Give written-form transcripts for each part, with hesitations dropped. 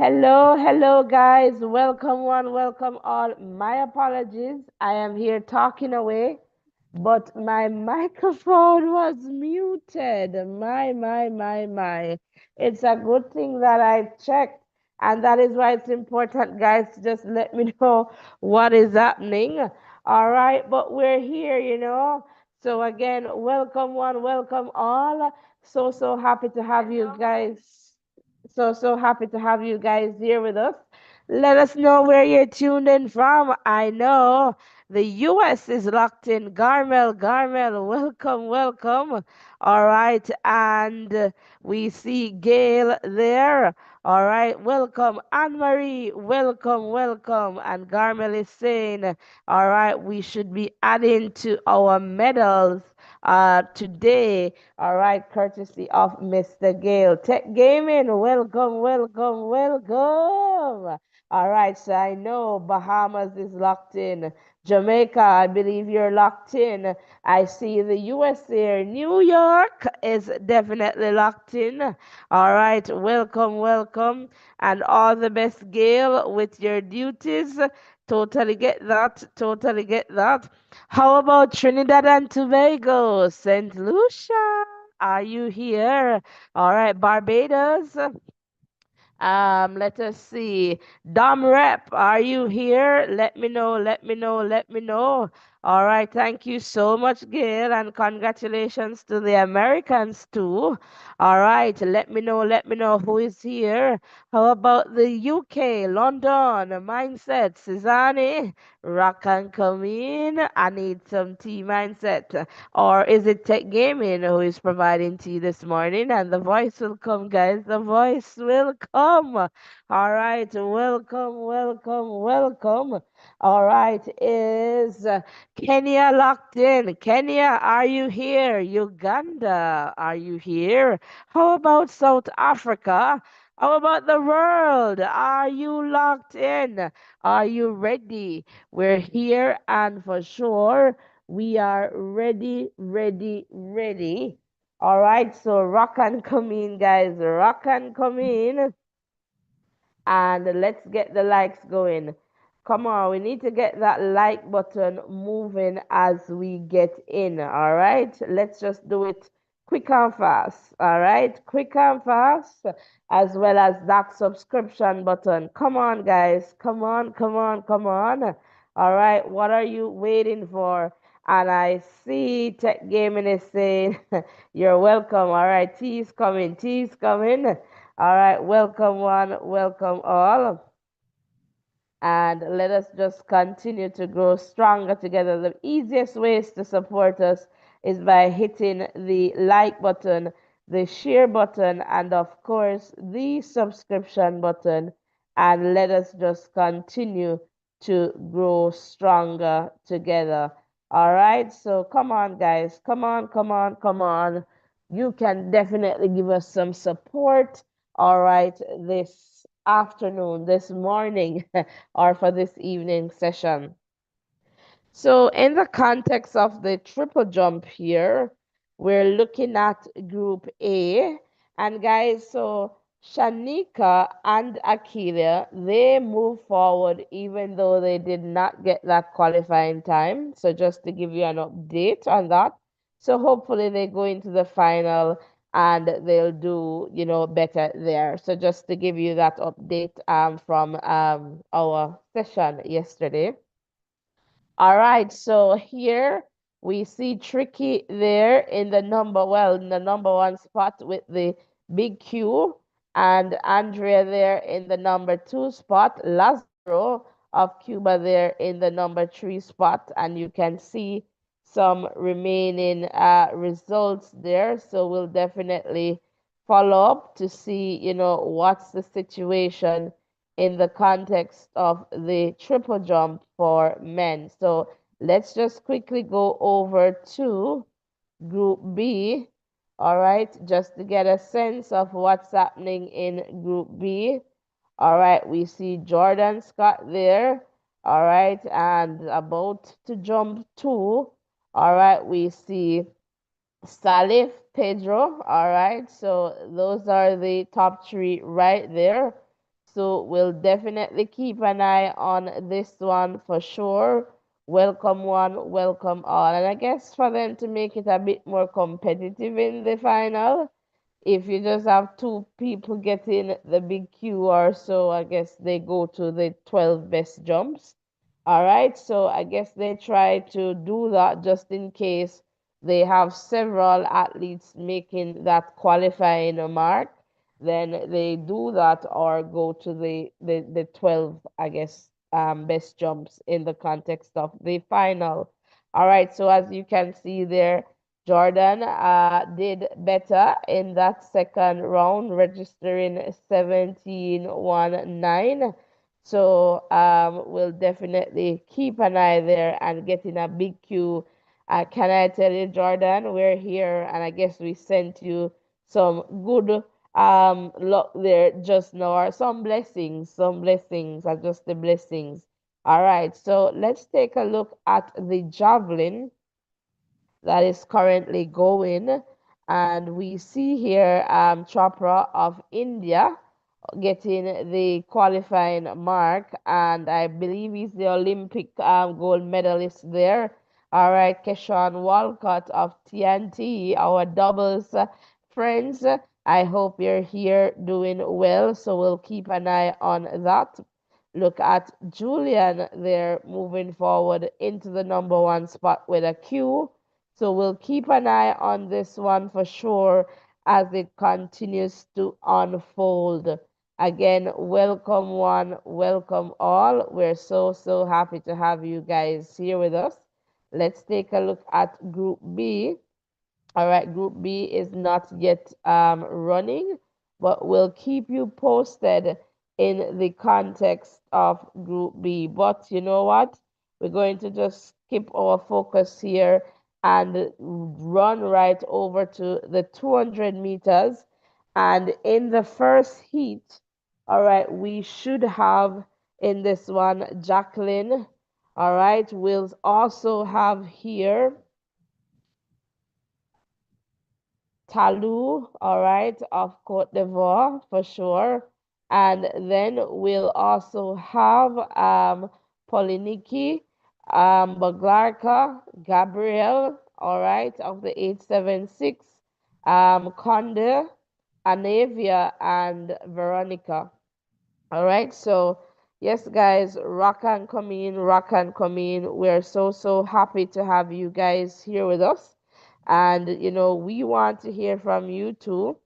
Hello, hello, guys. Welcome, one, welcome all. My apologies. I am here talking away, but my microphone was muted. My. It's a good thing that I checked, and that is why it's important, guys, to just let me know what is happening. All right, but we're here. So, again, welcome, one, welcome all. So happy to have you guys. So happy to have you guys here with us. Let us know where you're tuned in from. I know the US is locked in. Garmel, welcome. All right, and we see Gail there. All right, welcome. Anne Marie, welcome. And Garmel is saying, all right, we should be adding to our medals today. All right, courtesy of Mr. Gale. Tech Gaming, welcome. All right, so I know Bahamas is locked in. Jamaica, I believe you're locked in. I see the US there. New York is definitely locked in. All right, welcome. And all the best, Gail, with your duties. Totally get that. How about Trinidad and Tobago? St. Lucia, are you here? All right, Barbados. Let us see. Dom Rep, are you here? Let me know. All right, thank you so much, Gail, and congratulations to the Americans too. All right, let me know who is here. How about the UK, London, Mindset, Cezanne, Rock and come in. I need some tea mindset. Or is it Tech Gaming who is providing tea this morning? And the voice will come, guys. The voice will come. All right. Welcome. All right. Is Kenya locked in? Kenya, are you here? Uganda, are you here? How about South Africa? How about the world? Are you locked in? Are you ready? We're here, and for sure we are ready. All right, so rock and come in, guys. Rock and come in, and let's get the likes going. Come on, we need to get that like button moving as we get in. All right, let's just do it quick and fast. All right, quick and fast, as well as that subscription button. Come on, guys. Come on. All right, what are you waiting for? And I see Tech Gaming is saying, you're welcome. All right, tea's coming. All right, welcome one, welcome all. And let us just continue to grow stronger together. The easiest ways to support us is by hitting the like button, the share button, and of course, the subscription button. And let us just continue to grow stronger together. All right, so come on, guys. Come on. You can definitely give us some support. All right, this afternoon, this morning, or for this evening session. So, in the context of the triple jump here, we're looking at Group A. And guys, so Shanika and Akilia, they move forward even though they did not get that qualifying time. So, just to give you an update on that. So, hopefully, they go into the final and they'll do, better there. So, just to give you that update from our session yesterday. All right, so here we see Tricky there in the number one spot with the big Q, and Andrea there in the number two spot, Lazaro of Cuba there in the number three spot, and you can see some remaining results there. So we'll definitely follow up to see, what's the situation in the context of the triple jump for men. So let's just quickly go over to Group B, all right, just to get a sense of what's happening in Group B. All right, we see Jordan Scott there, all right, and about to jump two. All right, we see Salif Pedro, all right, so those are the top three right there. So we'll definitely keep an eye on this one for sure. Welcome one, welcome all. And I guess for them to make it a bit more competitive in the final, if you just have two people getting the big Q or so, I guess they go to the 12 best jumps. All right, so I guess they try to do that just in case they have several athletes making that qualifying mark. Then they do that or go to the 12, I guess, best jumps in the context of the final. All right, so as you can see there, Jordan did better in that second round, registering 17.19. So we'll definitely keep an eye there and getting a big Q. Can I tell you, Jordan, we're here, and I guess we sent you some good luck there just now, or some blessings are just the blessings. All right, so let's take a look at the javelin that is currently going. And we see here Chopra of India getting the qualifying mark, and I believe he's the Olympic gold medalist there. All right, Keshawn Walcott of TNT, our doubles friends. I hope you're here doing well, so we'll keep an eye on that. Look at Julian there moving forward into the number one spot with a Q. So we'll keep an eye on this one for sure as it continues to unfold. Again, welcome one, welcome all. We're so happy to have you guys here with us. Let's take a look at Group B. All right, Group B is not yet running, but we'll keep you posted in the context of Group B. But you know what? We're going to just keep our focus here and run right over to the 200 meters. And in the first heat, all right, we should have in this one Jacqueline. All right, we'll also have here Talou, all right, of Cote d'Ivoire for sure. And then we'll also have Poliniki, Baglarka, Gabriel, all right, of the 876, Conde, Anavia, and Veronica. All right, so yes, guys, rock and come in, rock and come in. We're so happy to have you guys here with us. And, we want to hear from you too.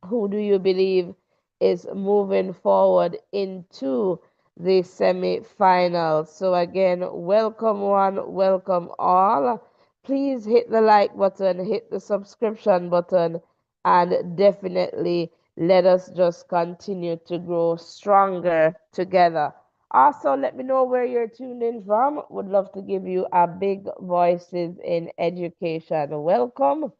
Who do you believe is moving forward into the semi-finals? So again, welcome one, welcome all. Please hit the like button, hit the subscription button, and definitely let us just continue to grow stronger together. Also, let me know where you're tuned in from. Would love to give you a big voices in education. Welcome.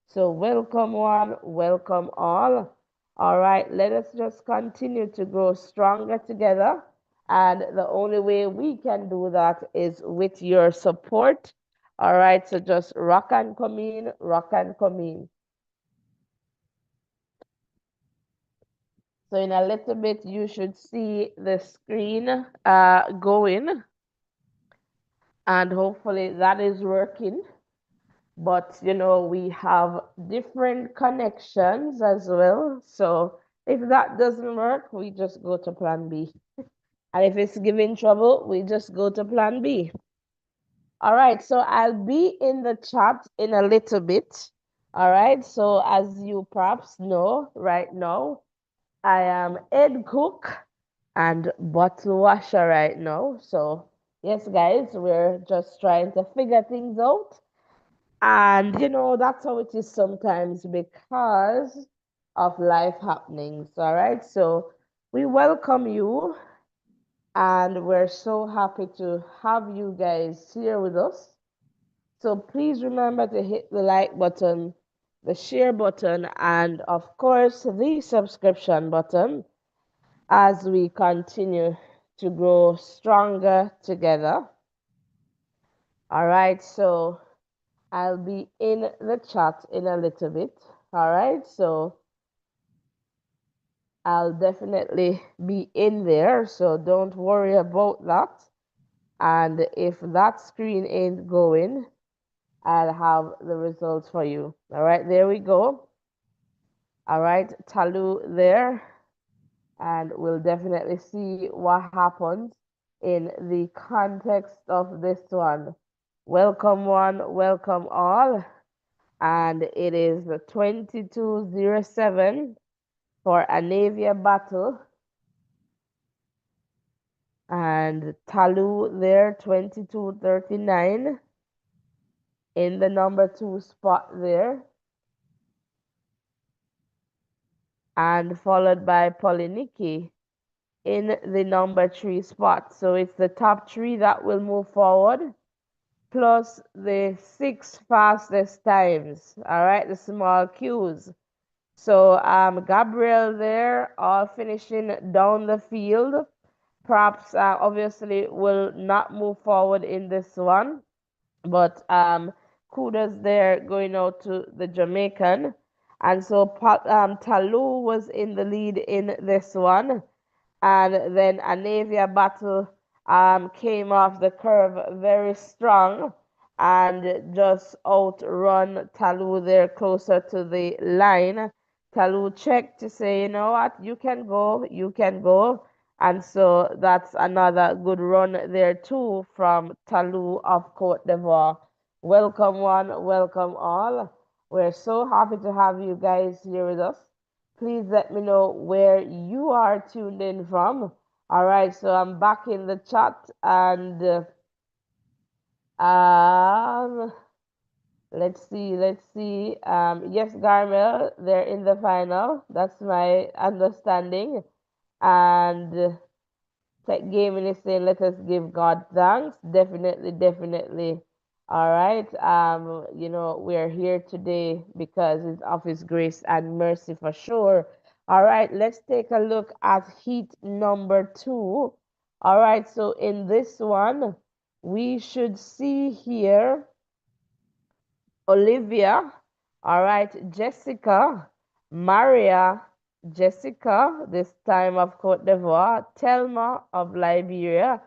So welcome one, welcome all. All right, let us just continue to grow stronger together. And the only way we can do that is with your support. All right, so just rock and come in, rock and come in. So in a little bit, you should see the screen going, and hopefully that is working. But we have different connections as well. So if that doesn't work, we just go to plan B. And if it's giving trouble, we just go to plan B. All right, so I'll be in the chat in a little bit. All right, so as you perhaps know right now, I am head cook and bottle washer right now. So yes, guys, we're just trying to figure things out. And that's how it is sometimes because of life happenings. All right. So we welcome you and we're so happy to have you guys here with us. So please remember to hit the like button, the share button, and of course the subscription button as we continue to grow stronger together. All right. So I'll be in the chat in a little bit. All right. So I'll definitely be in there, so don't worry about that. And if that screen ain't going, I'll have the results for you. All right, there we go. All right, Talu there, and we'll definitely see what happens in the context of this one. Welcome one, welcome all, and it is 2207 for a Navia battle, and Talu there 2239 in the number 2 spot there, and followed by Poliniki in the number 3 spot. So it's the top 3 that will move forward, plus the 6 fastest times. All right, the small cues. So Gabriel there, all finishing down the field. Perhaps obviously will not move forward in this one, but kudos there going out to the Jamaican. And so Talu was in the lead in this one, and then a Navia battle came off the curve very strong and just outrun Talu there closer to the line. Talu checked to say, you know what, you can go, you can go. And so that's another good run there too from Talu of Cote d'Ivoire. Welcome one, welcome all. We're so happy to have you guys here with us. Please let me know where you are tuned in from. All right, so I'm back in the chat, and um, let's see. Yes, Garmel, they're in the final. That's my understanding. And Tech Gaming is saying, let us give God thanks. Definitely, definitely. All right. We're here today because it's of His grace and mercy for sure. All right, let's take a look at heat number 2. All right, so in this one, we should see here Olivia, all right, Jessica, Maria, Jessica, this time of Cote d'Ivoire, Telma of Liberia,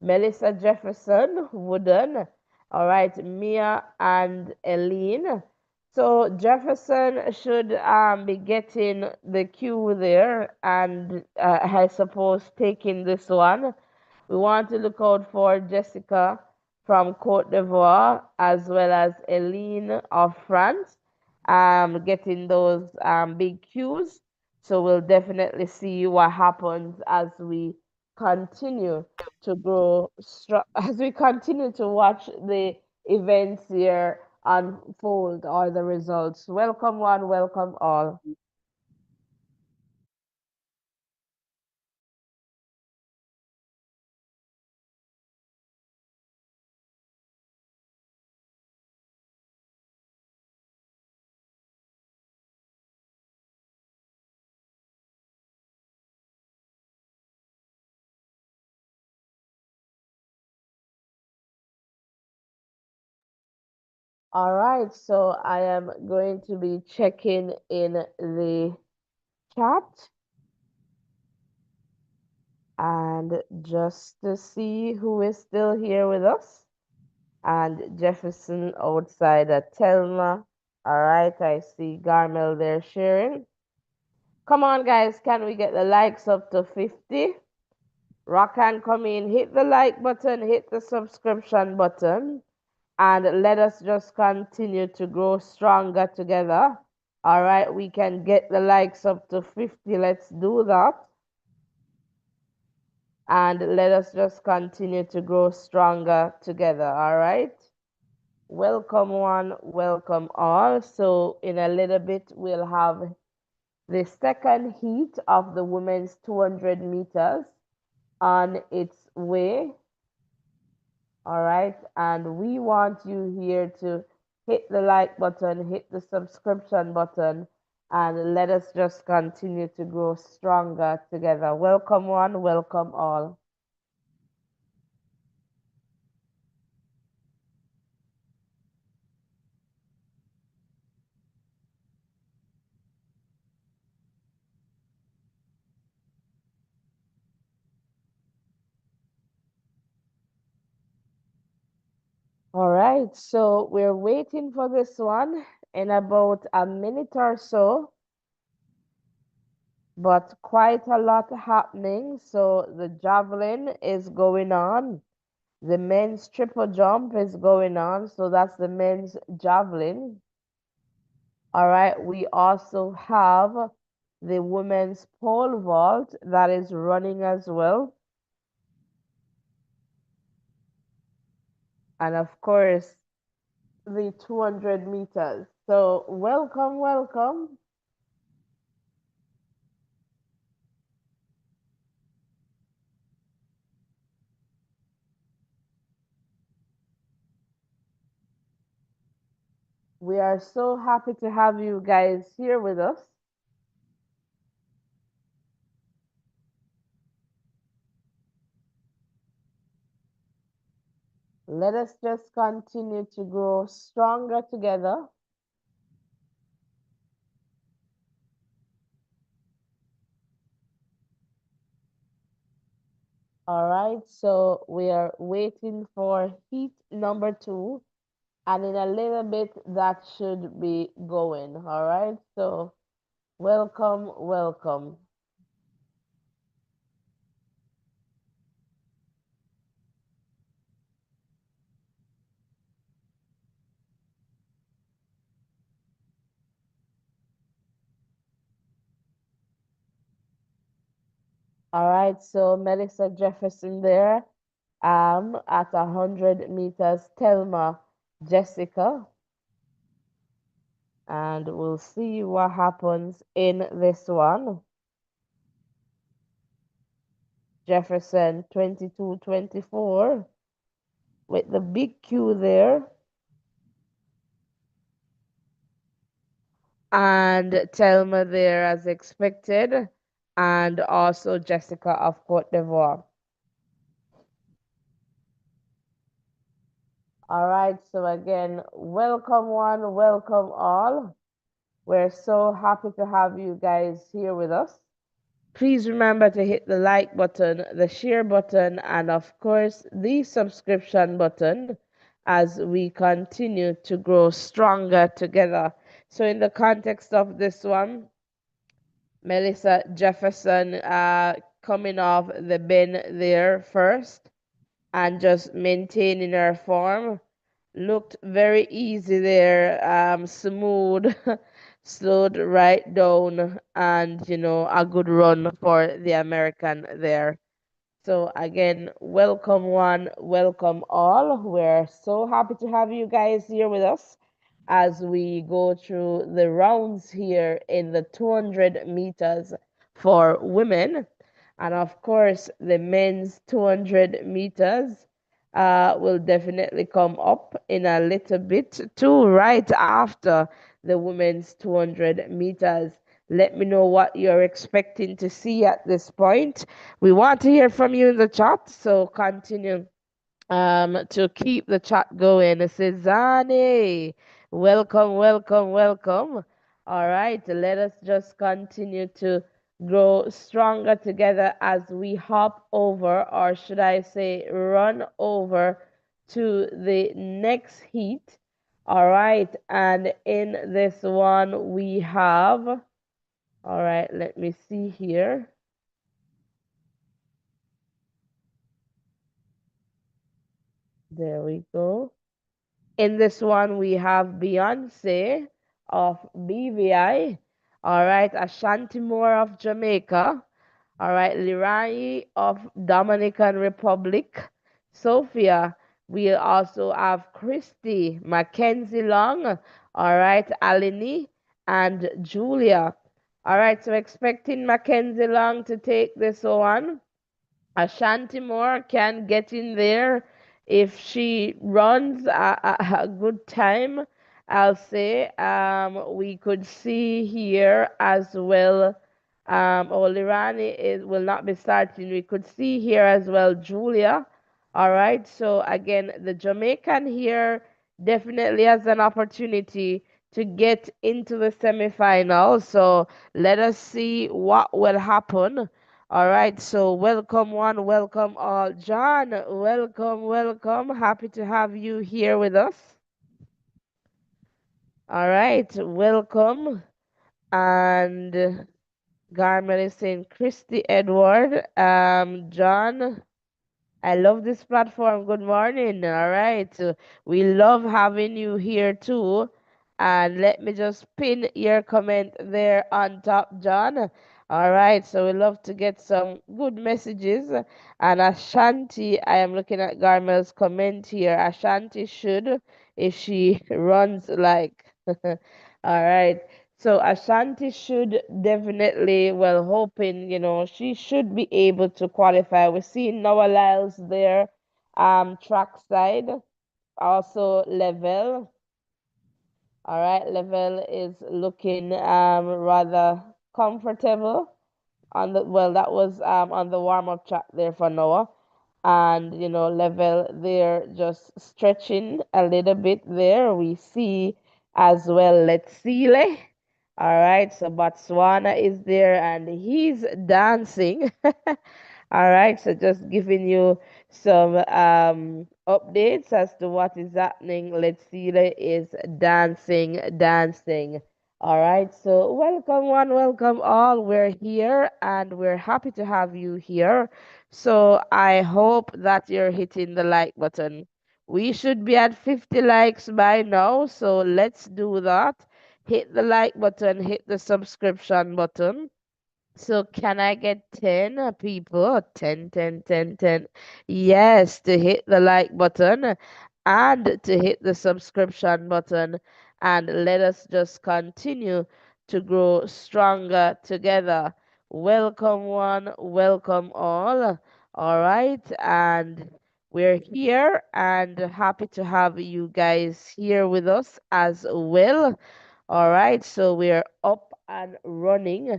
Melissa Jefferson, Wooden, all right, Mia and Eileen. So Jefferson should be getting the cue there, and I suppose taking this one. We want to look out for Jessica from Cote d'Ivoire as well as Eileen of France, getting those big cues. So we'll definitely see what happens as we continue to grow as we continue to watch the events here unfold or the results. Welcome one, welcome all. All right, so I am going to be checking in the chat and just to see who is still here with us. And Jefferson outside at Telma. All right, I see Garmel there sharing. Come on, guys, can we get the likes up to 50? Rock and come in, hit the like button, hit the subscription button, and let us just continue to grow stronger together. All right, we can get the likes up to 50. Let's do that. And let us just continue to grow stronger together. All right. Welcome one, welcome all. So in a little bit, we'll have the second heat of the women's 200 meters on its way. All right. And we want you here to hit the like button, hit the subscription button, and let us just continue to grow stronger together. Welcome one, welcome all. All right, so we're waiting for this one in about a minute or so, but quite a lot happening. So the javelin is going on. The men's triple jump is going on. So that's the men's javelin. All right, we also have the women's pole vault that is running as well. And of course, the 200 meters. So welcome, welcome. We are so happy to have you guys here with us. Let us just continue to grow stronger together. All right, so we are waiting for heat number 2, and in a little bit that should be going. All right, so welcome, welcome. All right, so Melissa Jefferson there, at 100 meters, Telma Jessica, and we'll see what happens in this one. Jefferson 22-24 with the big Q there, and Telma there as expected, and also Jessica of Cote d'Ivoire. All right, so again, welcome one, welcome all. We're so happy to have you guys here with us. Please remember to hit the like button, the share button, and of course, the subscription button as we continue to grow stronger together. So, in the context of this one, Melissa Jefferson coming off the bend there first and just maintaining her form. Looked very easy there, smooth, slowed right down, and a good run for the American there. So again, welcome one, welcome all. We're so happy to have you guys here with us as we go through the rounds here in the 200 meters for women. And of course, the men's 200 meters will definitely come up in a little bit too, right after the women's 200 meters. Let me know what you're expecting to see at this point. We want to hear from you in the chat, so continue to keep the chat going. It says Zani, welcome, welcome, welcome. All right, let us just continue to grow stronger together as we hop over, or should I say, run over to the next heat. All right, and in this one we have, all right, let me see here. There we go. In this one, we have Beyonce of BVI. All right, Ashanti Moore of Jamaica. All right, Lirai of Dominican Republic. Sophia. We also have Christy, Mackenzie Long. All right, Alini and Julia. All right, so expecting Mackenzie Long to take this one. Ashanti Moore can get in there if she runs a good time. I'll say we could see here as well. Lirani will not be starting. We could see here as well Julia. All right. So again, the Jamaican here definitely has an opportunity to get into the semifinal. So let us see what will happen. All right, so welcome one, welcome all. John, welcome, welcome. Happy to have you here with us. All right, welcome. And Garment is saying Christy Edward. John, I love this platform. Good morning. All right. We love having you here too. And let me just pin your comment there on top, John. All right. So we love to get some good messages. And Ashanti, I am looking at Garmel's comment here. Ashanti should, if she runs like. All right. So Ashanti should definitely, well, hoping, she should be able to qualify. We're seeing Noah Lyles there, track side, also level. All right, level is looking rather comfortable on the, well, that was on the warm-up track there for Noah. And level there just stretching a little bit there. We see as well, let's see. All right, so Botswana is there and he's dancing. All right, so just giving you some updates as to what is happening. Let's see, is dancing, dancing. All right, so welcome one, welcome all. We're here and we're happy to have you here. So I hope that you're hitting the like button. We should be at 50 likes by now, so let's do that. Hit the like button, hit the subscription button. So can I get 10 people? 10, 10, 10, 10. Yes, to hit the like button and to hit the subscription button. And let us just continue to grow stronger together. Welcome one, welcome all. All right. And we're here and happy to have you guys here with us as well. All right. So we're up and running,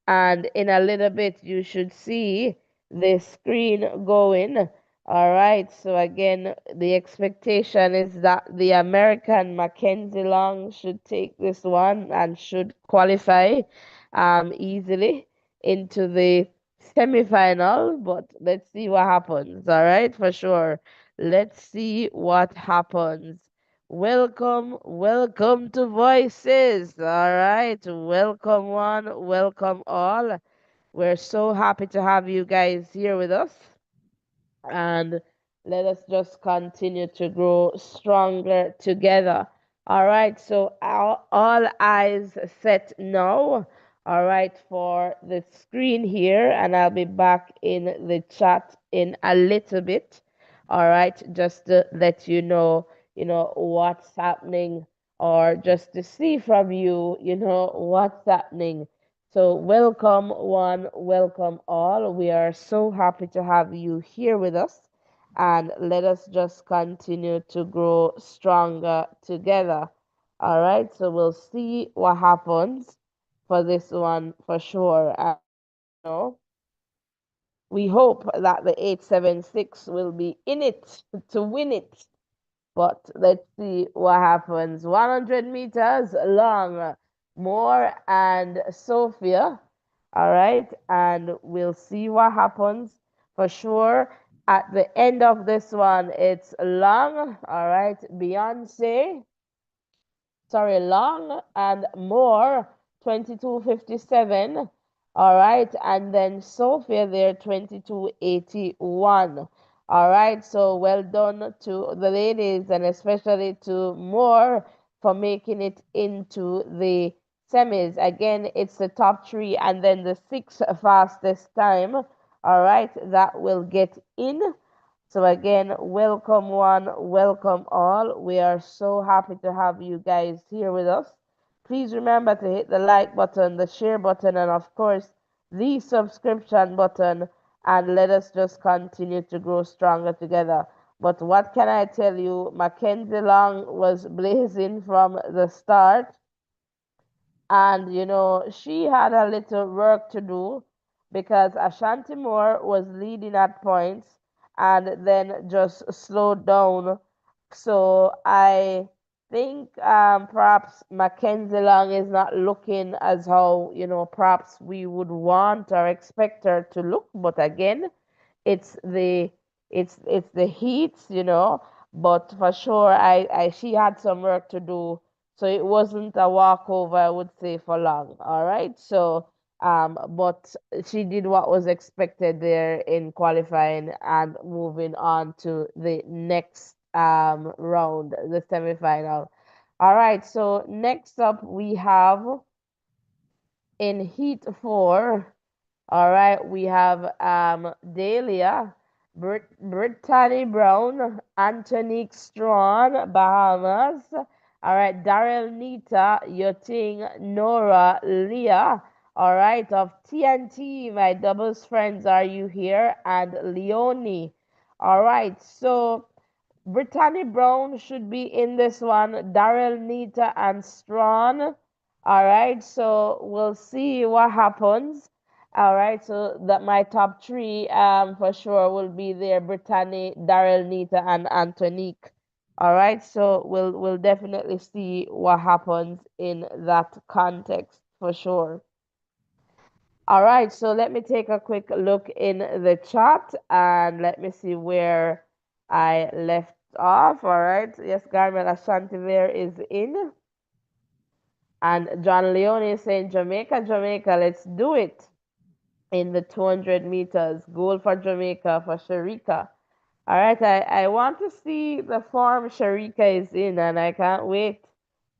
and in a little bit you should see the screen going. All right, so again, the expectation is that the American Mackenzie Long should take this one and should qualify easily into the semifinal, but let's see what happens. All right, for sure, let's see what happens. Welcome, welcome to Voices. All right, welcome one, welcome all. We're so happy to have you guys here with us. And let us just continue to grow stronger together. All right, so all eyes set now. All right, for the screen here, and I'll be back in the chat in a little bit. All right, just to let you know what's happening, or just to see from you, what's happening. So, welcome one, welcome all. We are so happy to have you here with us, and let us just continue to grow stronger together. All right, so we'll see what happens for this one for sure. And, we hope that the 876 will be in it to win it. But let's see what happens. 100 meters long, Moore and Sophia. All right. And we'll see what happens for sure. At the end of this one, it's long. All right. Beyonce, sorry, Long and Moore, 22:57. All right, and then Sophia there, 22:81. All right, so well done to the ladies and especially to Moore for making it into the semis. Again, it's the top three and then the sixth fastest time. All right, that will get in. So again, welcome one, welcome all. We are so happy to have you guys here with us. Please remember to hit the like button, the share button, and of course, the subscription button, and let us just continue to grow stronger together. But what can I tell you? Mackenzie Long was blazing from the start, and she had a little work to do because Ashanti Moore was leading at points and then just slowed down. So I think perhaps Mackenzie Long is not looking as how, perhaps we would want or expect her to look. But again, it's the it's the heat, but for sure I she had some work to do, so it wasn't a walkover, I would say, for long. All right, so but she did what was expected there in qualifying and moving on to the next round, the semifinal. All right, so next up we have in heat 4. All right, we have Dahlia, Brittany Brown, Antonique Strawn, Bahamas. All right, Daryl Nita, Yoting, Nora, Leah. All right, of TNT, my doubles friends, are you here? And Leonie. All right, so Brittany Brown should be in this one. Daryl, Nita, and Strawn. All right, so we'll see what happens. All right, so that my top three for sure will be there: Brittany, Daryl, Nita, and Antonique. All right, so we'll definitely see what happens in that context for sure. All right, so let me take a quick look in the chat and let me see where I left off. All right, yes, Garmel Ashanti there is in. And John Leone is saying, Jamaica, Jamaica, let's do it in the 200 meters. Goal for Jamaica, for Sharika. All right, I want to see the form Sharika is in, and I can't wait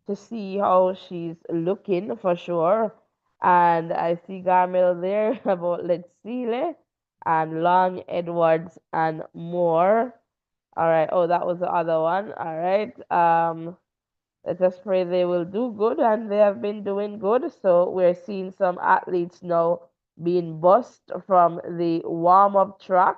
to see how she's looking for sure. And I see Garmel there about Let's See and Long Edwards and more. All right. Oh, that was the other one. All right. Let us pray they will do good, and they have been doing good. So we're seeing some athletes now being bussed from the warm up track.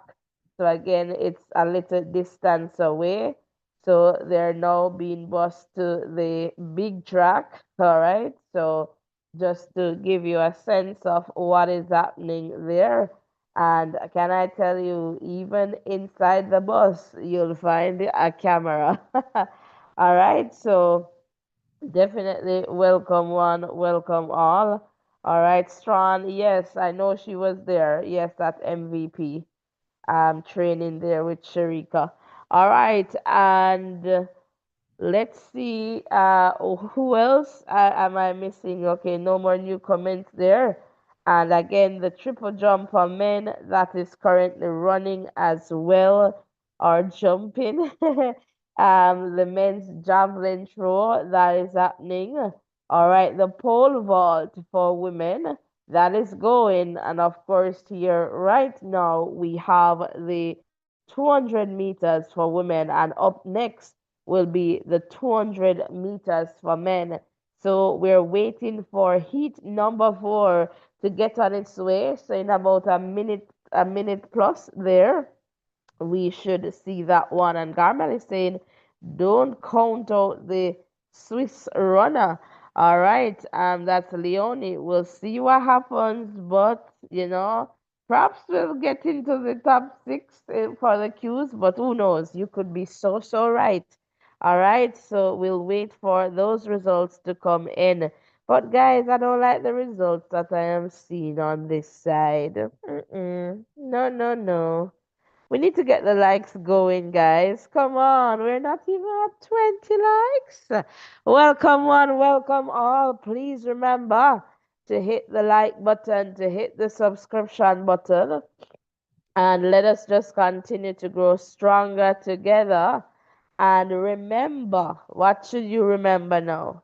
So again, it's a little distance away. So they're now being bussed to the big track. All right. So just to give you a sense of what is happening there. And can I tell you, even inside the bus, you'll find a camera. All right. So definitely welcome one, welcome all. All right, Strawn. Yes, I know she was there. Yes, that MVP training there with Sharika. All right, and let's see. Who else am I missing? Okay, no more new comments there. And again, the triple jump for men that is currently running as well, or jumping. The men's javelin throw that is happening. All right, the pole vault for women that is going. And of course, here right now we have the 200 meters for women, and up next will be the 200 meters for men. So we're waiting for heat number 4 to get on its way. So in about a minute plus there, we should see that one. And Garmel is saying, don't count out the Swiss runner. All right, that's Leonie. We'll see what happens, but perhaps we'll get into the top 6 for the cues, but who knows? You could be so right. All right, so we'll wait for those results to come in. But guys, I don't like the results that I am seeing on this side. No, no, no. We need to get the likes going, guys. Come on, we're not even at 20 likes. Welcome one, welcome all. Please remember to hit the like button, to hit the subscription button, and let us just continue to grow stronger together. And remember, what should you remember now?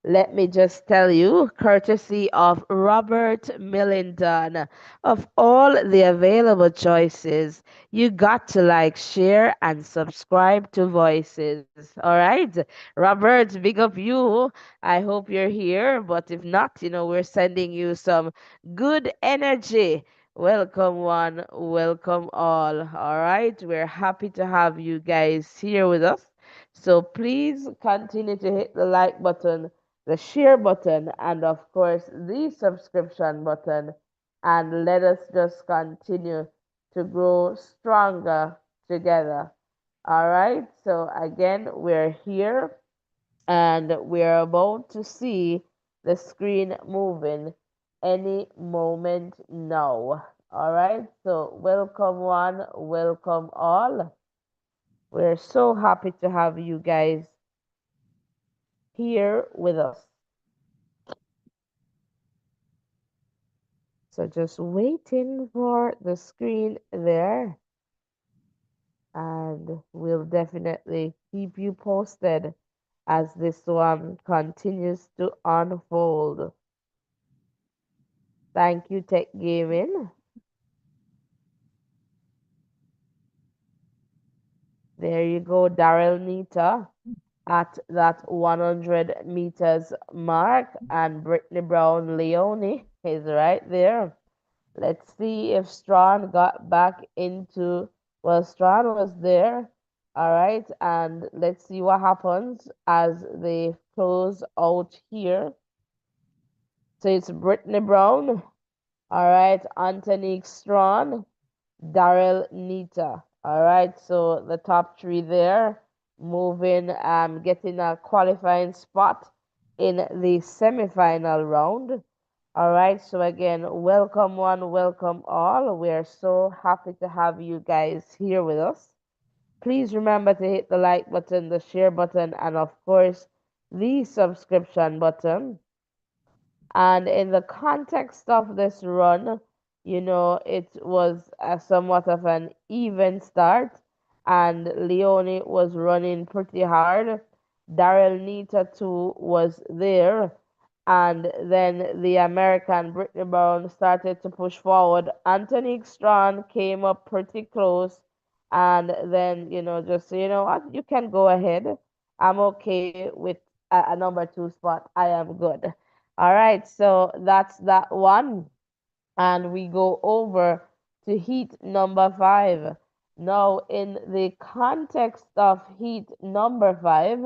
Let me just tell you, courtesy of Robert Millington, of all the available choices, you got to like, share, and subscribe to Voices. All right? Robert, big up you. I hope you're here, but if not, we're sending you some good energy. Welcome one, welcome all. All right? We're happy to have you guys here with us. So please continue to hit the like button, the share button, and of course the subscription button, and let us just continue to grow stronger together. All right, so again, we're here And we're about to see the screen moving any moment now. All right, so welcome one, welcome all. We're so happy to have you guys here with us. So just waiting for the screen there, and we'll definitely keep you posted as this one continues to unfold. Thank you, Tech Gaming. There you go, Daryl Nita at that 100 meters mark, and Brittany Brown Leone is right there. Let's see if Strawn got back into. Well, Strawn was there. All right, and let's see what happens as they close out here. So it's Brittany Brown. All right, Antonique Strawn, Daryl Nita. All right, so the top three there moving, getting a qualifying spot in the semifinal round. All right, so again, welcome one, welcome all. We are so happy to have you guys here with us. Please remember to hit the like button, the share button, and of course, the subscription button. And in the context of this run, it was somewhat of an even start, and Leone was running pretty hard. Daryl Nita too was there, and then the American Brittany Brown started to push forward. Anthony Strong came up pretty close, and then just so you know what, you can go ahead. I'm okay with a number two spot. I am good. All right, so that's that one. And we go over to heat number five. Now, in the context of heat number five,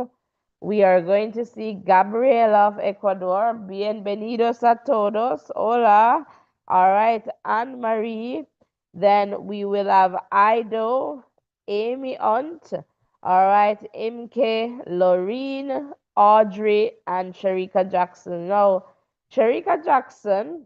we are going to see Gabriela of Ecuador, bienvenidos a todos, hola. All right, Anne Marie. Then we will have Ido, Amy Hunt. All right, MK, Lorene, Audrey, and Sharika Jackson. Now, Sharika Jackson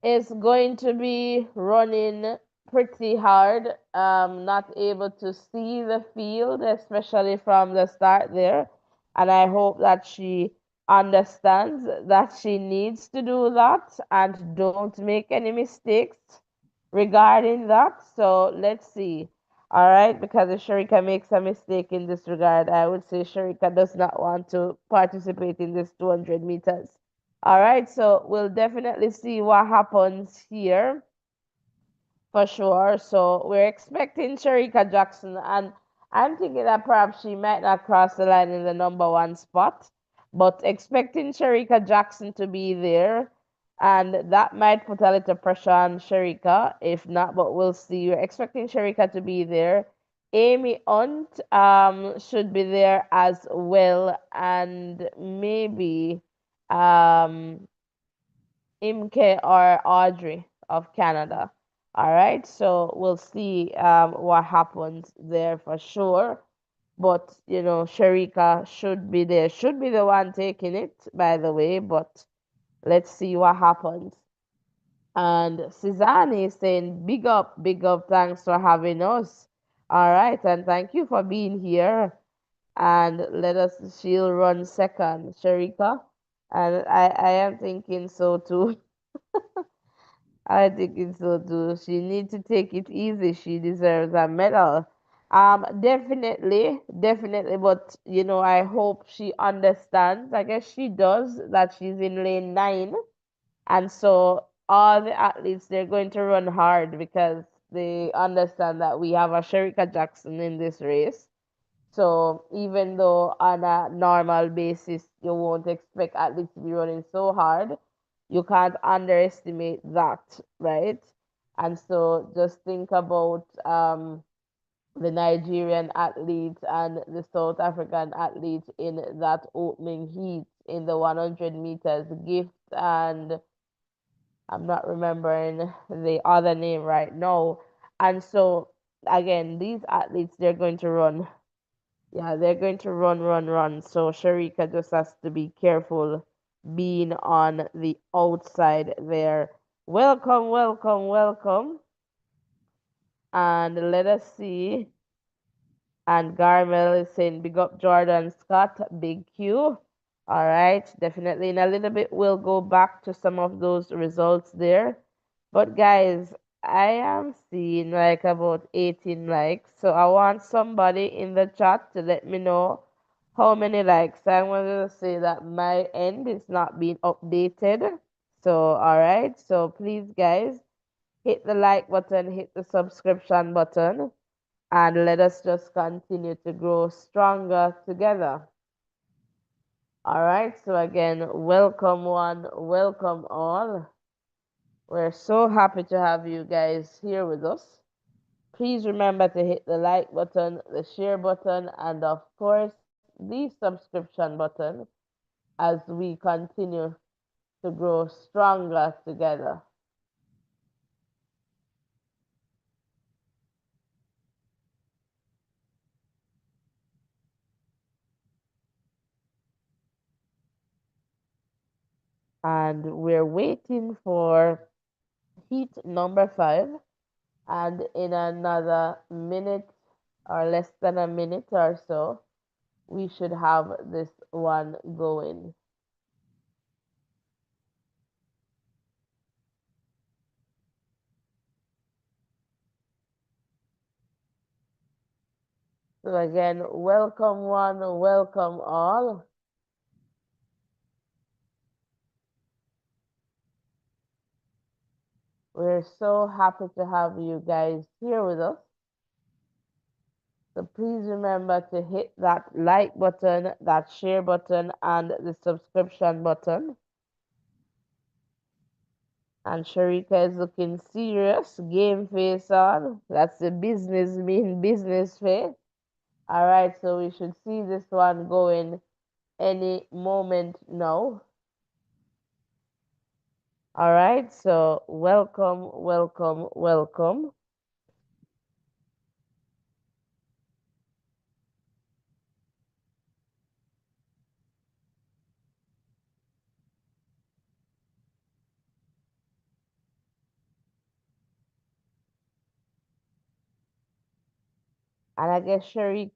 is going to be running pretty hard. Not able to see the field, especially from the start there. And I hope that she understands that she needs to do that and don't make any mistakes regarding that. So let's see. All right, because if Sharika makes a mistake in this regard, I would say Sharika does not want to participate in this 200 meters. All right, so we'll definitely see what happens here for sure. So we're expecting Sharika Jackson, and I'm thinking that perhaps she might not cross the line in the number one spot, but expecting Sharika Jackson to be there, and that might put a little pressure on Sharika. If not, but we'll see. We're expecting Sharika to be there. Amy Hunt should be there as well, and maybe Imke or Audrey of Canada. All right, so we'll see what happens there for sure. But Sharika should be there, should be the one taking it, by the way. But let's see what happens. And Suzanne is saying, big up, thanks for having us. All right, and thank you for being here. And she'll run second, Sharika. And I am thinking so too. I think it's so too. She needs to take it easy. She deserves a medal. Definitely. But I hope she understands. I guess she does that she's in lane 9, and so all the athletes they're going to run hard because they understand that we have a Sherika Jackson in this race. So even though on a normal basis you won't expect athletes to be running so hard, you can't underestimate that, right? And so just think about the Nigerian athletes and the South African athletes in that opening heat in the 100 meters gift, and I'm not remembering the other name right now. And so again, these athletes they're going to run Yeah, they're going to run, run, run. So Sharika just has to be careful being on the outside there. Welcome, welcome, welcome. And let us see. And Garmel is saying, big up Jordan Scott, big Q. All right, definitely. In a little bit, we'll go back to some of those results there. But guys, I am seeing like about 18 likes. So I want somebody in the chat to let me know how many likes. I'm going to say that my end is not being updated. So, all right. So please, guys, hit the like button, hit the subscription button, and let us just continue to grow stronger together. All right, so again, welcome one, welcome all. We're so happy to have you guys here with us. Please remember to hit the like button, the share button, and of course, the subscription button as we continue to grow stronger together. And we're waiting for heat number 5. And in another minute or less than a minute or so, we should have this one going. So again, welcome one, welcome all. We're so happy to have you guys here with us. So please remember to hit that like button, that share button, and the subscription button. And Sharika is looking serious, game face on. That's the business mean business face. All right, so we should see this one going any moment now. All right, so welcome, welcome, welcome. And I guess Sharika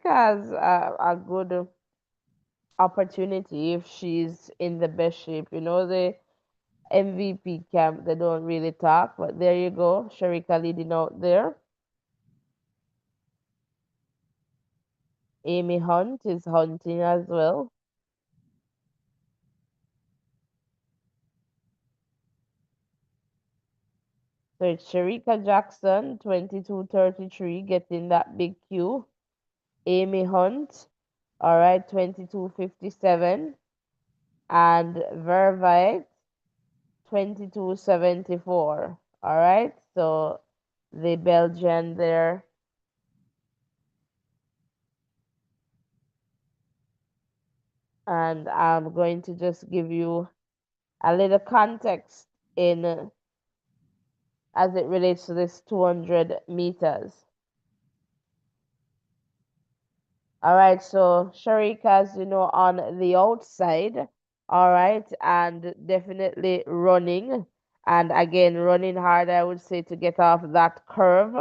has a good opportunity if she's in the best shape. You know, the MVP camp, they don't really talk, but there you go. Sharika leading out there. Amy Hunt is hunting as well. So it's Sharika Jackson, 22:33, getting that big Q. Amy Hunt, all right, 22:57. And Vervite, 22:74. All right, so the Belgian there. And I'm going to just give you a little context in as it relates to this 200 meters. All right, so Sharika's, on the outside, all right, and definitely running. And again, running hard, I would say, to get off that curve.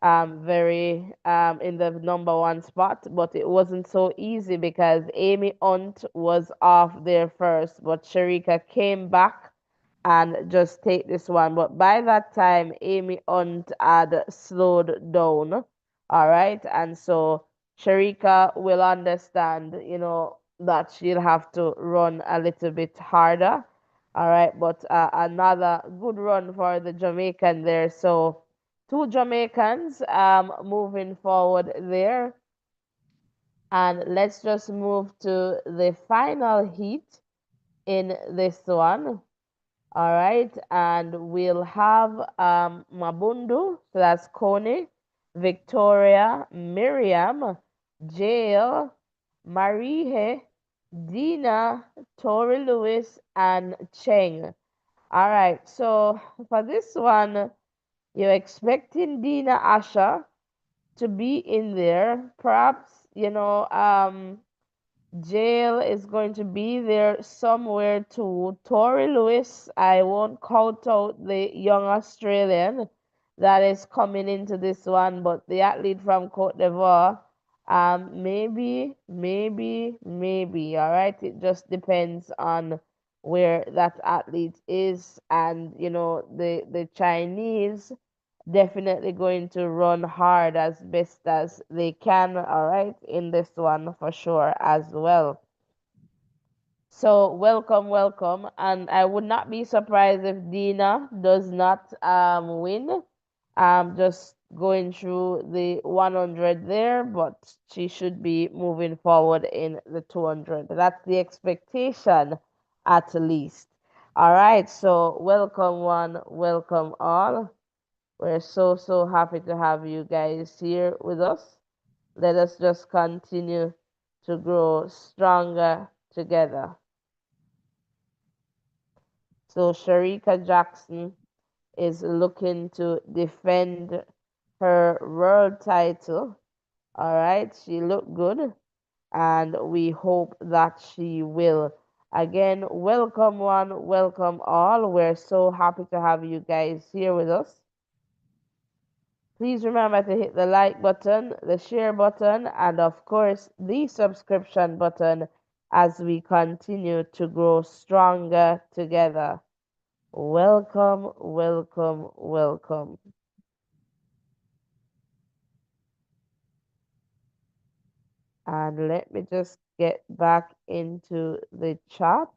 Very in the number one spot, but it wasn't so easy because Amy Hunt was off there first, but Sharika came back and just take this one. But by that time, Amy Hunt had slowed down. All right. And so Sharika will understand, that she'll have to run a little bit harder. All right. But another good run for the Jamaican there. So two Jamaicans moving forward there. And let's just move to the final heat in this one. All right, and we'll have Mabundu, so that's Coney, Victoria, Miriam, Jail, Marihe, Dina, Tori Lewis, and Cheng. All right, so for this one, you're expecting Dina Asher, to be in there. Perhaps, Jail is going to be there somewhere too. Tori Lewis, I won't count out the young Australian that is coming into this one, but the athlete from Cote d'Ivoire, maybe. All right, it just depends on where that athlete is, and the Chinese definitely going to run hard as best as they can, all right, in this one for sure as well. So welcome, and I would not be surprised if Dina does not win. Just going through the 100 there, but she should be moving forward in the 200. That's the expectation, at least. All right, so welcome one, welcome all. We're so happy to have you guys here with us. Let us just continue to grow stronger together. So Sharika Jackson is looking to defend her world title. All right, she looked good, and we hope that she will. Again, welcome one, welcome all. We're so happy to have you guys here with us. Please remember to hit the like button, the share button, and of course the subscription button as we continue to grow stronger together. Welcome. And let me just get back into the chat.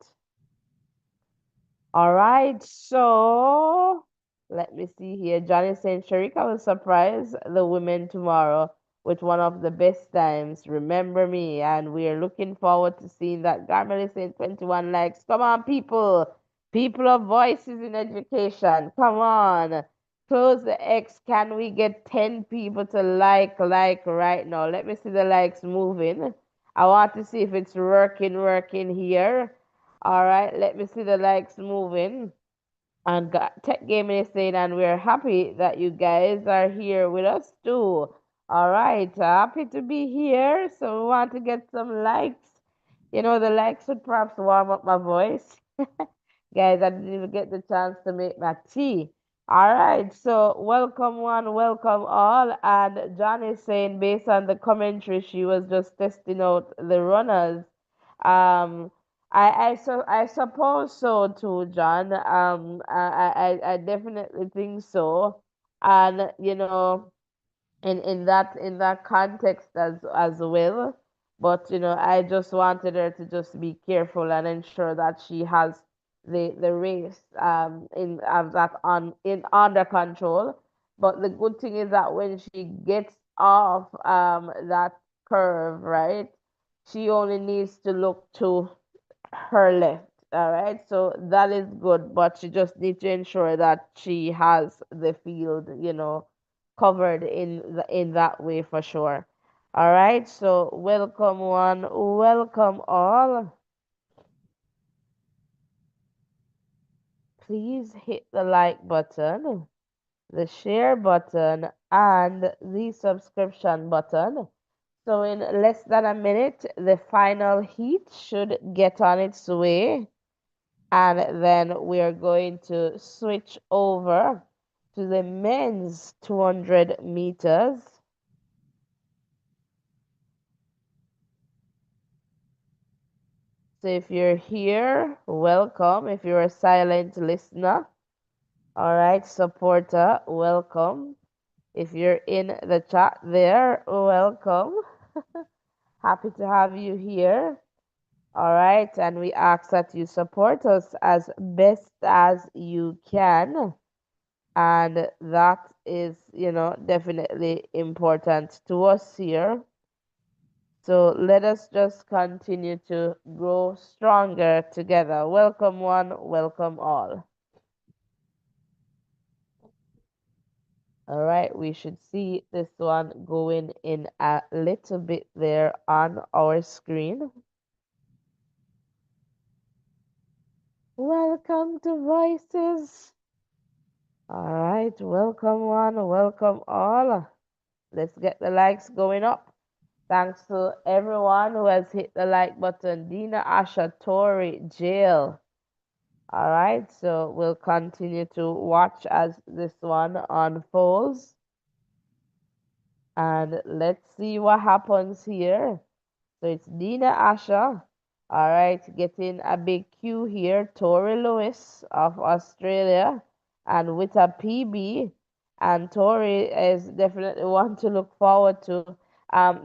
All right, so let me see here. Johnny saying Sharika will surprise the women tomorrow with one of the best times. Remember me, and we are looking forward to seeing that. Garmely saying 21 likes. Come on, people. People of voices in education. Come on. Close the X. Can we get 10 people to like right now? Let me see the likes moving. I want to see if it's working here. All right, let me see the likes moving. And Tech Gaming is saying, and we're happy that you guys are here with us too. All right, happy to be here. So we want to get some likes. The likes would perhaps warm up my voice. Guys, I didn't even get the chance to make my tea. All right, so welcome one, welcome all. And John is saying, based on the commentary, she was just testing out the runners. Um, I suppose so too, John. I definitely think so. And in that context as well, but I just wanted her to just be careful and ensure that she has the race in that in under control. But the good thing is that when she gets off that curve, right, she only needs to look to her left. All right, so that is good, but she just needs to ensure that she has the field, covered in that way for sure. All right, so welcome one, welcome all. Please hit the like button, the share button, and the subscription button. So in less than a minute, the final heat should get on its way. And then we are going to switch over to the men's 200 meters. So if you're here, welcome. If you're a silent listener, all right, supporter, welcome. If you're in the chat there, welcome. Happy to have you here. All right, and we ask that you support us as best as you can. And that is, definitely important to us here. So let us just continue to grow stronger together. Welcome one, welcome all. All right, we should see this one going in a little bit there on our screen. Welcome to Voices. All right, welcome one, welcome all. Let's get the likes going up. Thanks to everyone who has hit the like button. Dina, Asha, Tori, Jill. All right, so we'll continue to watch as this one unfolds. And let's see what happens here. So it's Dina Asha. All right, getting a big Q here. Tori Lewis of Australia and with a PB. And Tori is definitely one to look forward to.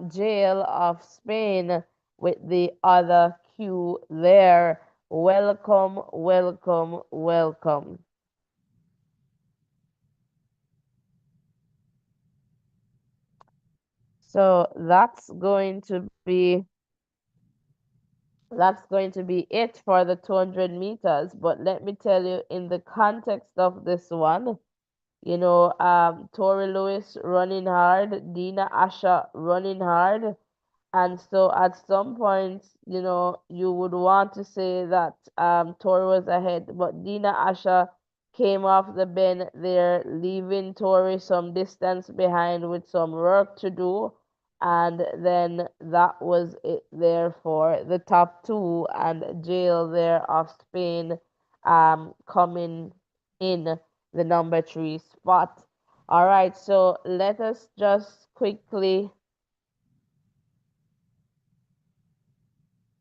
Jail of Spain with the other Q there. Welcome, welcome, welcome. So that's going to be it for the 200 meters. But let me tell you, in the context of this one, Tori Lewis running hard, Dina Asha running hard, and so at some point, you would want to say that Tori was ahead, but Dina Asha came off the bend there, leaving Tori some distance behind with some work to do. And then that was it there for the top two, and Jail there of Spain coming in the number three spot. All right, so let us just quickly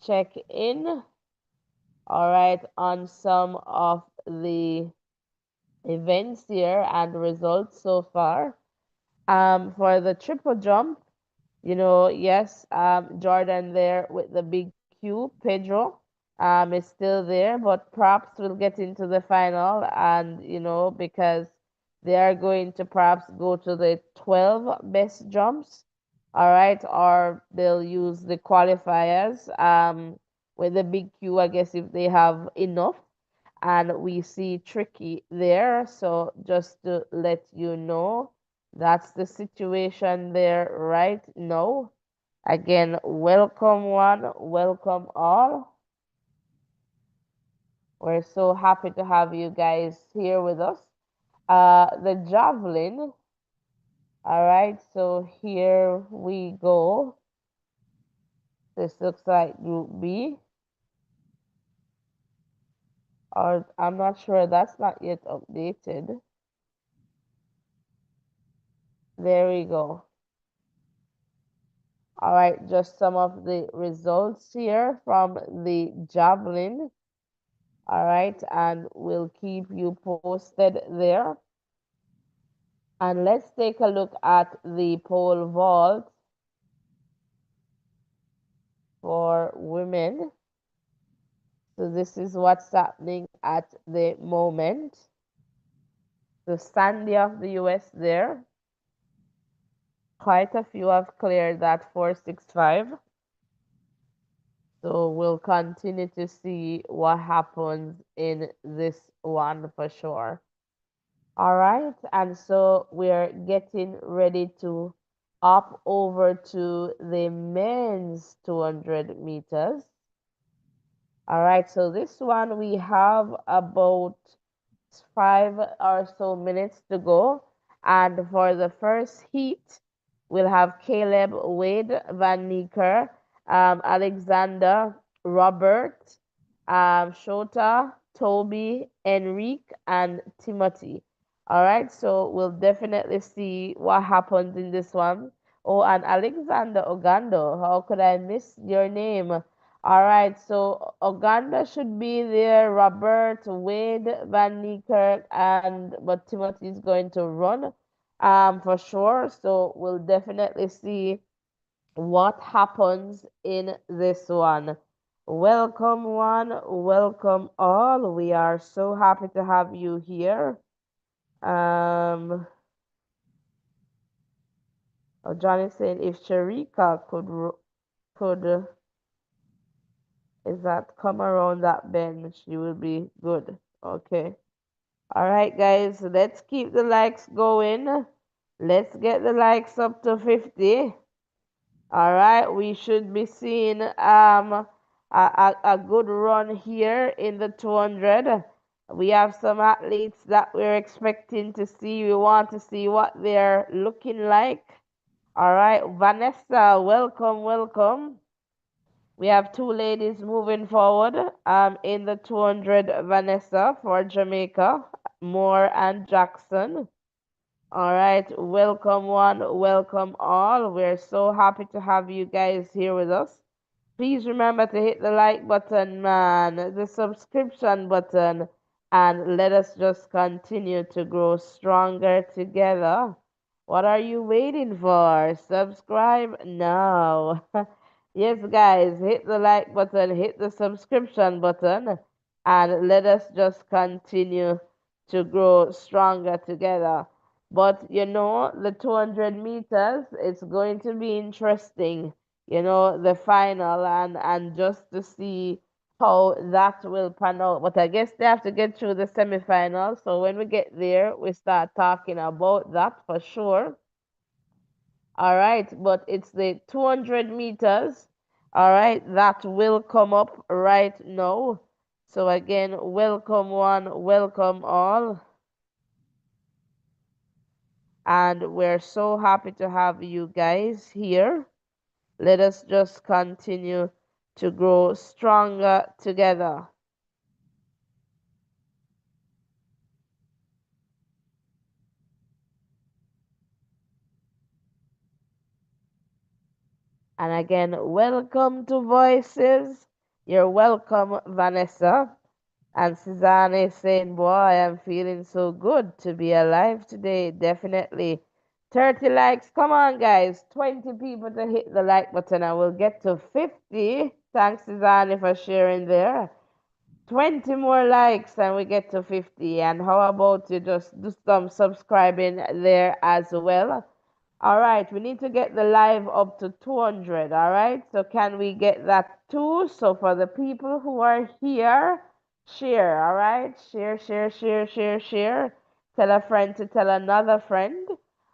check in, all right, on some of the events here and results so far. For the triple jump, yes, Jordan there with the big Q. Pedro is still there, but perhaps will get into the final, and because they are going to perhaps go to the 12 best jumps, all right, or they'll use the qualifiers with the big Q, I guess, if they have enough. And we see Tricky there, so just to let you know, that's the situation there right now. Again, welcome one, welcome all. We're so happy to have you guys here with us. The javelin. All right, so here we go. This looks like Group B. Or I'm not sure, that's not yet updated. There we go. All right, just some of the results here from the javelin. All right, and we'll keep you posted there. And let's take a look at the pole vault for women. So this is what's happening at the moment. The Sandy of the US there. Quite a few have cleared that 465. So we'll continue to see what happens in this one for sure. All right, and so we're getting ready to up over to the men's 200 meters. All right, so this one we have about 5 or so minutes to go. And for the first heat, we'll have Caleb, Wade, Van Nieker, Alexander, Robert, Shota, Toby, Enrique, and Timothy. All right, so we'll definitely see what happens in this one. Oh, and Alexander Ogando, how could I miss your name? All right, so Oganda should be there. Robert, Wade, Van Niekerk, and but Timothy is going to run for sure. So we'll definitely see what happens in this one. Welcome one, welcome all. We are so happy to have you here. Oh, John is saying if Sharika could is that come around that bend, she will be good. Okay. All right, guys, let's keep the likes going. Let's get the likes up to 50. All right, we should be seeing a good run here in the 200. We have some athletes that we're expecting to see. We want to see what they're looking like. All right, Vanessa, welcome, welcome. We have two ladies moving forward. In the 200, Vanessa for Jamaica, Moore and Jackson. All right, welcome one, welcome all. We're so happy to have you guys here with us. Please remember to hit the like button, man, the subscription button, and let us just continue to grow stronger together. What are you waiting for? Subscribe now. Yes, guys, hit the like button, hit the subscription button, and let us just continue to grow stronger together. But the 200 meters, it's going to be interesting, the final, and just to see how that will pan out. But I guess they have to get through the semifinal. So when we get there, we start talking about that for sure. All right, but it's the 200 meters. All right, that will come up right now. So again, welcome one, welcome all. And we're so happy to have you guys here. Let us just continue to grow stronger together. And again, welcome to Voices. You're welcome, Vanessa. And Suzanne is saying, boy, I'm feeling so good to be alive today. Definitely. 30 likes. Come on, guys. 20 people to hit the like button. I will get to 50. Thanks, Suzanne, for sharing there. 20 more likes and we get to 50. And how about you just do some subscribing there as well? All right, we need to get the live up to 200. All right, so can we get that too? So for the people who are here, share. All right, share, share, share, share, share. Tell a friend to tell another friend.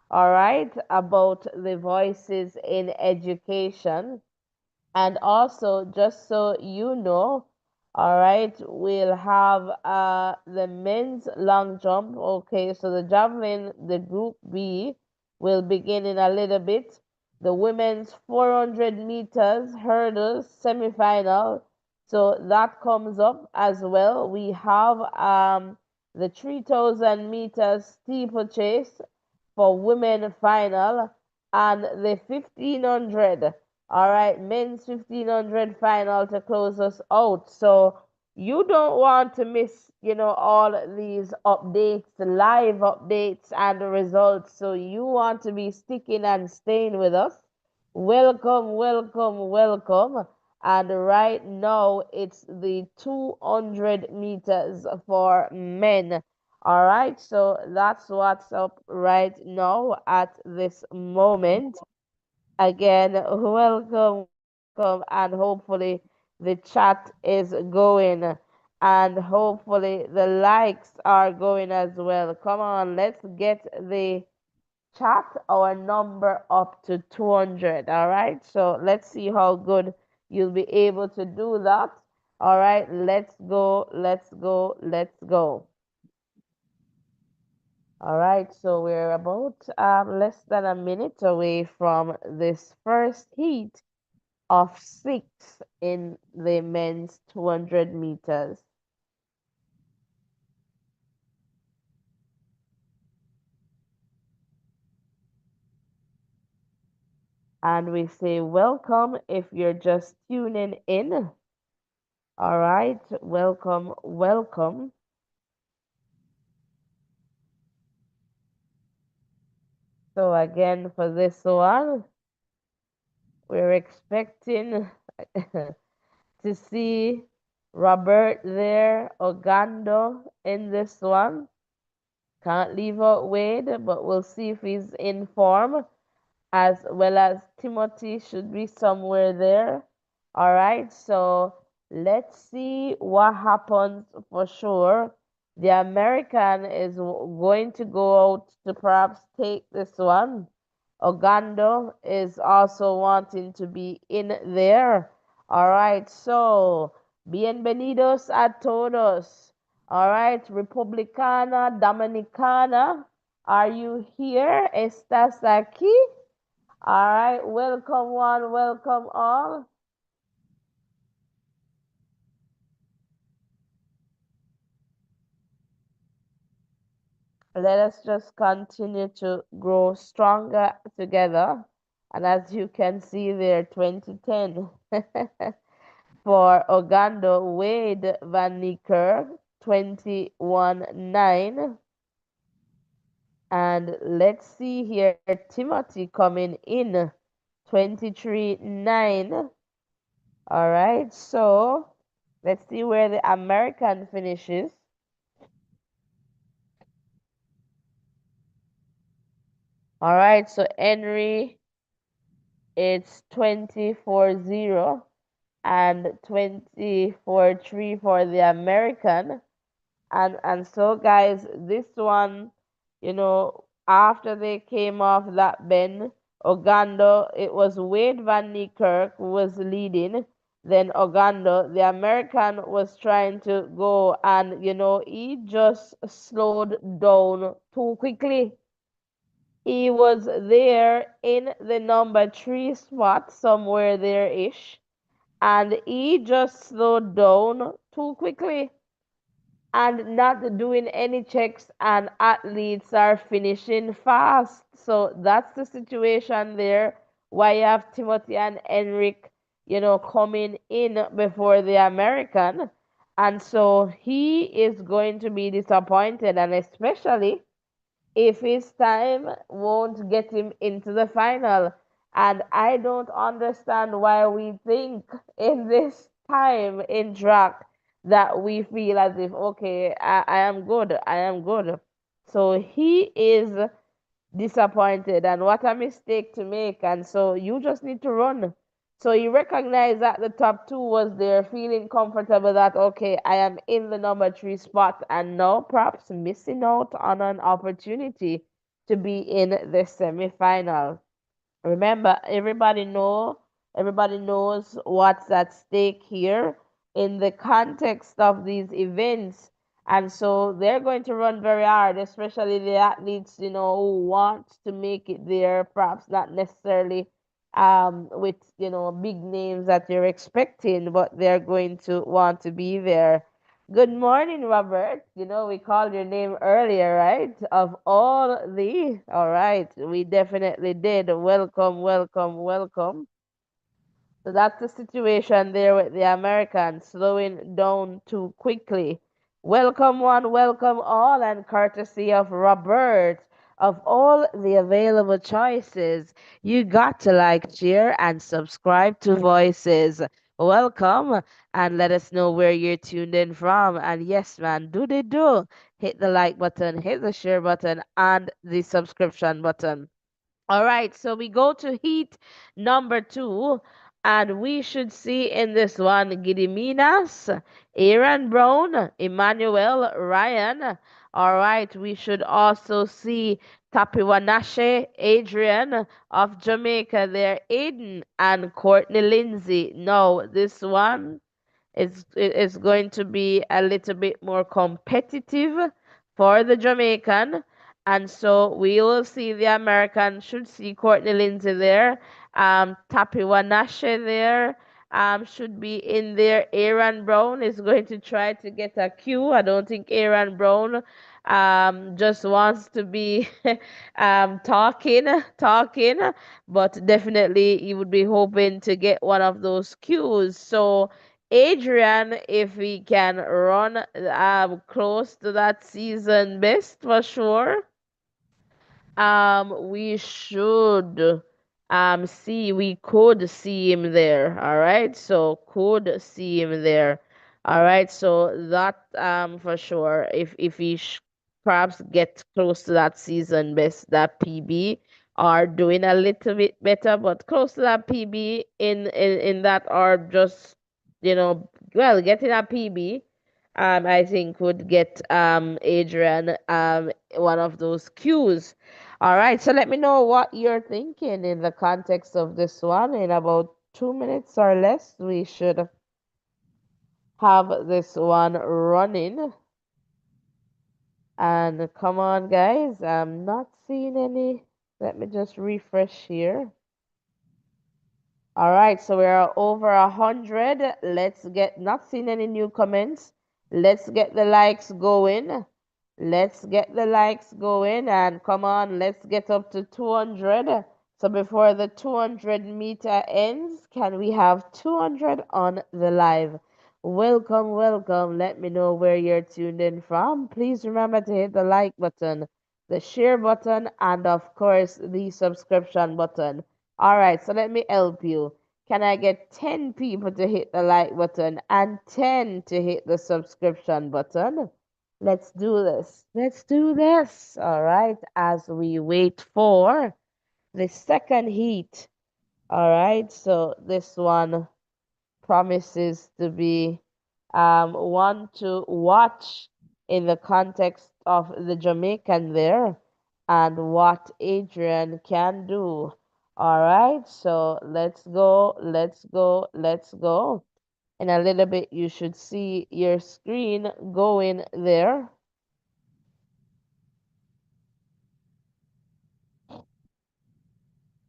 All right, about the voices in education. And also, just so you know, all right, we'll have the men's long jump. Okay, so the javelin, the group B, will begin in a little bit. The women's 400 meters hurdles semifinal. So that comes up as well. We have the 3,000 meters steeplechase for women final and the 1500. All right, men's 1500 final to close us out. So you don't want to miss, all these updates, live updates and the results. So you want to be sticking and staying with us. Welcome, welcome, welcome. And right now it's the 200 meters for men. All right, so that's what's up right now at this moment. Again, welcome, welcome, and hopefully the chat is going, and hopefully the likes are going as well. Come on, let's get the chat our number up to 200. All right, so let's see how good you'll be able to do that. All right, let's go, let's go, let's go. All right, so we're about less than a minute away from this first heat of 6 in the men's 200 meters. And we say welcome if you're just tuning in. All right, welcome, welcome. So again, for this one, we're expecting to see Robert there, Ogando in this one. Can't leave out Wade, but we'll see if he's in form, as well as Timothy should be somewhere there. All right, so let's see what happens for sure. The American is going to go out to perhaps take this one. Ogando is also wanting to be in there. All right, so bienvenidos a todos. All right, Republicana, Dominicana, are you here? ¿Estás aquí? All right, welcome one, welcome all. Let us just continue to grow stronger together. And as you can see there, 2010 for Ogando, Wade Van Niekerk, 21-9. And let's see here, Timothy coming in, 23-9. All right, so let's see where the American finishes. All right, so Henry, it's 24-0 and 24-3 for the American. And so guys, this one, after they came off that bend, Ogando, it was Wade Van Niekerk who was leading. Then Ogando, the American, was trying to go, and he just slowed down too quickly. He was there in the number three spot, somewhere there ish, and he just slowed down too quickly and not doing any checks, and athletes are finishing fast. So that's the situation there. Why you have Timothy and Enric, coming in before the American. And so he is going to be disappointed, and especially if his time won't get him into the final. And I don't understand why we think in this time in track that we feel as if, okay, I am good, I am good. So he is disappointed, and what a mistake to make. And so you just need to run. So you recognize that the top two was there, feeling comfortable that, okay, I am in the number three spot, and now perhaps missing out on an opportunity to be in the semifinal. Remember, everybody knows what's at stake here in the context of these events. And so they're going to run very hard, especially the athletes, who want to make it there, perhaps not necessarily with, big names that you're expecting, but they're going to want to be there. Good morning, Robert. We called your name earlier, right? Of all right, we definitely did. Welcome, welcome, welcome. So that's the situation there with the Americans slowing down too quickly. Welcome one, welcome all, and courtesy of Robert. Of all the available choices, you got to like, share, and subscribe to Voices. Welcome, and let us know where you're tuned in from. And yes, man, do they do? Hit the like button, hit the share button, and the subscription button. All right, so we go to heat number two, and we should see in this one Gidiminas, Aaron Brown, Emmanuel Ryan. All right, we should also see Tapiwanashe Adrian of Jamaica there, Aiden and Courtney Lindsay. No, this one it's going to be a little bit more competitive for the Jamaican. And so we will see the American, should see Courtney Lindsay there. Tapiwanashe there. Should be in there. Aaron Brown is going to try to get a cue. I don't think Aaron Brown just wants to be talking, but definitely he would be hoping to get one of those cues. So Adrian, if he can run close to that season best for sure, we should we could see him there. All right, so could see him there. All right, so that for sure, if he perhaps get close to that season best, that PB, are doing a little bit better, but close to that PB in that, or just well, getting a PB. I think would get Adrian one of those cues. All right, so let me know what you're thinking in the context of this one. In about 2 minutes or less, we should have this one running. And come on, guys, I'm not seeing any. Let me just refresh here. All right, so we are over 100. Let's get, not seeing any new comments. Let's get the likes going. Let's get the likes going and come on, let's get up to 200. So before the 200-meter ends, can we have 200 on the live? Welcome, welcome. Let me know where you're tuned in from. Please remember to hit the like button, the share button, and of course, the subscription button. All right, so let me help you. Can I get 10 people to hit the like button and 10 to hit the subscription button? Let's do this. Let's do this. All right, as we wait for the second heat. All right, so this one promises to be one to watch in the context of the Jamaican there and what Adrian can do. All right, so let's go, let's go, let's go. In a little bit, you should see your screen going there.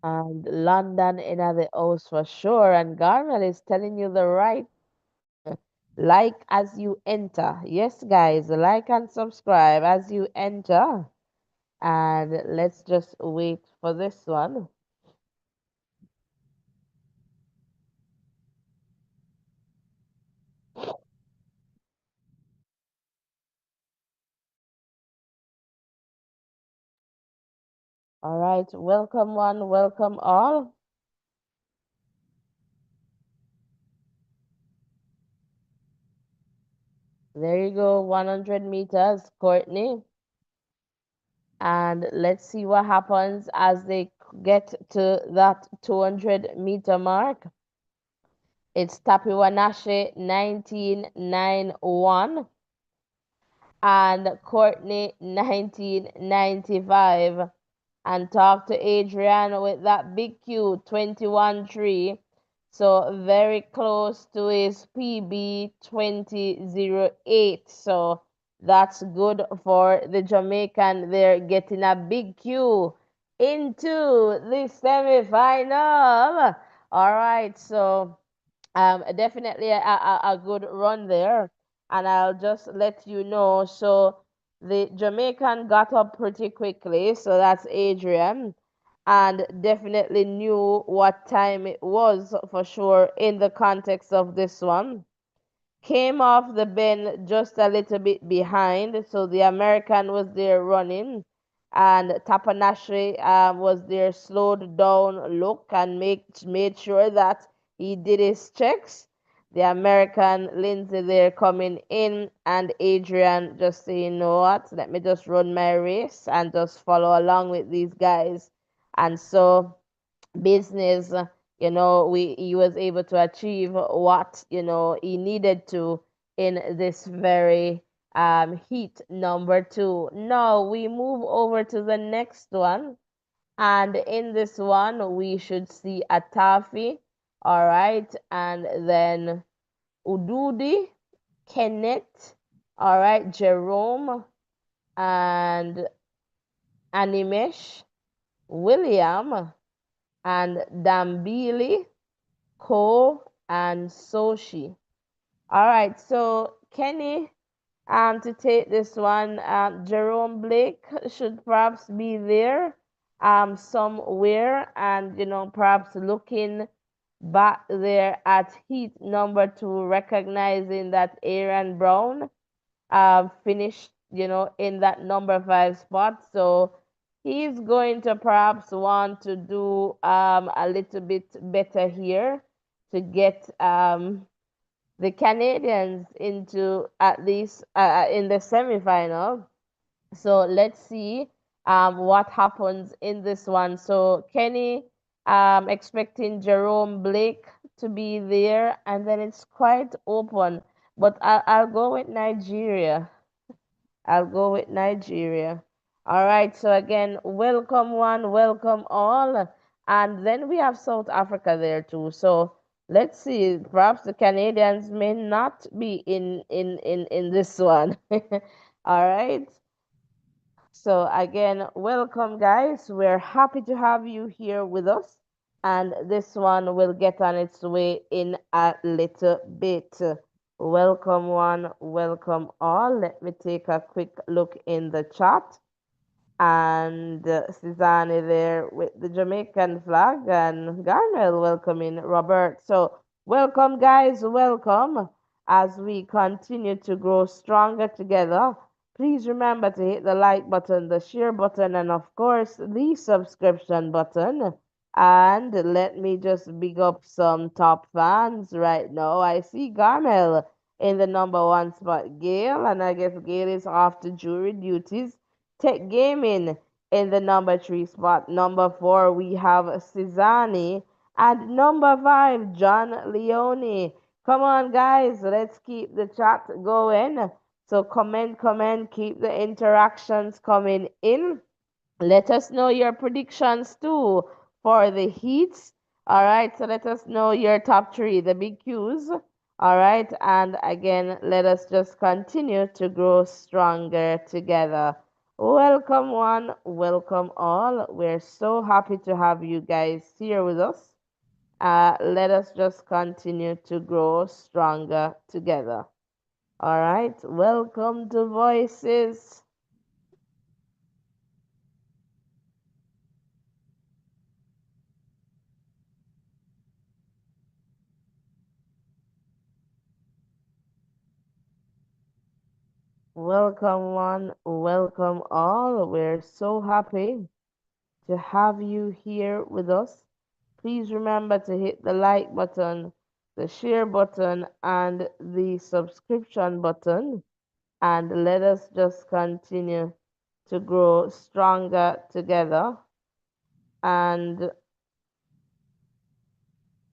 And London in the house for sure. And Garnell is telling you the right like as you enter. Yes, guys, like and subscribe as you enter. And let's just wait for this one. All right, welcome one, welcome all. There you go, 100 meters, Courtney. And let's see what happens as they get to that 200-meter mark. It's Tapiwanashi 1991 and Courtney 1995. And talk to Adrian with that big Q 21-3. So very close to his PB 2008. So that's good for the Jamaican. They're getting a big Q into the semifinal. All right, so definitely a good run there. And I'll just let you know. So the Jamaican got up pretty quickly. So that's Adrian. And definitely knew what time it was for sure in the context of this one. Came off the bend just a little bit behind, so the American was there running, and Tapanashi was there slowed down look and made sure that he did his checks. The American Lindsay there coming in, and Adrian just saying, you know what, let me just run my race and just follow along with these guys. And so business, he was able to achieve what he needed to in this very heat number two. Now we move over to the next one, and in this one we should see a Taffy, all right, and then Ududi, Kenneth, all right, Jerome, and Animesh, William, and Dambili, Ko, and Soshi. All right, so Kenny, to take this one, Jerome Blake should perhaps be there, somewhere, and perhaps looking back there at heat number two, recognizing that Aaron Brown finished, in that number five spot. So he's going to perhaps want to do a little bit better here to get the Canadians into at least in the semifinal. So let's see what happens in this one. So Kenny expecting Jerome Blake to be there, and then it's quite open. But I'll go with Nigeria. I'll go with Nigeria. All right, so again, welcome one, welcome all. And then we have South Africa there too. So let's see, perhaps the Canadians may not be in this one. All right. So again, welcome guys. We're happy to have you here with us. and this one will get on its way in a little bit. Welcome one, welcome all. Let me take a quick look in the chat. And Suzanne there with the Jamaican flag, and Garnell welcoming Robert. So, welcome, guys, welcome as we continue to grow stronger together. Please remember to hit the like button, the share button, and of course, the subscription button. And let me just big up some top fans right now. I see Garnell in the number one spot, Gail, and I guess Gail is off to jury duties. Tech Gaming in the number three spot. Number four, we have Cezanne. And number five, John Leone. Come on, guys, let's keep the chat going. So comment, keep the interactions coming in. Let us know your predictions too for the heats. All right, so let us know your top three, the big Qs. All right, and again, let us just continue to grow stronger together. Welcome, one, welcome all. We're so happy to have you guys here with us. Let us just continue to grow stronger together. All right, welcome to Voices. Welcome, one, welcome all. We're so happy to have you here with us. Please remember to hit the like button, the share button, and the subscription button. And let us just continue to grow stronger together. And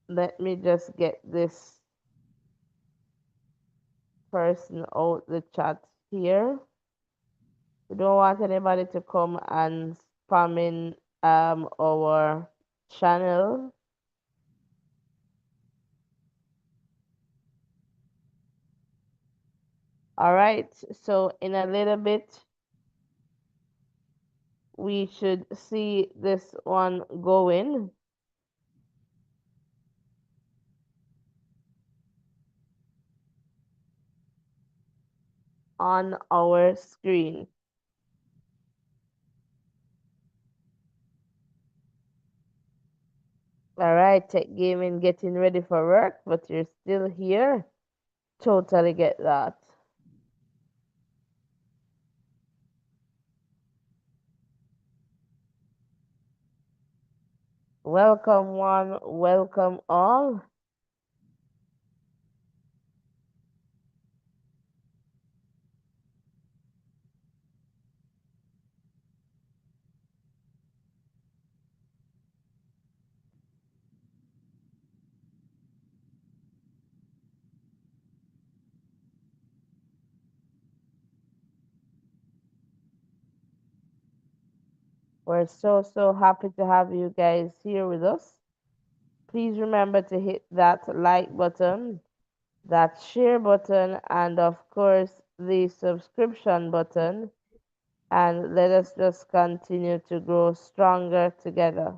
let me just get this person out the chat here. We don't want anybody to come and spam in our channel. All right, so in a little bit, we should see this one going on our screen. All right, Tech Gaming getting ready for work, but you're still here. Totally get that. Welcome one, welcome all. We're so happy to have you guys here with us. Please remember to hit that like button, that share button, and of course the subscription button. And let us just continue to grow stronger together.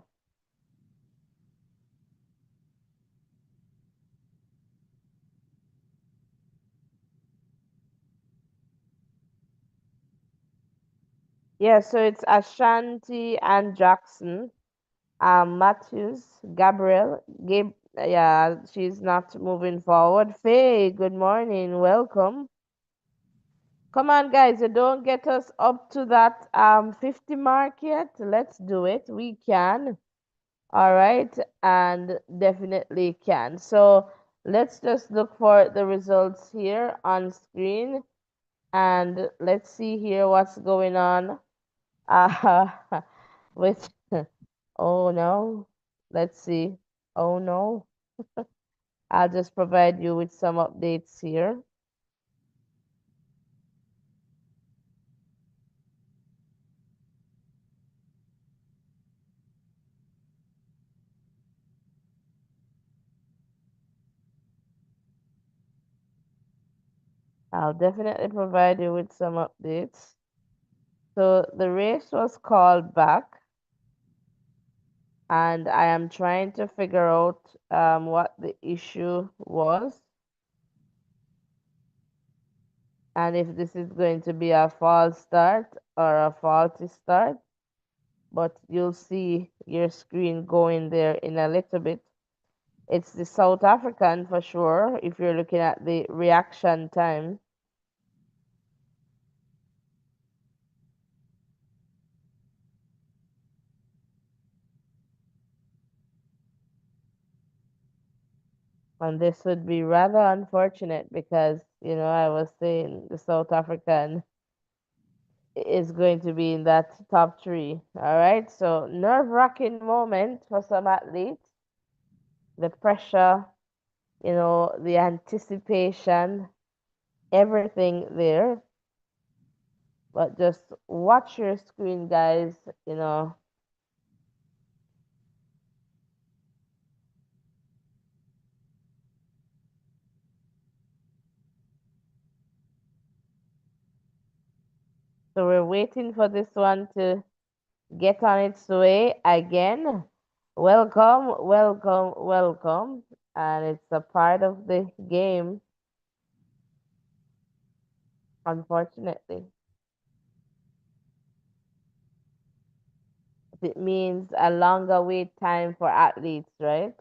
Yeah, so it's Ashanti and Jackson, Matthews, Gabriel, Gabe. Yeah, she's not moving forward. Faye, good morning, welcome. Come on, guys, you don't get us up to that 50 mark yet. Let's do it. We can. All right, and definitely can. So let's just look for the results here on screen, and let's see here what's going on uh, with, oh no, let's see. Oh no, I'll just provide you with some updates here. I'll definitely provide you with some updates. So the race was called back, and I am trying to figure out what the issue was and if this is going to be a false start or a faulty start. But you'll see your screen going there in a little bit. It's the South African for sure if you're looking at the reaction time. And this would be rather unfortunate because, I was saying the South African is going to be in that top three. All right. So, nerve-wracking moment for some athletes. The pressure, the anticipation, everything there. But just watch your screen, guys. So we're waiting for this one to get on its way again. Welcome, welcome, welcome. And it's a part of the game, unfortunately. It means a longer wait time for athletes, right?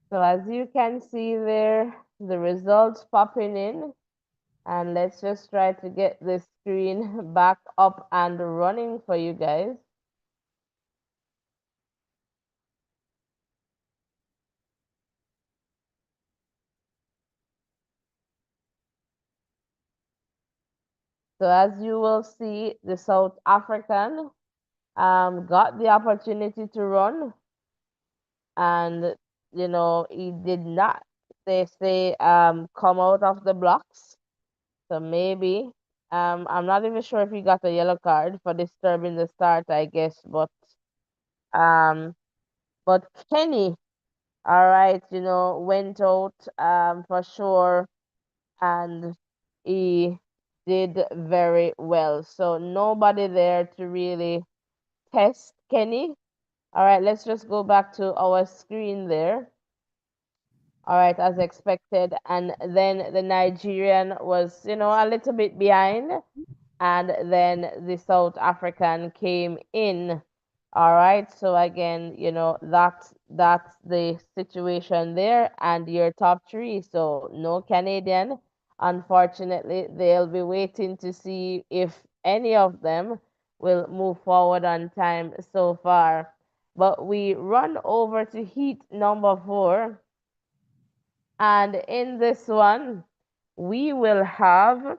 So as you can see there, the results popping in. And let's just try to get the screen back up and running for you guys. So as you will see, the South African got the opportunity to run, and he did not, they say, come out of the blocks. So maybe I'm not even sure if he got a yellow card for disturbing the start, I guess, um but Kenny, all right, went out for sure, and he did very well. So nobody there to really test Kenny. All right, let's just go back to our screen there. All right, as expected. And then the Nigerian was, a little bit behind. And then the South African came in. All right, so again, that's the situation there, and your top three. So no Canadian. Unfortunately, they'll be waiting to see if any of them will move forward on time so far. But we run over to heat number 4, and in this one, we will have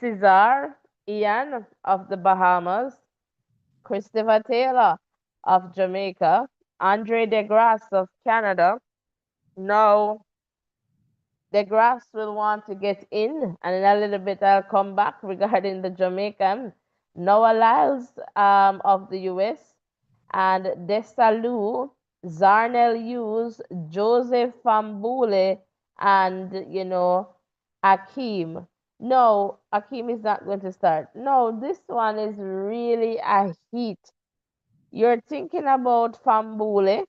Cesar Ian of the Bahamas, Christopher Taylor of Jamaica, Andre DeGrasse of Canada. Now, DeGrasse will want to get in, and in a little bit I'll come back regarding the Jamaican. Noah Lyles of the US, and Desalu, Zarnel Hughes, Joseph Fambule, and Akeem. No, Akeem is not going to start. No, this one is really a heat. You're thinking about Fambule.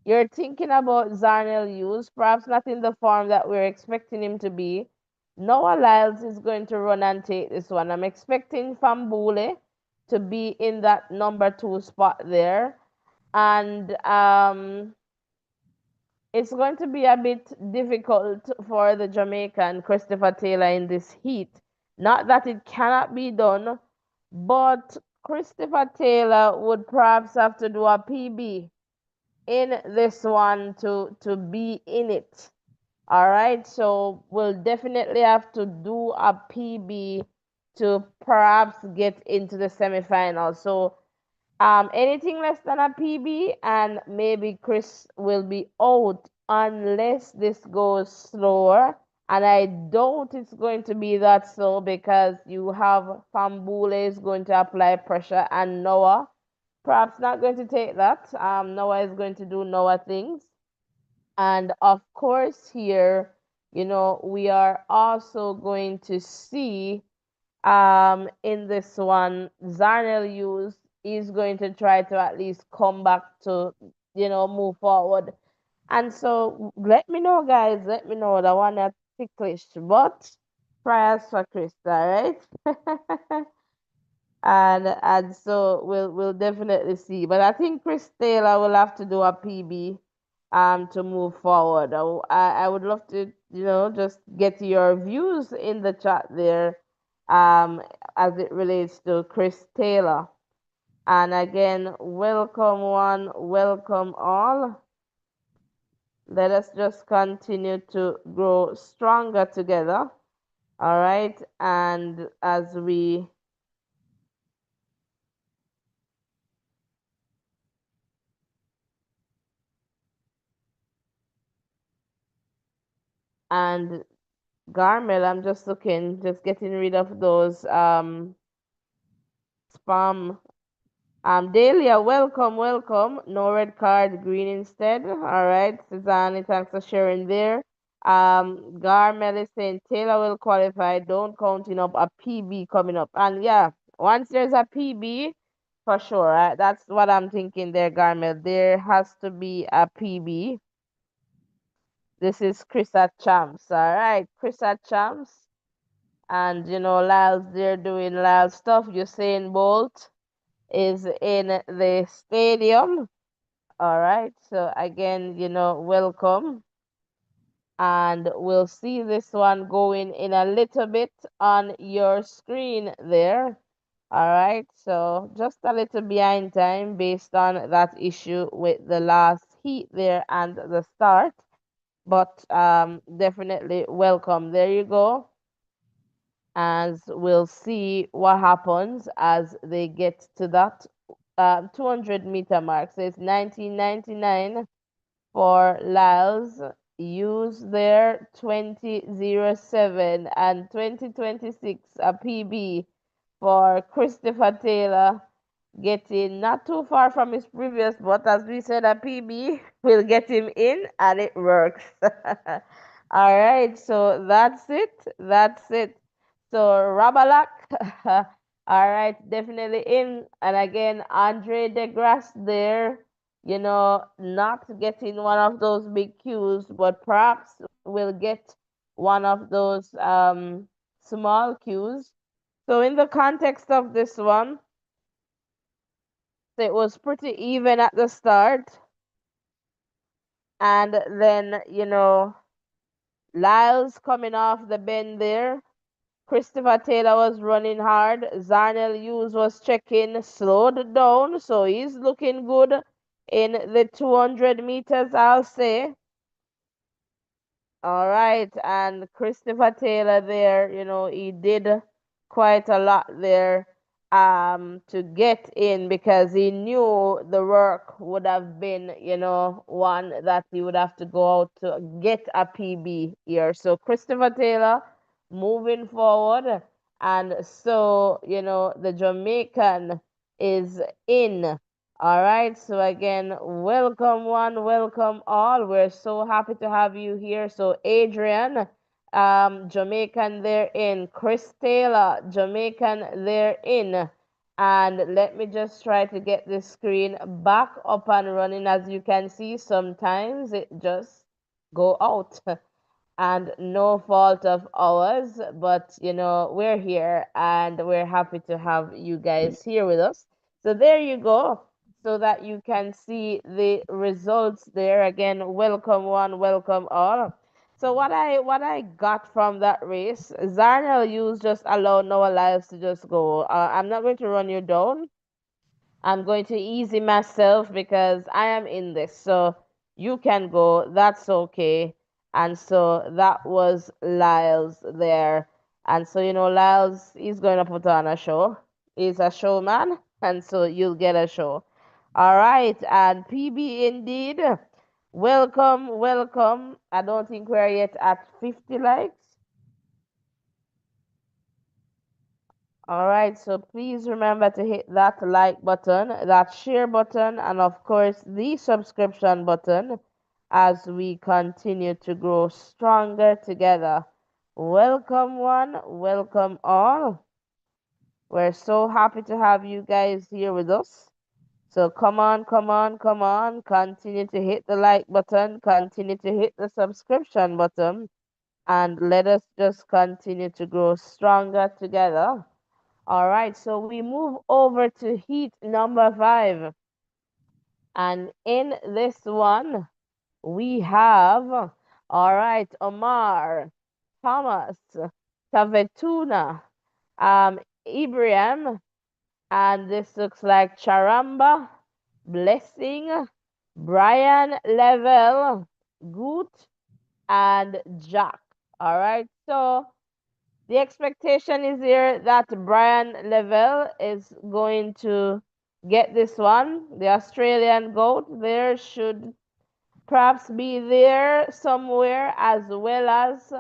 You're thinking about Zarnel Hughes, perhaps not in the form that we're expecting him to be. Noah Lyles is going to run and take this one. I'm expecting Fambule to be in that number 2 spot there. And it's going to be a bit difficult for the Jamaican Christopher Taylor in this heat. Not that it cannot be done, but Christopher Taylor would perhaps have to do a PB in this one to be in it. All right, so we'll definitely have to do a PB to perhaps get into the semifinal. So anything less than a PB, and maybe Chris will be out unless this goes slower And I doubt it's going to be that so because you have Fambule is going to apply pressure and Noah perhaps not going to take that. Noah is going to do Noah things. And of course, here, we are also going to see in this one, Zarnel use is going to try to at least come back to, move forward. And so let me know, guys. Let me know the one that's ticklish, but prayers for Krista, right? And so we'll definitely see. But I think Chris Taylor will have to do a PB to move forward. I would love to, just get your views in the chat there um as it relates to Chris Taylor. And again, welcome one, welcome all. Let us just continue to grow stronger together. All right. And as we and Garmel, I'm just looking, just getting rid of those spam. Dahlia, welcome, welcome. No red card, green instead. All right, Suzanne, thanks for sharing there. Garmel is saying Taylor will qualify. Don't counting up a PB coming up. And yeah, once there's a PB, for sure, right? That's what I'm thinking there, Garmel. There has to be a PB. This is Chris at Champs. All right, Chris at Champs. And Lyle's there doing Lyle stuff. Usain Bolt is in the stadium. All right. So again, welcome. And we'll see this one going in a little bit on your screen there. All right. So just a little behind time based on that issue with the last heat there and the start. But definitely welcome. There you go. As we'll see what happens as they get to that 200-meter mark. So it's 1999 for Lyles. Use their 2007 and 2026 a PB for Christopher Taylor, getting not too far from his previous, but as we said, a PB will get him in, and it works. All right, so that's it. That's it. So Rabalak, all right, definitely in. And again, Andre DeGrasse there, not getting one of those big cues, but perhaps will get one of those small cues. So in the context of this one, it was pretty even at the start. And then, Lyles coming off the bend there. Christopher Taylor was running hard. Zarnel Hughes was checking, slowed down. So he's looking good in the 200 meters, I'll say. All right, and Christopher Taylor there, he did quite a lot there to get in because he knew the work would have been, one that he would have to go out to get a PB here. So Christopher Taylor moving forward, and so, the Jamaican is in. All right, so again, welcome one, welcome all. We're so happy to have you here. So Adrian, Jamaican there in, Chris Taylor, Jamaican there in. And let me just try to get this screen back up and running. As you can see, sometimes it just go out. And no fault of ours, but we're here and we're happy to have you guys here with us. So there you go, so that you can see the results there. Again, welcome one, welcome all. So what I got from that race, Zarnel Hughes just allowed Noah Lyles to just go. I'm not going to run you down. I'm going to easy myself because I am in this. So you can go. That's okay. And so that was Lyles there. And so, Lyles is going to put on a show. He's a showman. And so you'll get a show. All right. And PB indeed Welcome, welcome. I don't think we're yet at 50 likes. All right, so please remember to hit that like button, that share button, and of course the subscription button as we continue to grow stronger together. Welcome, one, welcome all. We're so happy to have you guys here with us. So come on, come on, come on. Continue to hit the like button, continue to hit the subscription button, and let us just continue to grow stronger together. All right, so we move over to heat number 5. And in this one, we have, all right, Omar, Thomas, Tavetuna, Ibrahim, and this looks like Charamba, Blessing, Brian Level, Goot, and Jack. All right, so the expectation is here that Brian Level is going to get this one. The Australian goat there should perhaps be there somewhere, as well as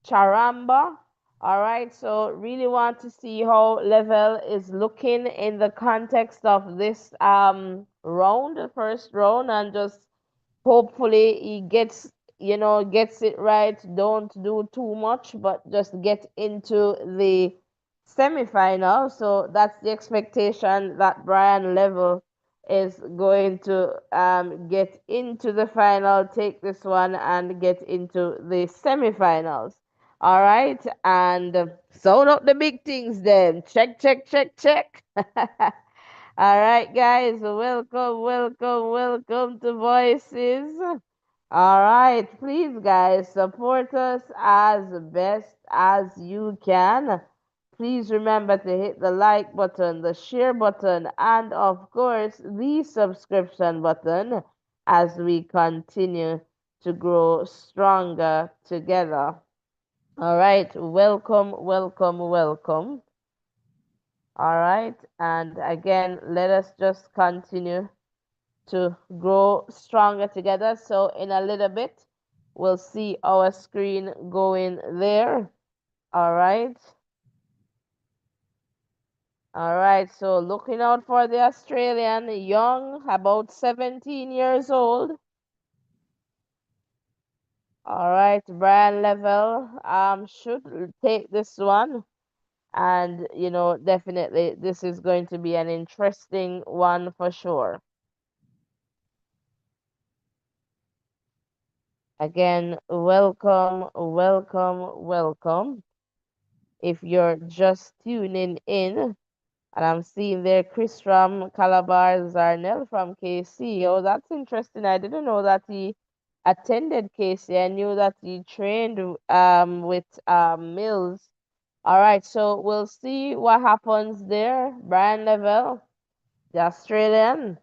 Charamba. All right, so really want to see how Level is looking in the context of this round, the first round, and just hopefully he gets it right. Don't do too much, but just get into the semifinal. So that's the expectation, that Brian Level is going to get into the final, take this one, and get into the semifinals. All right, and sound up the big things then. Check, check, check, check. All right, guys, welcome, welcome, welcome to Voices. All right, please, guys, support us as best as you can. Please remember to hit the like button, the share button, and of course, the subscription button as we continue to grow stronger together. All right, welcome, welcome, welcome. All right, and again, let us just continue to grow stronger together. So in a little bit, we'll see our screen going there. All right. All right, so looking out for the Australian, young, about 17 years old. All right, Brian Level should take this one. And, definitely this is going to be an interesting one for sure. Again, welcome, welcome, welcome. If you're just tuning in, and I'm seeing there Chris from Calabar, Zarnell from KC. Oh, that's interesting. I didn't know that he attended KC. I knew that he trained with Mills. All right, so we'll see what happens there. Brian Level, the Australian,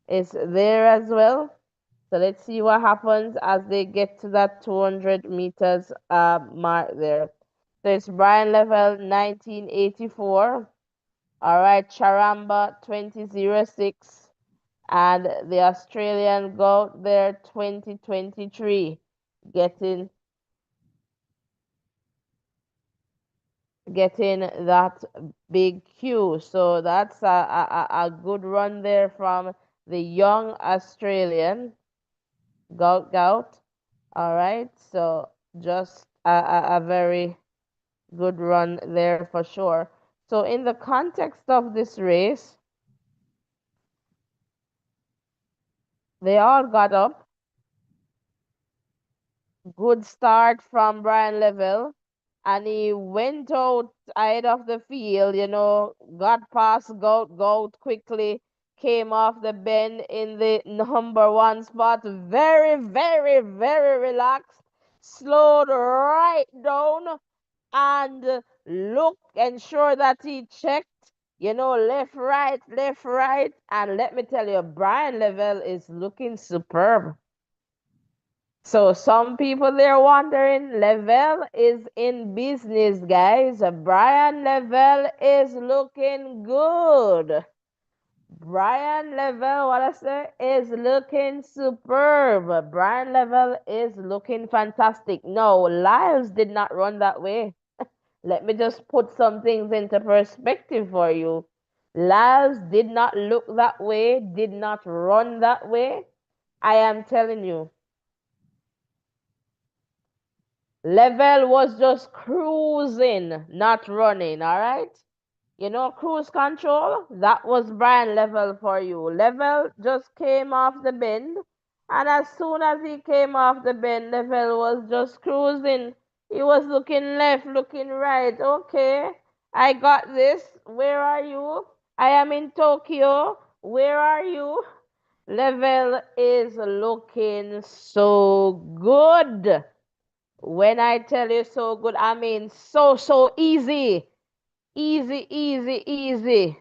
is there as well. So let's see what happens as they get to that 200 meters mark there. So it's Brian Level 1984. All right, Charamba 2006. And the Australian goat there 2023. Getting that big Q. So that's a good run there from the young Australian goat. All right, so just a very good run there for sure. So in the context of this race, they all got up. Good start from Brian Level, and he went out ahead of the field, got past Goat quickly, came off the bend in the number 1 spot. Very, very, very relaxed, slowed right down, and ensure that he checked, left, right. And let me tell you, Brian Level is looking superb. So some people they're wondering, Level is in business, guys. Brian Level is looking good. Brian Level, what I say, is looking superb. Brian Level is looking fantastic. No, Lyles did not run that way. Let me just put some things into perspective for you. Lyles did not look that way, did not run that way. I am telling you. Level was just cruising, not running, all right? You know, cruise control, that was Brian Level for you. Level just came off the bend, and as soon as he came off the bend, Level was just cruising. He was looking left, looking right. Okay, I got this. Where are you? I am in Tokyo. Where are you? Level is looking so good. When I tell you so good, I mean so easy. Easy, easy, easy.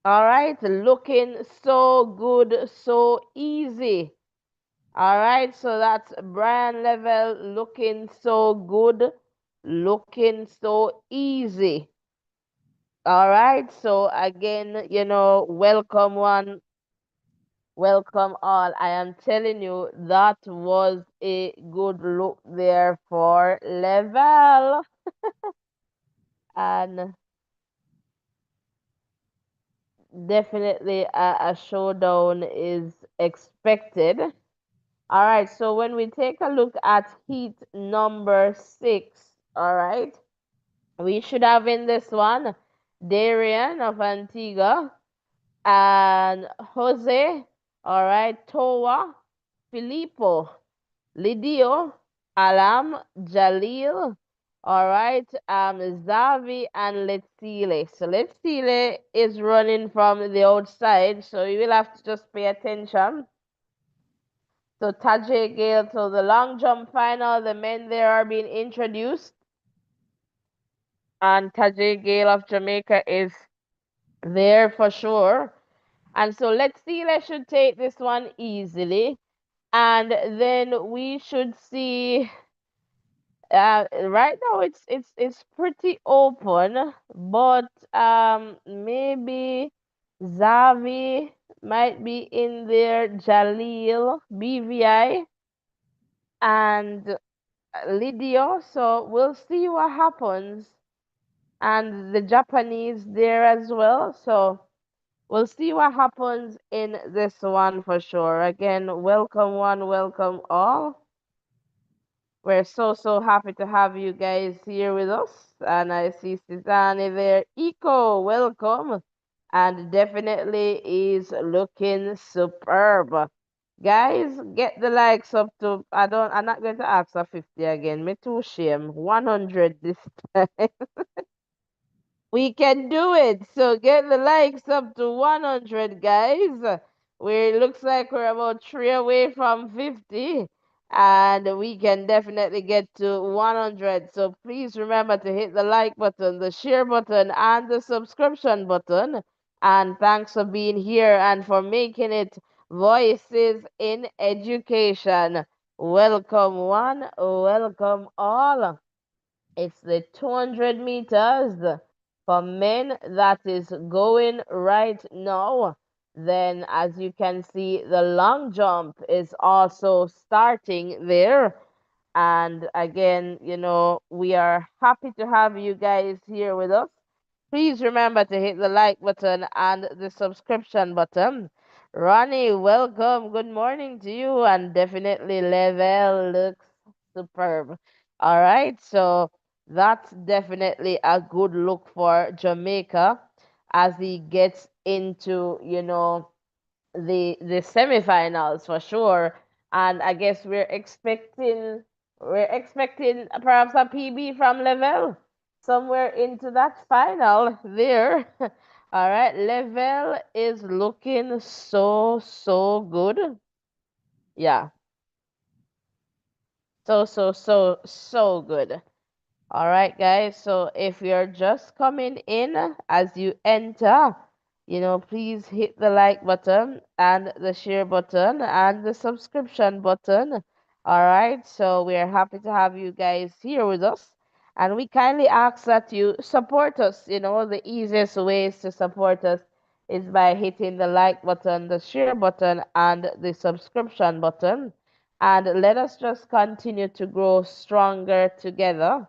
All right, looking so good, so easy. All right, so that's brand level looking so good, looking so easy. All right, so again, welcome one, welcome all. I am telling you, that was a good look there for level. And definitely a showdown is expected. All right, so when we take a look at heat number 6, all right, we should have in this one Darian of Antigua and Jose, all right, Toa, Filippo, Lidio, Alam, Jalil, all right, Zavi and Letsile. So Letsile is running from the outside, so you will have to just pay attention. So Tajay Gale, so the long jump final, the men there are being introduced, and Tajay Gale of Jamaica is there for sure. And so Letsile should take this one easily, and then we should see. Right now it's pretty open, but maybe Zavi might be in there, Jalil, BVI, and Lydio. So we'll see what happens, and the Japanese there as well. So we'll see what happens in this one for sure. Again, welcome one, welcome all. We're so happy to have you guys here with us. And I see Suzanne there. Eco, welcome. And definitely is looking superb. Guys, get the likes up to I'm not going to ask for 50 again. Me too shame. 100 this time. We can do it. So get the likes up to 100, guys. We looks like we're about 3 away from 50, and we can definitely get to 100. So please remember to hit the like button, the share button, and the subscription button. And thanks for being here and for making it Voices in Education. Welcome one, welcome all. It's the 200 meters for men that is going right now. Then, as you can see, the long jump is also starting there. And again, we are happy to have you guys here with us. Please remember to hit the like button and the subscription button. Ronnie, welcome. Good morning to you. And definitely level looks superb. All right. So that's definitely a good look for Jamaica as he gets into, the semifinals for sure. And I guess we're expecting perhaps a PB from Level somewhere into that final there. All right, Level is looking so good. Yeah, so good. All right, guys. So if you're just coming in as you enter, please hit the like button and the share button and the subscription button. All right. So we're happy to have you guys here with us. And we kindly ask that you support us. The easiest ways to support us is by hitting the like button, the share button, and the subscription button. And let us just continue to grow stronger together.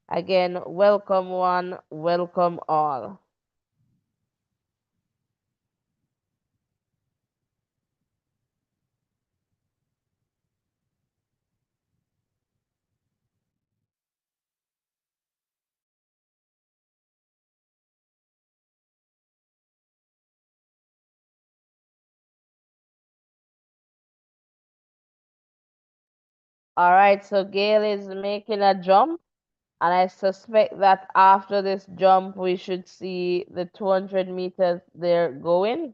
Again, welcome one, welcome all. All right, so Gail is making a jump, and I suspect that after this jump, we should see the 200 meters there going.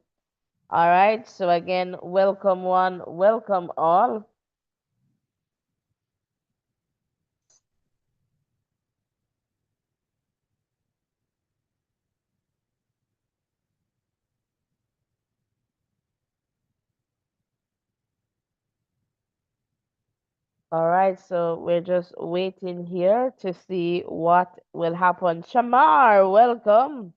All right, so again, welcome one, welcome all. All right, so we're just waiting here to see what will happen. Shamar, welcome.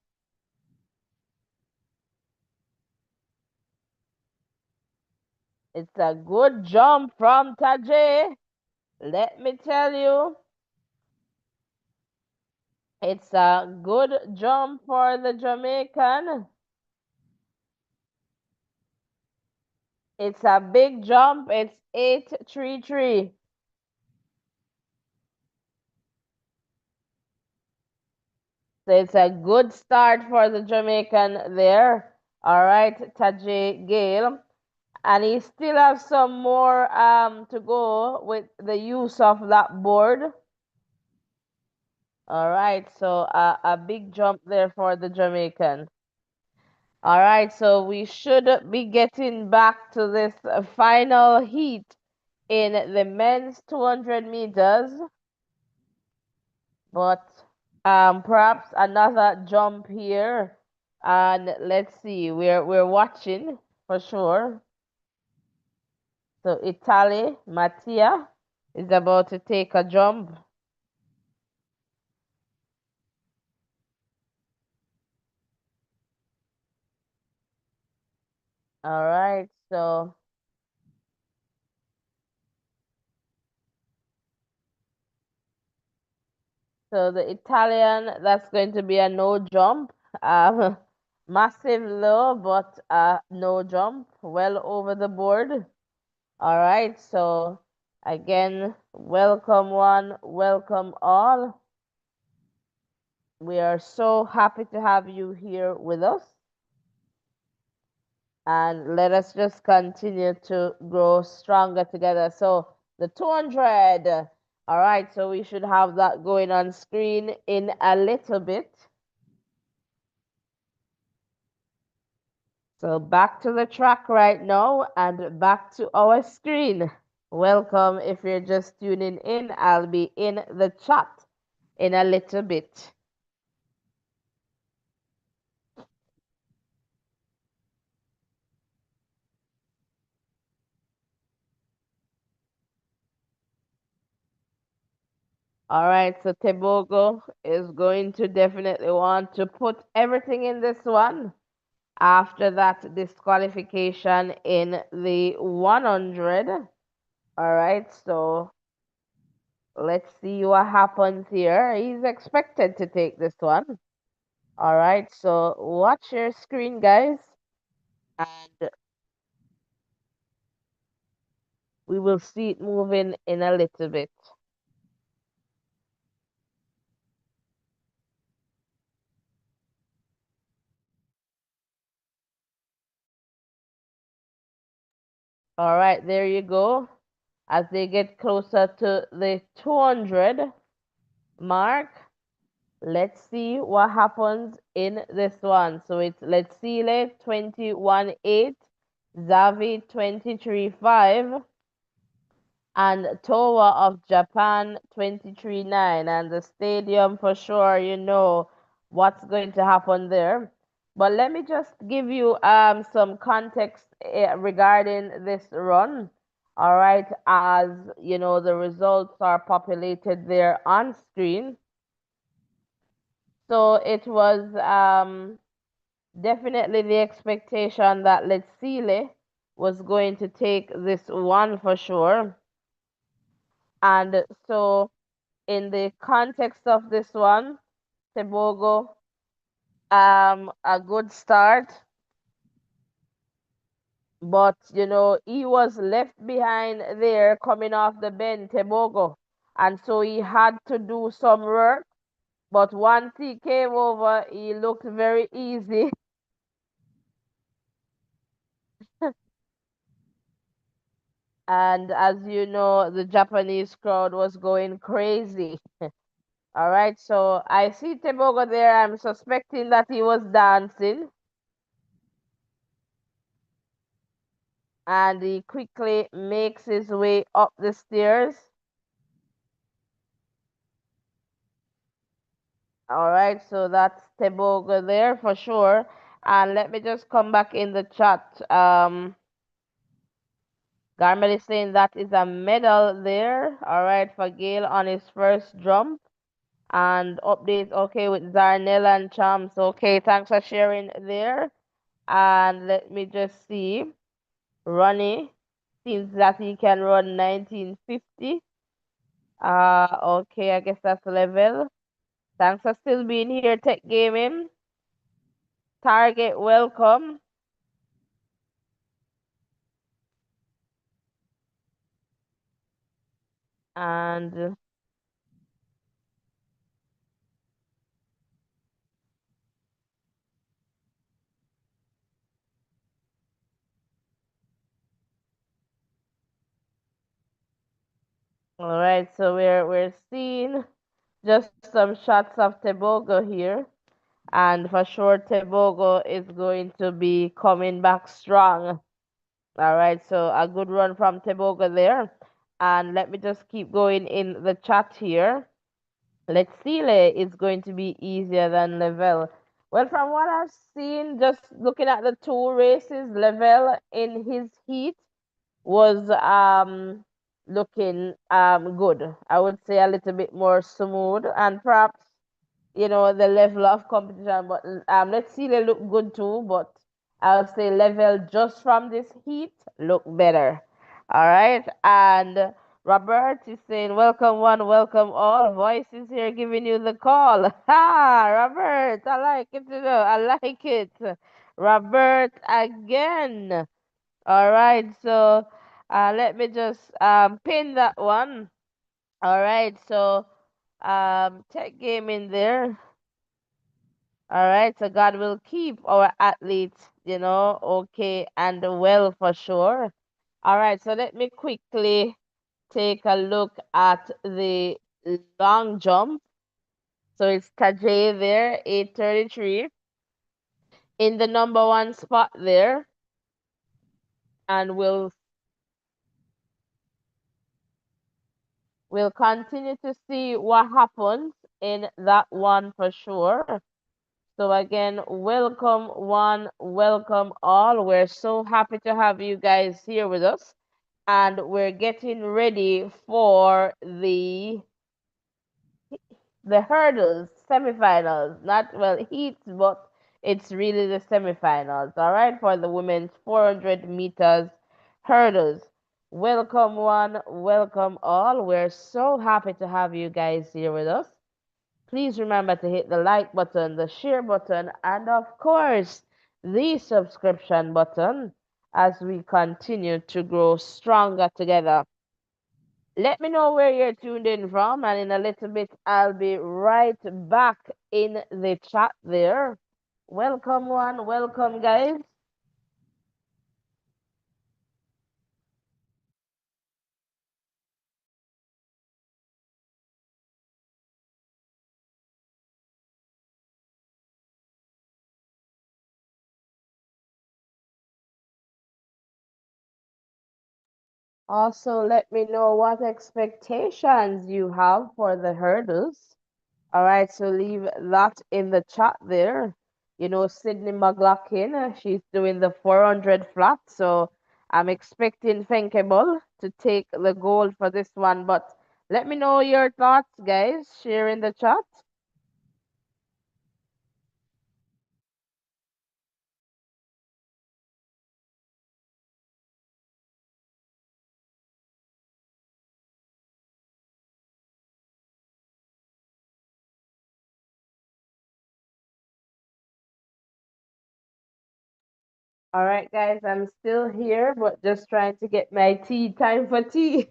It's a good jump from Tajay. Let me tell you, it's a good jump for the Jamaican. It's a big jump. It's 833. So it's a good start for the Jamaican there. All right, Tajay Gale. And he still has some more to go with the use of that board. All right, so a big jump there for the Jamaican. All right, so we should be getting back to this final heat in the men's 200 meters, but perhaps another jump here, and let's see, we're watching for sure. So Italy, Mattia is about to take a jump. All right, so the Italian, that's going to be a no jump. Um, Massive low, but no jump. Well over the board. All right, so again, welcome one, welcome all. We are so happy to have you here with us. And let us just continue to grow stronger together. So the 200. All right, so we should have that going on screen in a little bit. So back to the track right now and back to our screen. Welcome. If you're just tuning in, I'll be in the chat in a little bit. All right, so Tebogo is going to definitely want to put everything in this one after that disqualification in the 100. All right, so let's see what happens here. He's expected to take this one. All right, so watch your screen, guys, and we will see it moving in a little bit. All right, there you go. As they get closer to the 200 mark, let's see what happens in this one. So it's Letsile 21.8, Zavi 23.5, and Towa of Japan 23.9. And the stadium for sure, you know what's going to happen there. But let me just give you some context regarding this run. All right, as you know, the results are populated there on screen. So it was definitely the expectation that Letsile was going to take this one for sure. And so, in the context of this one, Tebogo, a good start, but he was left behind there coming off the bench, Tebogo, and so he had to do some work. But once he came over, he looked very easy. And as you know, the Japanese crowd was going crazy. All right, so I see Tebogo there. I'm suspecting that he was dancing, and he quickly makes his way up the stairs. All right, so that's Tebogo there for sure. And let me just come back in the chat. Garmel is saying that is a medal there. All right, for Gail on his first jump. And updates okay with Zarnell and Champs. Okay, thanks for sharing there. And let me just see. Ronnie seems that he can run 1950. Okay, I guess that's level. Thanks for still being here, Tech Gaming. Target, welcome. And all right, so we're seeing just some shots of Tebogo here. And for sure, Tebogo is going to be coming back strong. All right, so a good run from Tebogo there. And let me just keep going in the chat here. Letsile is going to be easier than Level. Well, from what I've seen, just looking at the two races, Level in his heat was looking good. I would say a little bit more smooth and perhaps the level of competition. But let's see, they look good too. But I'll say level just from this heat look better. All right. And Robert is saying, welcome one, welcome all. Voices here giving you the call. Ha, Robert, I like it, I like it. Robert again. All right. So let me just pin that one. All right. So tech game in there. All right, so God will keep our athletes, okay and well for sure. All right, so let me quickly take a look at the long jump. So it's Tajay there, 833, in the number one spot there, and we'll continue to see what happens in that one for sure. So again, welcome one, welcome all. We're so happy to have you guys here with us. And we're getting ready for the hurdles semifinals. Not well heats, but it's really the semifinals. All right, for the women's 400 meters hurdles. Welcome one, welcome all. We're so happy to have you guys here with us. Please remember to hit the like button, the share button, and of course, the subscription button as we continue to grow stronger together. Let me know where you're tuned in from, and in a little bit, I'll be right back in the chat there. Welcome, one, welcome, guys. Also, let me know what expectations you have for the hurdles. All right, so leave that in the chat there. Sydney McLaughlin, she's doing the 400 flat, so I'm expecting Thinkable to take the gold for this one. But let me know your thoughts, guys. Share in the chat. All right, guys, I'm still here, but just trying to get my tea. Time for tea.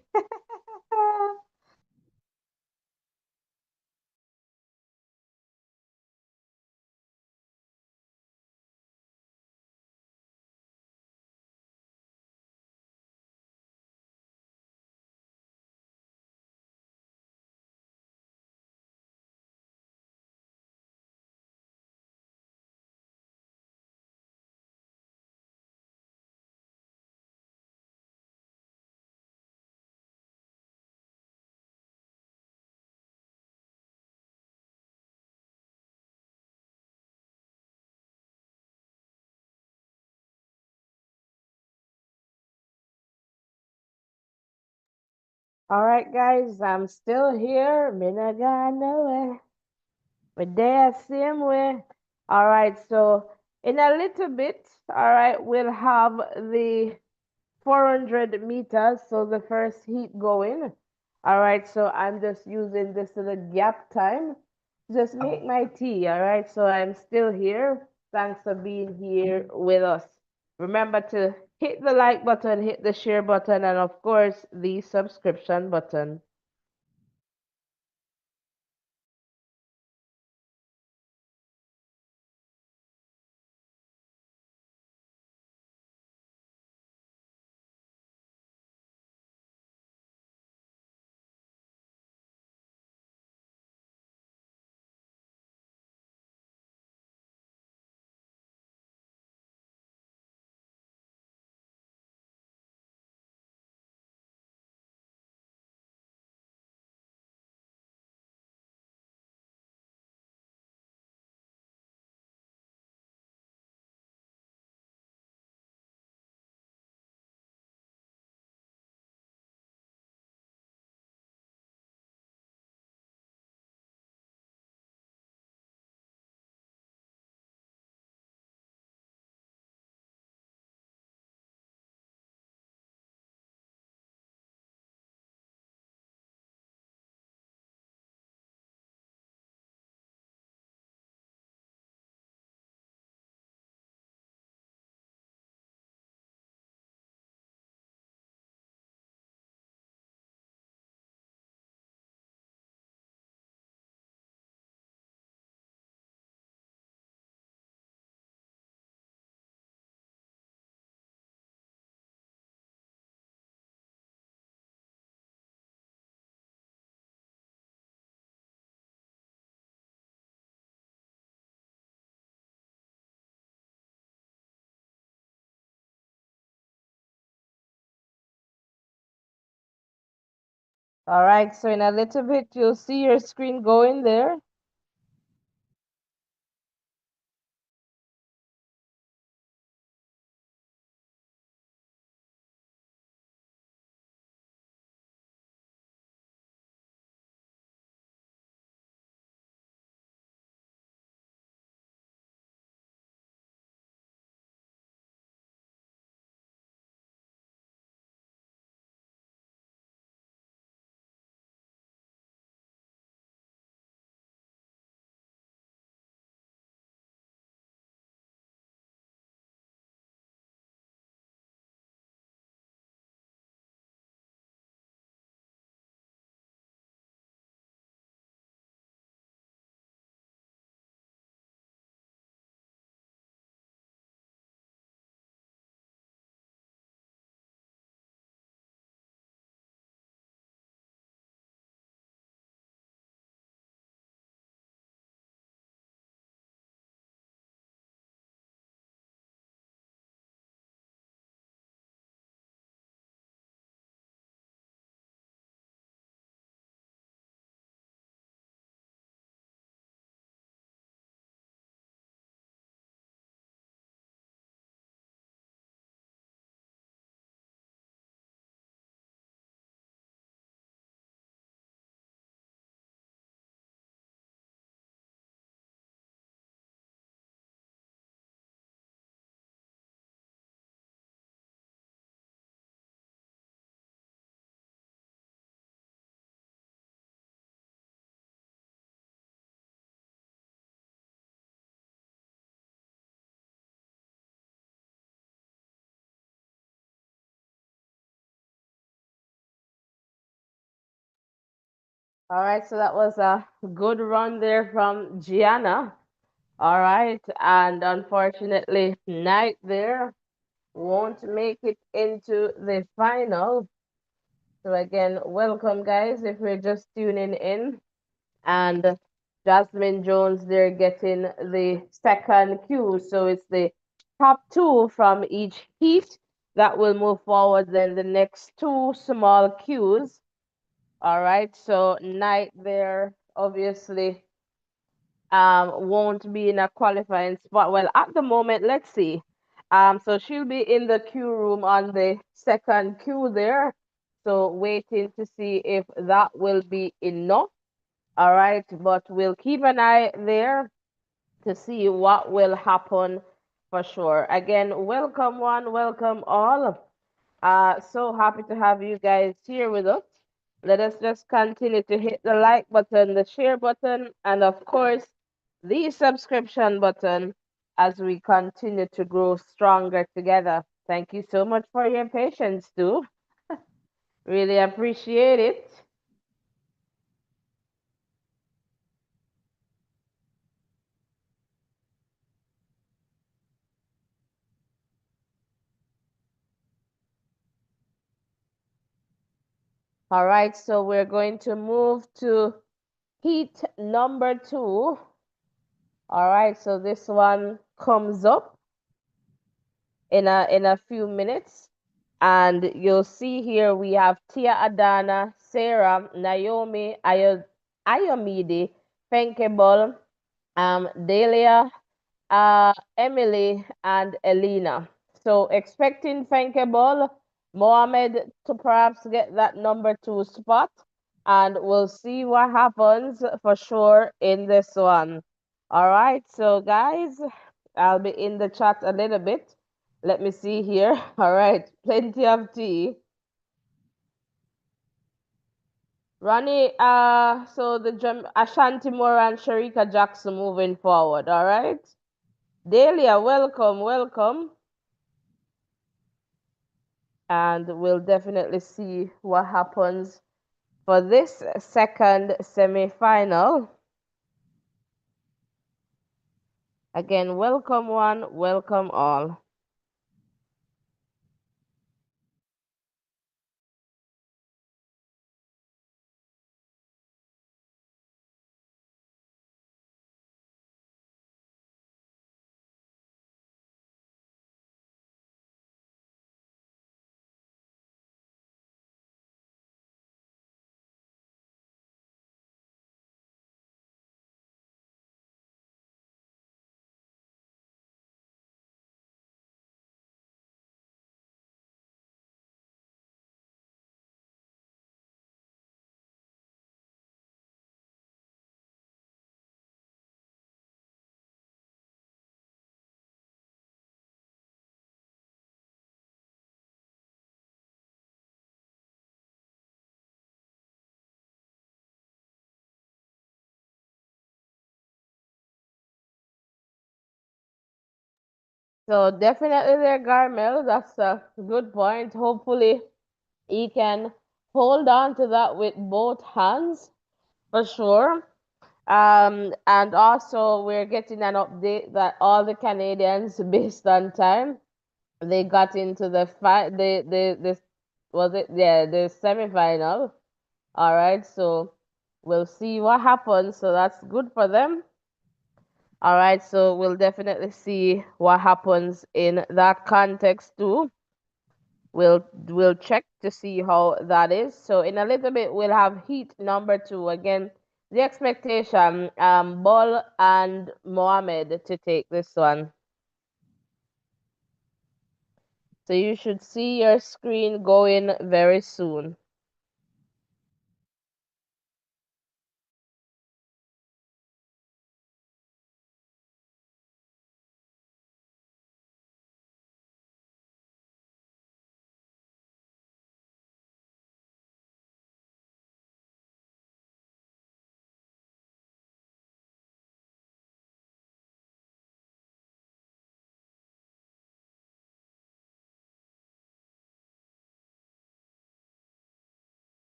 All right, guys, I'm still here. Me no gone nowhere. We're there same way. All right, so in a little bit, all right, we'll have the 400 meters, so the first heat going. All right, so I'm just using this little gap time to just make my tea. All right, so I'm still here. Thanks for being here with us. Remember to hit the like button, hit the share button, and of course, the subscription button. All right, so in a little bit, you'll see your screen going there. All right, so that was a good run there from Gianna. All right, and unfortunately, Knight there won't make it into the final. So again, welcome guys if we're just tuning in. And Jasmine Jones, they're getting the second cue. So it's the top two from each heat that will move forward. Then the next two small cues. All right. So Knight there obviously won't be in a qualifying spot. Well, at the moment, let's see. So she'll be in the queue room on the second queue there. So waiting to see if that will be enough. All right, but we'll keep an eye there to see what will happen for sure. Again, welcome one, welcome all. So happy to have you guys here with us. Let us just continue to hit the like button, the share button, and of course, the subscription button as we continue to grow stronger together. Thank you so much for your patience, too. Really appreciate it. All right, so we're going to move to heat number two. All right, so this one comes up in a few minutes. And you'll see here we have Tia Adana, Sarah, Naomi, Ayomide, Fenkebol, Delia, Emily, and Elena. So expecting Fenkebol, Mohammed to perhaps get that number two spot. And we'll see what happens for sure in this one. All right, so guys, I'll be in the chat a little bit. Let me see here. All right, plenty of tea. Ronnie, so the Ashanti Mora and Sharika Jackson moving forward, all right? Delia, welcome, welcome. And we'll definitely see what happens for this second semi-final. Again, welcome one, welcome all. So definitely there, Garmel. That's a good point. Hopefully he can hold on to that with both hands for sure. And also we're getting an update that all the Canadians, based on time, they got into the was it the semifinal. All right, so we'll see what happens. So that's good for them. All right, so we'll definitely see what happens in that context too. We'll check to see how that is. So in a little bit we'll have heat number two. Again, the expectation, Ball and Mohammed to take this one. So you should see your screen going very soon.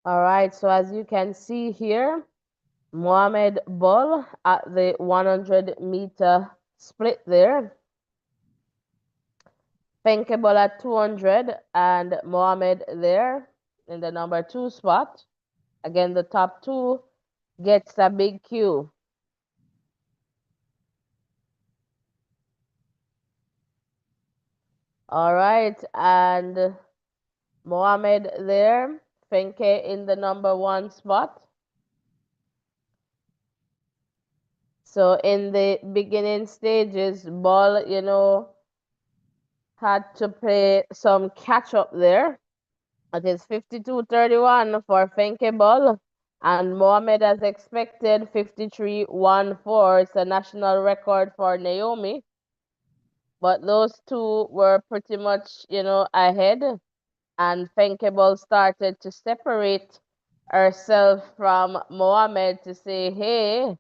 All right, so as you can see here, Mohamed Ball at the 100-meter split there. Fenke Ball at 200 and Mohamed there in the number 2 spot. Again, the top two gets a big Q. All right, and Mohamed there, Fenke in the number 1 spot. So in the beginning stages, Ball, had to play some catch up there. It is 52-31 for Fenke Ball. And Mohamed, as expected, 53-14. It's a national record for Naomi. But those two were pretty much, ahead. And Fenke Ball started to separate herself from Mohamed to say, hey,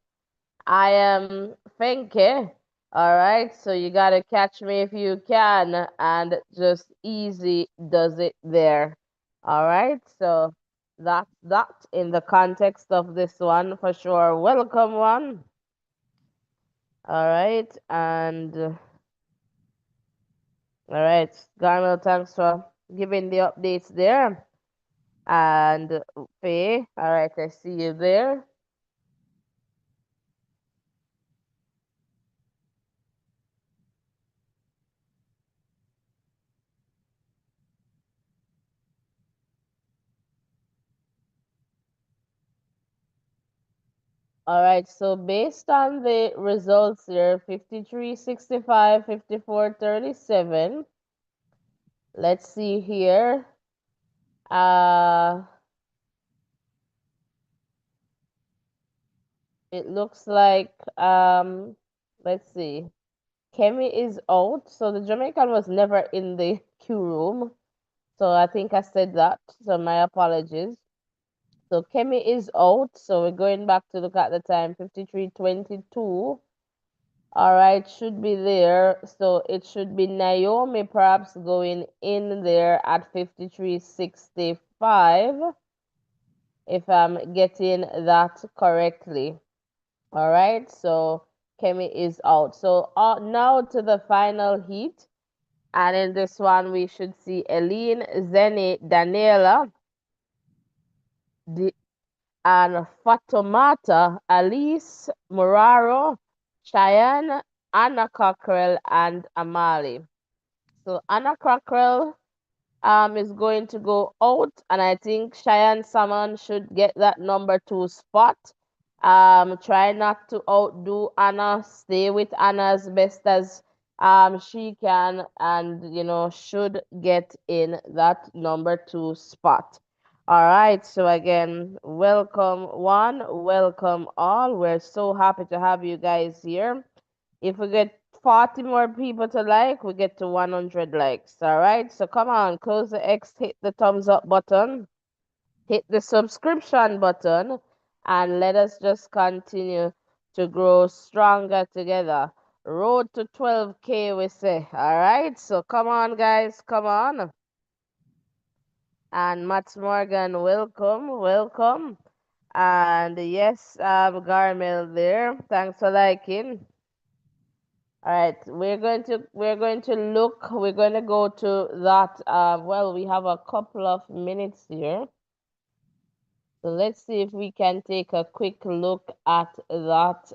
I am Fenke. All right, so you gotta catch me if you can, and just easy does it there. All right, so that's that in the context of this one for sure. Welcome one. All right, and all right, Garnell, thanks for giving the updates there. And Faye, all right, I see you there. All right, so based on the results here, 53-65, 54-37. Let's see here. Uh, it looks like, let's see. Kemi is out, so the Jamaican was never in the queue room. So I think I said that, so my apologies. So Kemi is out, so we're going back to look at the time, 53-22. All right, should be there. So it should be Naomi perhaps going in there at 53-65, if I'm getting that correctly. All right, so Kemi is out. So now to the final heat. And in this one, we should see Eileen, Zeni, Daniela, and Fatomata, Alice, Muraro, Cheyenne, Anna Cockrell, and Amali. So Anna Cockrell is going to go out, and I think Cheyenne Salmon should get that number 2 spot. Try not to outdo Anna. Stay with Anna as best as she can, and should get in that number 2 spot. All right, so again, welcome one, welcome all. We're so happy to have you guys here. If we get 40 more people to like, we get to 100 likes. All right, so come on, close the X, hit the thumbs up button, hit the subscription button, and let us just continue to grow stronger together. Road to 12K, we say. All right, so come on, guys, come on. And Matt Morgan, welcome, welcome. And yes, Garmel there. Thanks for liking. All right, we're going to go to that. Well, we have a couple of minutes here. So let's see if we can take a quick look at that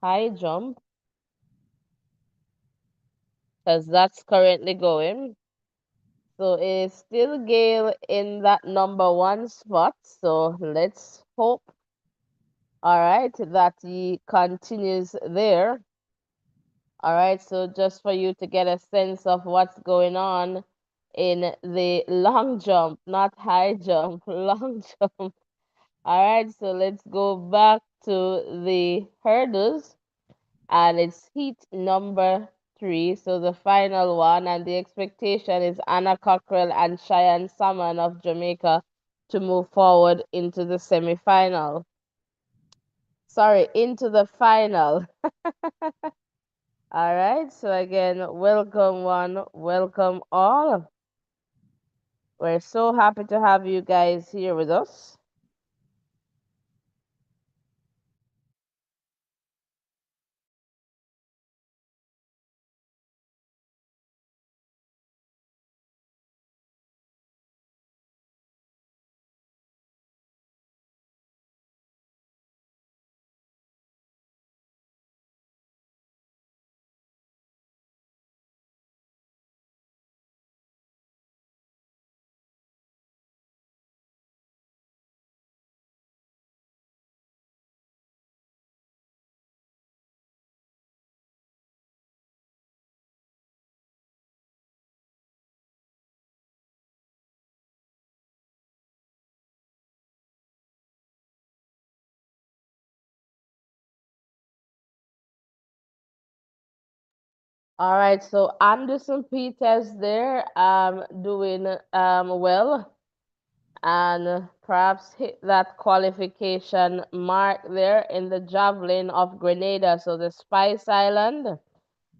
high jump, because that's currently going. So it's still Gale in that number 1 spot. So let's hope, all right, that he continues there. All right, so just for you to get a sense of what's going on in the long jump, not high jump, long jump. All right, so let's go back to the hurdles, and it's heat number 3, so the final one, and the expectation is Anna Cockrell and Cheyenne Salmon of Jamaica to move forward into the semifinal. Sorry, into the final. All right, so again, welcome one, welcome all. We're so happy to have you guys here with us. All right, so Anderson Peters there, doing well, and perhaps hit that qualification mark there in the javelin of Grenada, so the Spice Island.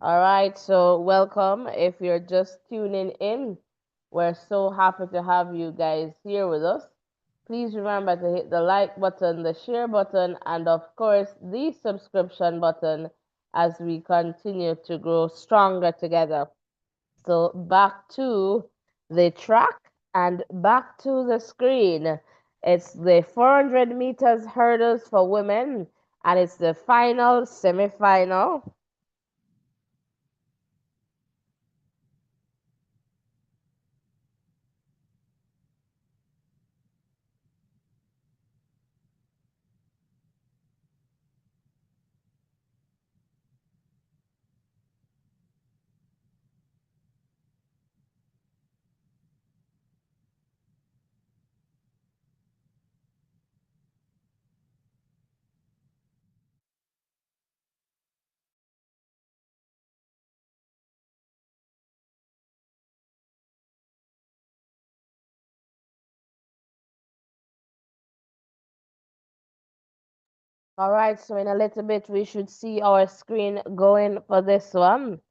All right, so welcome. If you're just tuning in, we're so happy to have you guys here with us. Please remember to hit the like button, the share button, and of course, the subscription button as we continue to grow stronger together. So, back to the track and back to the screen. It's the 400 meters hurdles for women, and it's the final semifinal. All right, so in a little bit, we should see our screen going for this one.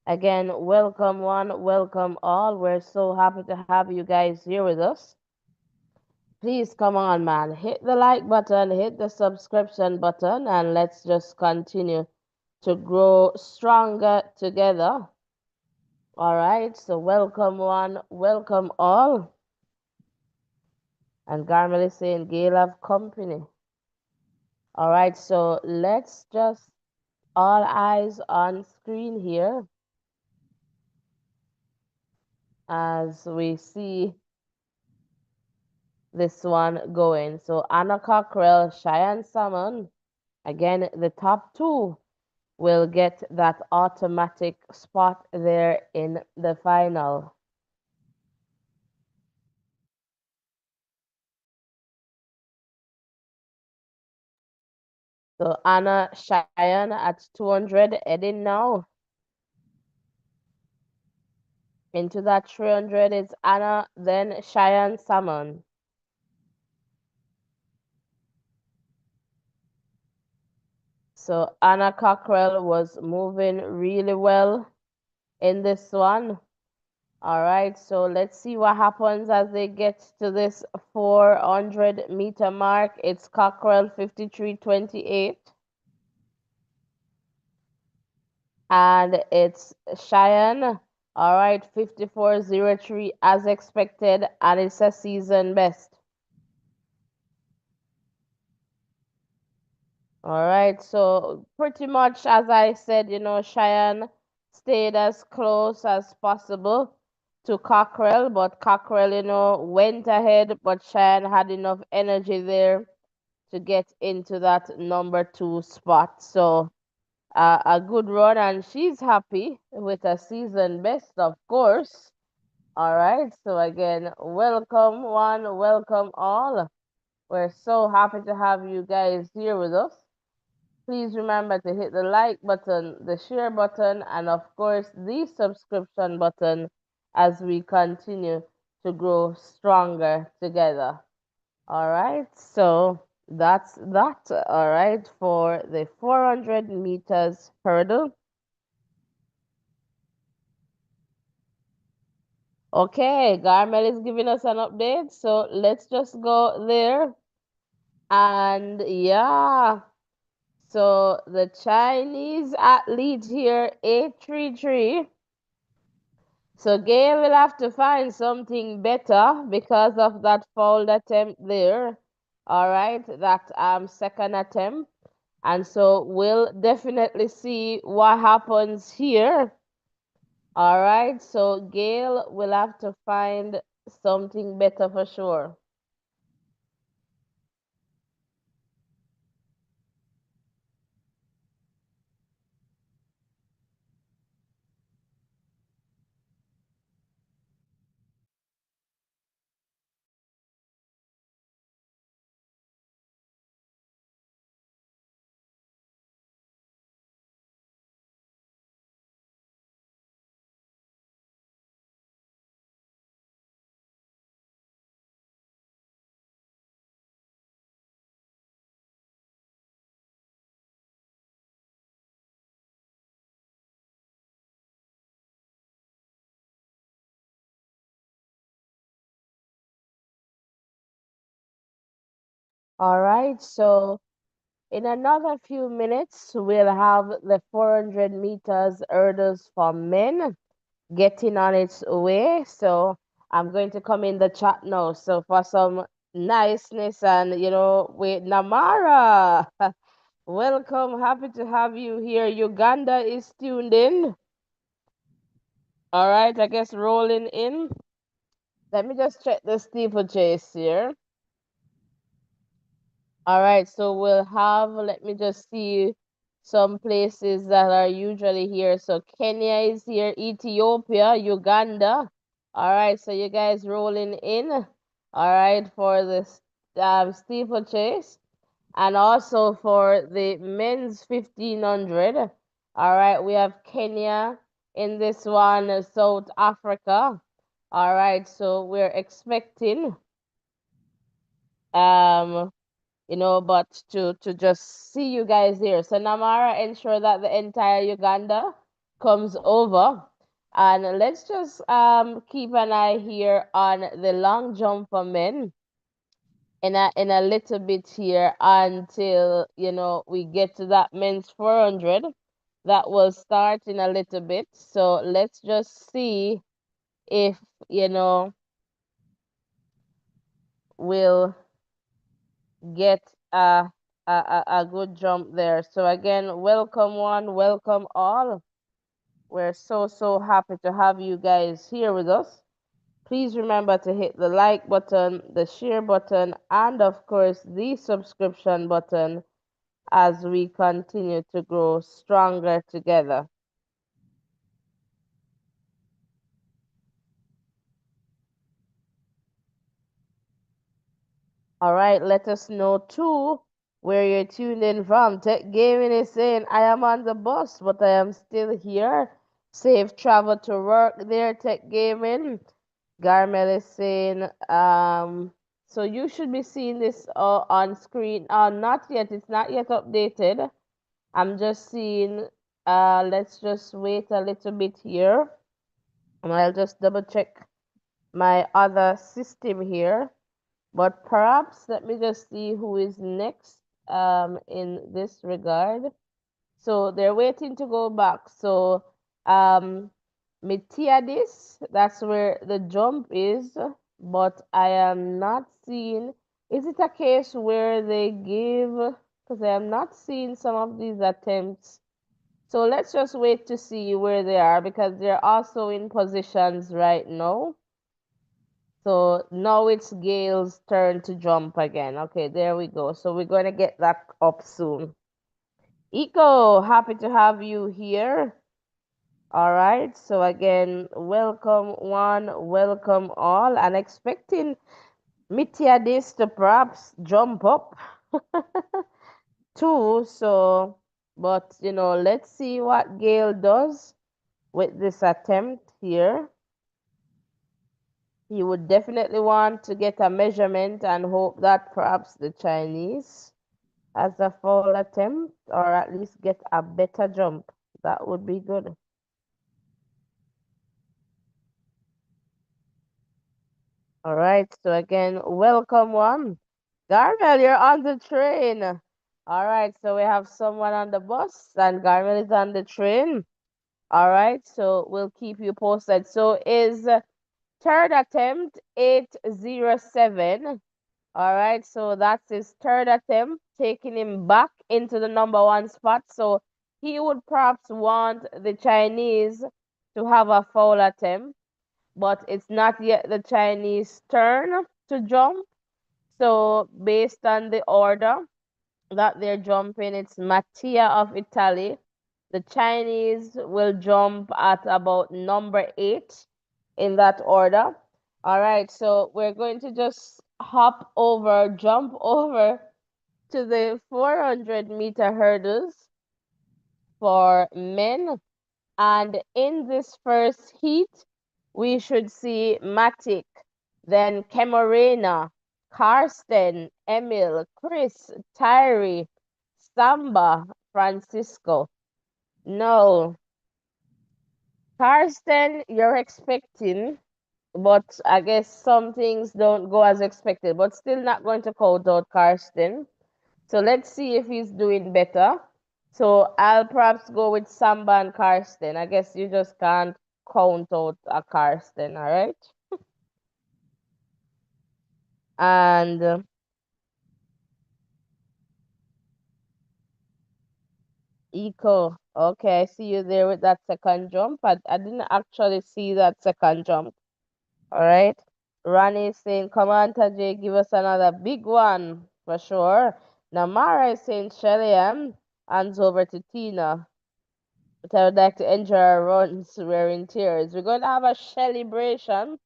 Again, welcome one, welcome all. We're so happy to have you guys here with us. Please come on, man. Hit the like button, hit the subscription button, and let's just continue to grow stronger together. All right, so welcome one, welcome all. And Garmel is saying, Gail have company. All right, so let's just all eyes on screen here as we see this one going. So Anna Cockrell, Cheyenne Salmon, again, the top two will get that automatic spot there in the final. So Anna Cheyenne at 200 heading now into that 300 is Anna, then Cheyenne Salmon. So Anna Cockrell was moving really well in this one. All right, so let's see what happens as they get to this 400-meter mark. It's Cockrell 53.28. And it's Cheyenne. All right, 54.03 as expected, and it's a season best. All right, so pretty much as I said, Cheyenne stayed as close as possible to Cockrell, but Cockrell, went ahead, but Cheyenne had enough energy there to get into that number two spot. So a good run, and she's happy with a season best, of course. All right, so again, welcome one, welcome all. We're so happy to have you guys here with us. Please remember to hit the like button, the share button, and of course the subscription button as we continue to grow stronger together. All right, so that's that. All right, for the 400 meters hurdle. Okay, Garmel is giving us an update, so let's just go there. And yeah, so the Chinese athlete here, 833. So Gail will have to find something better because of that foul attempt there. All right, that second attempt. And so we'll definitely see what happens here. All right, so Gail will have to find something better for sure. All right, so in another few minutes, we'll have the 400 meters hurdles for men getting on its way. So I'm going to come in the chat now. So for some niceness and, wait, Namara, welcome. Happy to have you here. Uganda is tuned in. All right, I guess rolling in. Let me just check the steeplechase here. All right, so we'll have, let me just see some places that are usually here. So Kenya is here, Ethiopia, Uganda. All right, so you guys rolling in. All right, for the steeplechase and also for the men's 1500. All right, we have Kenya in this one, South Africa. All right, so we're expecting um but to just see you guys here. So Namara, ensure that the entire Uganda comes over. And let's just keep an eye here on the long jump for men in a little bit here until we get to that men's 400. That will start in a little bit. So let's just see if you know we'll get a good jump there. So again, welcome one, welcome all. We're so happy to have you guys here with us. Please remember to hit the like button, the share button, and of course the subscription button as we continue to grow stronger together. All right, let us know too where you're tuned in from. Tech Gaming is saying, I am on the bus, but I am still here. Safe travel to work there, Tech Gaming. Garmel is saying, so you should be seeing this on screen. Not yet, it's not yet updated. I'm just seeing, let's just wait a little bit here. And I'll just double check my other system here. But perhaps let me just see who is next in this regard. So they're waiting to go back. So Mitiadis, that's where the jump is, but I am not seeing. Is it a case where they give? Because I am not seeing some of these attempts. So let's just wait to see where they are because they're also in positions right now. So now it's Gail's turn to jump again. Okay, there we go. So we're going to get that up soon. Eco, happy to have you here. All right. So again, welcome one, welcome all, and expecting Mitiadis to perhaps jump up too. So, but let's see what Gail does with this attempt here. He would definitely want to get a measurement and hope that perhaps the Chinese as a foul attempt or at least get a better jump. That would be good. All right, so again, welcome one. Garmel, you're on the train. All right, so we have someone on the bus and Garmel is on the train. All right, so we'll keep you posted. So is third attempt 807. All right, so that's his third attempt, taking him back into the number one spot. So he would perhaps want the Chinese to have a foul attempt, but it's not yet the Chinese turn to jump. So based on the order that they're jumping, it's Mattia of Italy. The Chinese will jump at about number 8 in that order. All right, so we're going to just jump over to the 400-meter hurdles for men. And in this first heat, we should see Matic, then Camarena, Karsten, Emil, Chris, Tyree, Samba, Francisco. No, Karsten, you're expecting, but I guess some things don't go as expected, but still not going to count out Karsten. So let's see if he's doing better. So I'll perhaps go with Samba and Karsten. I guess you just can't count out a Karsten, all right? And Eco, okay, I see you there with that second jump. I didn't actually see that second jump. All right. Ronnie is saying, come on, Tajay, give us another big one for sure. Namara is saying, Shelly, hands over to Tina. But I would like to enjoy our runs. We're in tears. We're going to have a celebration.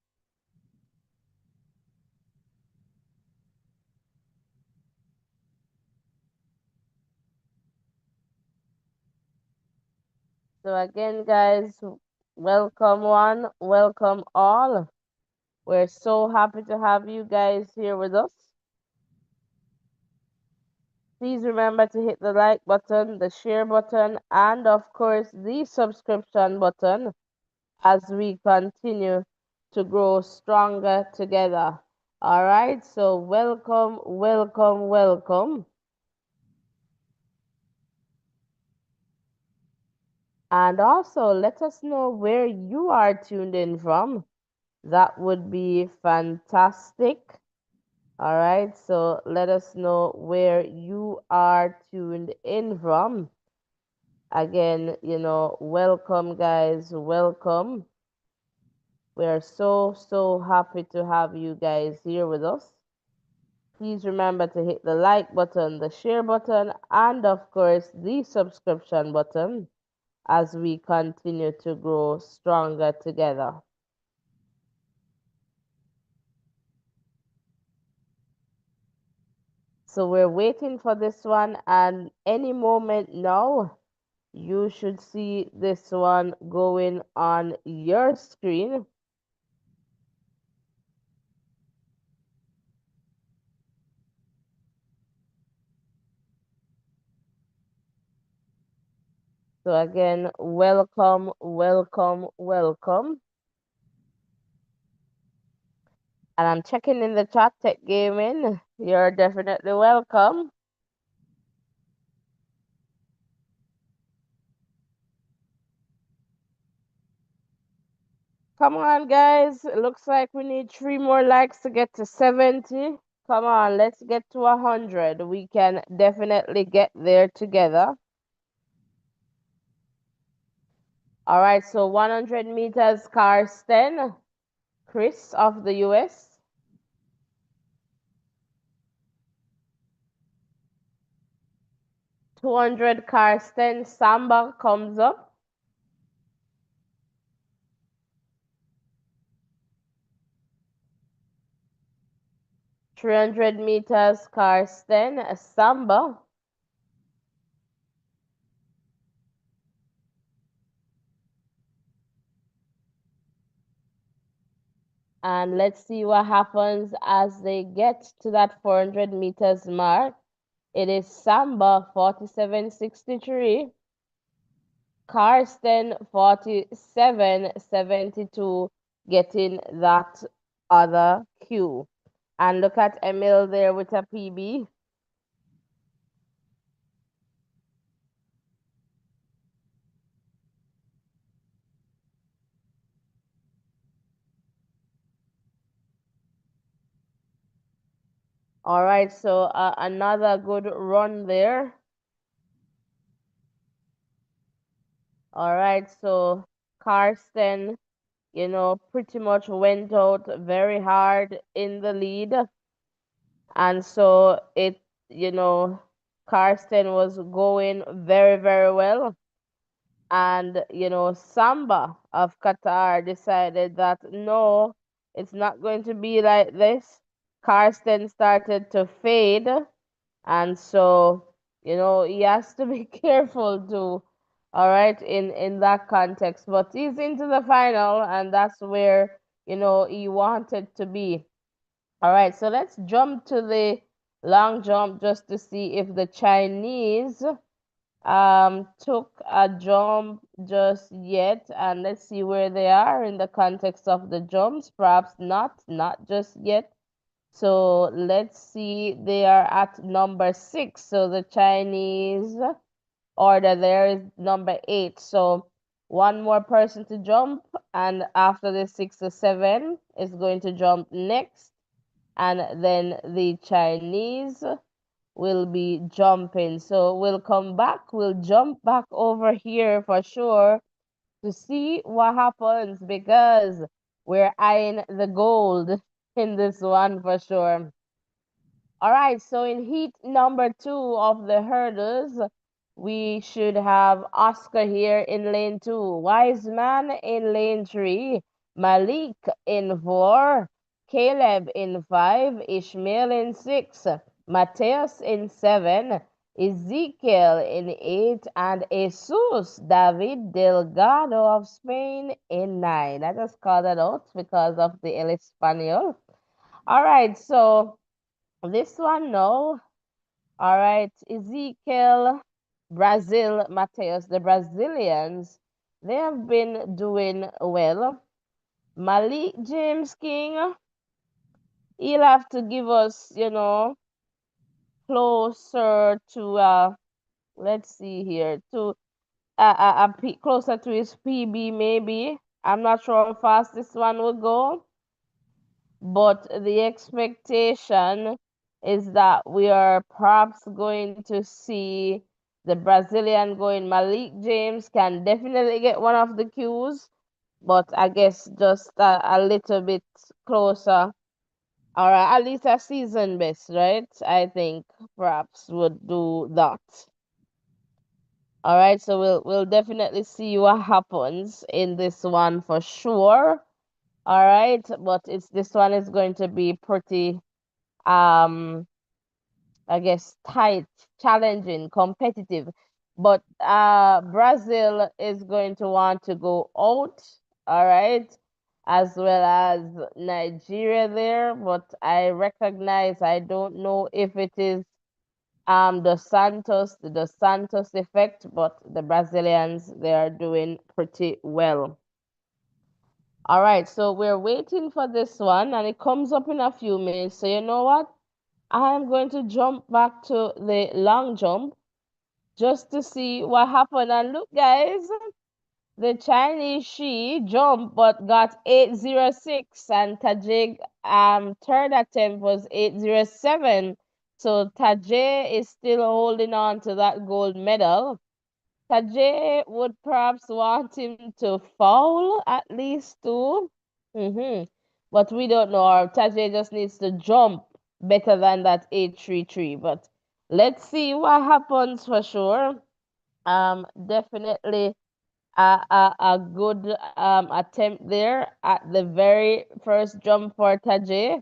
So again, guys, welcome one, welcome all. We're so happy to have you guys here with us. Please remember to hit the like button, the share button, and of course the subscription button as we continue to grow stronger together. All right, so welcome, welcome, welcome. And also let us know where you are tuned in from. That would be fantastic. All right, so let us know where you are tuned in from. Again, welcome, guys, welcome. We are so, so happy to have you guys here with us. Please remember to hit the like button, the share button, and of course, the subscription button as we continue to grow stronger together. So we're waiting for this one, and any moment now, you should see this one going on your screen. So again, welcome, welcome, welcome. And I'm checking in the chat, Tech Gaming. You're definitely welcome. Come on, guys. It looks like we need 3 more likes to get to 70. Come on, let's get to 100. We can definitely get there together. All right, so 100 meters, Karsten, Chris of the US. 200, Karsten, Samba comes up. 300 meters, Karsten, Samba. And let's see what happens as they get to that 400 meters mark. It is Samba 47.63, Karsten 47.72, getting that other cue. And look at Emil there with a PB. All right, so another good run there. All right, so Karsten, pretty much went out very hard in the lead. And so you know, Karsten was going very, very well. And, Samba of Qatar decided that no, it's not going to be like this. Karsten started to fade. And so, he has to be careful too. All right, in that context. But he's into the final, and that's where, he wanted to be. All right, so let's jump to the long jump just to see if the Chinese took a jump just yet, and let's see where they are in the context of the jumps. Perhaps not just yet. So let's see, they are at number 6. So the Chinese order there is number 8. So one more person to jump, and after the 6 or 7 is going to jump next, and then the Chinese will be jumping. So we'll come back, we'll jump back over here for sure to see what happens, because we're eyeing the gold in this one for sure. All right, so in heat number 2 of the hurdles, we should have Oscar here in lane 2, Wiseman in lane 3, Malik in 4, Caleb in 5, Ishmael in 6, Mateus in 7, Ezekiel in 8, and Jesus David Delgado of Spain in 9. I just called that out because of the El Espanol. All right, so this one, no. All right, Ezekiel, Brazil, Mateus, the Brazilians, they have been doing well. Malik James King, he'll have to give us, closer to, let's see here, to closer to his PB maybe. I'm not sure how fast this one will go, but the expectation is that we are perhaps going to see the Brazilian going. Malik James can definitely get one of the cues, but I guess just a little bit closer, or at least a season best, right? I think perhaps would do that. All right, so we'll definitely see what happens in this one for sure. All right, but this one is going to be pretty um I guess tight, challenging, competitive. But Brazil is going to want to go out, all right, as well as Nigeria there. But I recognize, I don't know if it is the Santos effect, but the Brazilians, they are doing pretty well. All right, so we're waiting for this one, and it comes up in a few minutes. So you know what? I'm going to jump back to the long jump just to see what happened. And look, guys, the Chinese she jumped but got 806, and Tajik third attempt was 807. So Tajay is still holding on to that gold medal. Tajay would perhaps want him to foul at least too. But we don't know. Or Tajay just needs to jump better than that 833. But let's see what happens for sure. Definitely a good attempt there at the very first jump for Tajay.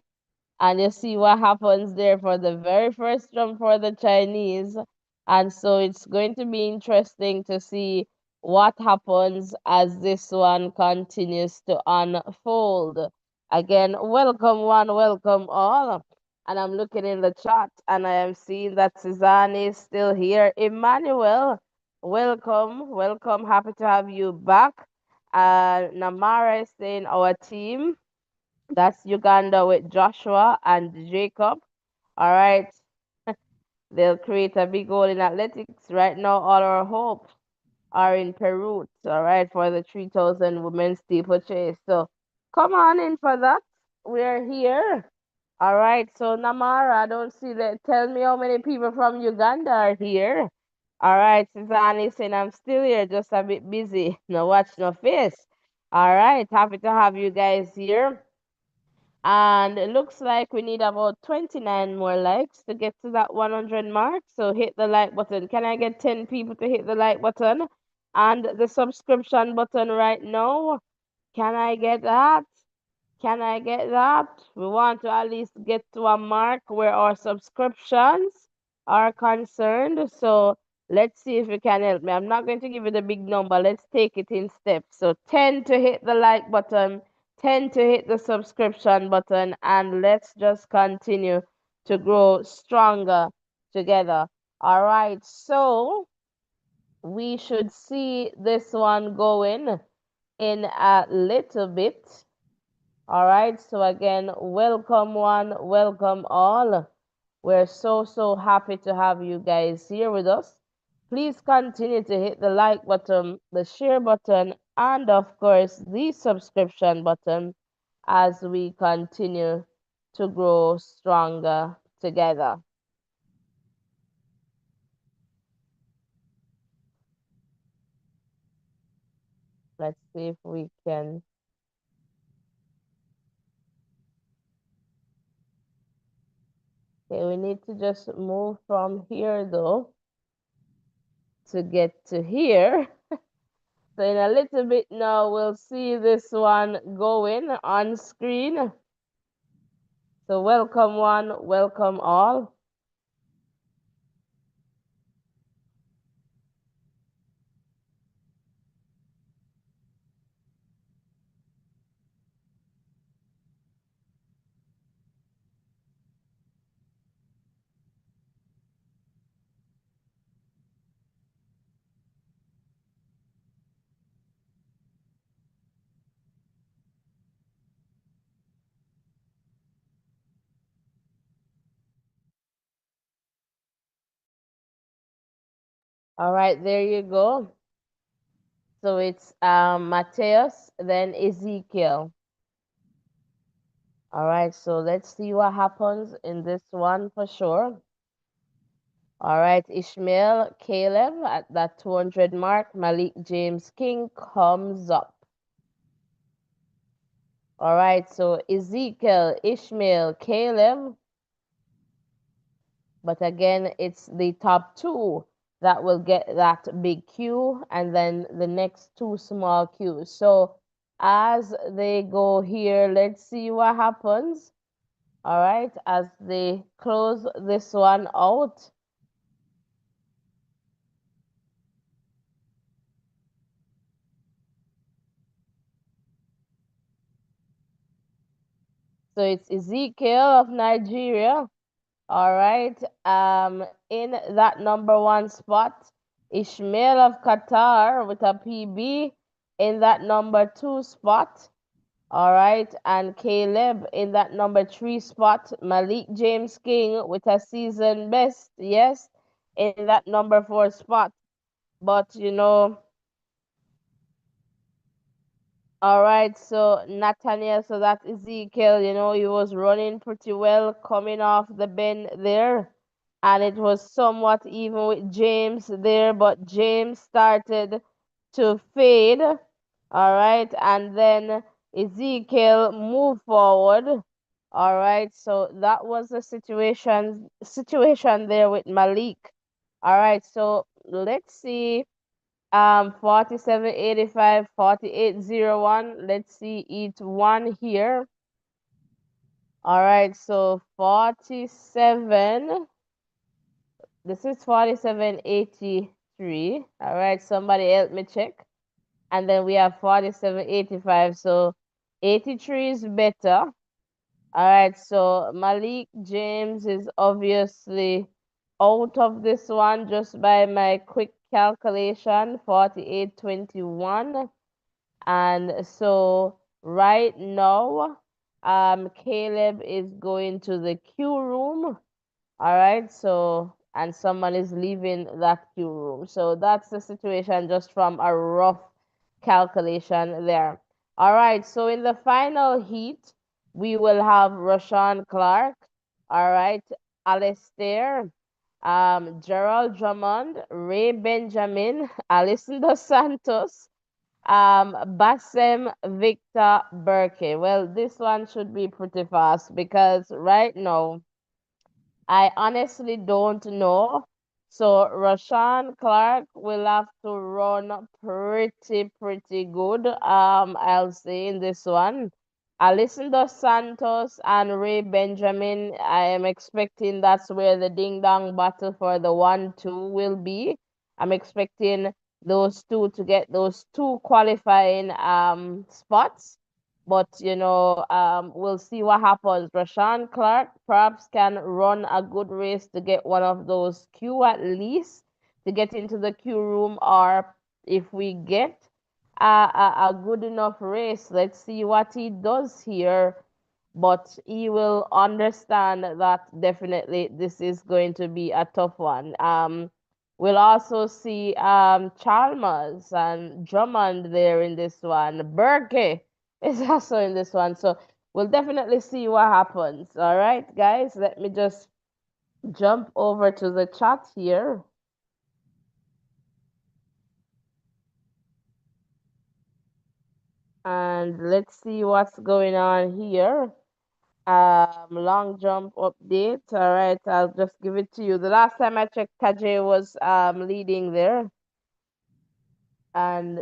And you see what happens there for the very first jump for the Chinese. And so it's going to be interesting to see what happens as this one continues to unfold. Again, welcome one, welcome all. And I'm looking in the chat and I am seeing that Suzanne is still here. Emmanuel, welcome, welcome. Happy to have you back. Namara is saying our team. That's Uganda with Joshua and Jacob. All right. They'll create a big goal in athletics. Right now, all our hopes are in Peru, all right, for the 3,000 women's steeplechase. So come on in for that. We're here. All right. So Namara, I don't see that. Tell me how many people from Uganda are here. All right. Suzanne is saying I'm still here, just a bit busy. No watch, no face. All right. Happy to have you guys here. And it looks like we need about 29 more likes to get to that 100 mark. So hit the like button. Can I get 10 people to hit the like button and the subscription button right now? Can I get that? Can I get that? We want to at least get to a mark where our subscriptions are concerned. So let's see if you can help me. I'm not going to give you the big number. Let's take it in steps. So 10 to hit the like button, 10 to hit the subscription button, and let's just continue to grow stronger together. All right. So we should see this one going in a little bit. All right, so again, welcome one, welcome all. We're so happy to have you guys here with us. Please continue to hit the like button, the share button, and of course, the subscription button as we continue to grow stronger together. Let's see if we can. Okay, we need to just move from here though to get to here. So in a little bit now, we'll see this one going on screen. So welcome one, welcome all. All right, there you go. So it's Matthias, then Ezekiel. All right, so let's see what happens in this one for sure. All right, Ishmael, Caleb at that 200 mark. Malik James King comes up. All right, so Ezekiel, Ishmael, Caleb. But again, it's the top two that will get that big Q and then the next two small Qs. So as they go here, let's see what happens. All right, as they close this one out. So it's Ezekiel of Nigeria. All right, in that number one spot, Ishmael of Qatar with a PB in that number two spot. All right, and Caleb in that number three spot. Malik James King with a season best, yes, in that number four spot. But all right, so Nathaniel, so that Ezekiel, he was running pretty well coming off the bend there. And it was somewhat even with James there, but James started to fade. All right, and then Ezekiel moved forward. All right, so that was the situation there with Malik. All right, so let's see. 4785, 4801. Let's see each one here. All right, so 47. This is 4783. All right, somebody help me check. And then we have 4785. So 83 is better. All right, so Malik James is obviously out of this one just by my quick calculation, 4821. And so right now, Caleb is going to the queue room. All right, so and someone is leaving that queue room. So that's the situation just from a rough calculation there. All right, so in the final heat, we will have Rashawn Clark, all right, Alistair, Gerald Drummond, Ray Benjamin, Alison Dos Santos, Bassem Victor Burke. Well, this one should be pretty fast because right now I honestly don't know. So Rashawn Clark will have to run pretty good. I'll say in this one. Alison Dos Santos and Ray Benjamin, I am expecting that's where the ding dong battle for the 1-2 will be. I'm expecting those two to get those two qualifying spots. But we'll see what happens. Rashawn Clark perhaps can run a good race to get one of those queue at least to get into the queue room, or if we get a good enough race, let's see what he does here. But he will understand that definitely this is going to be a tough one. We'll also see Chalmers and Drummond there in this one. Burke is also in this one. So we'll definitely see what happens. All right, guys, let me just jump over to the chat here. And let's see what's going on here. Long jump update. All right, I'll just give it to you. The last time I checked, Tajay was leading there. And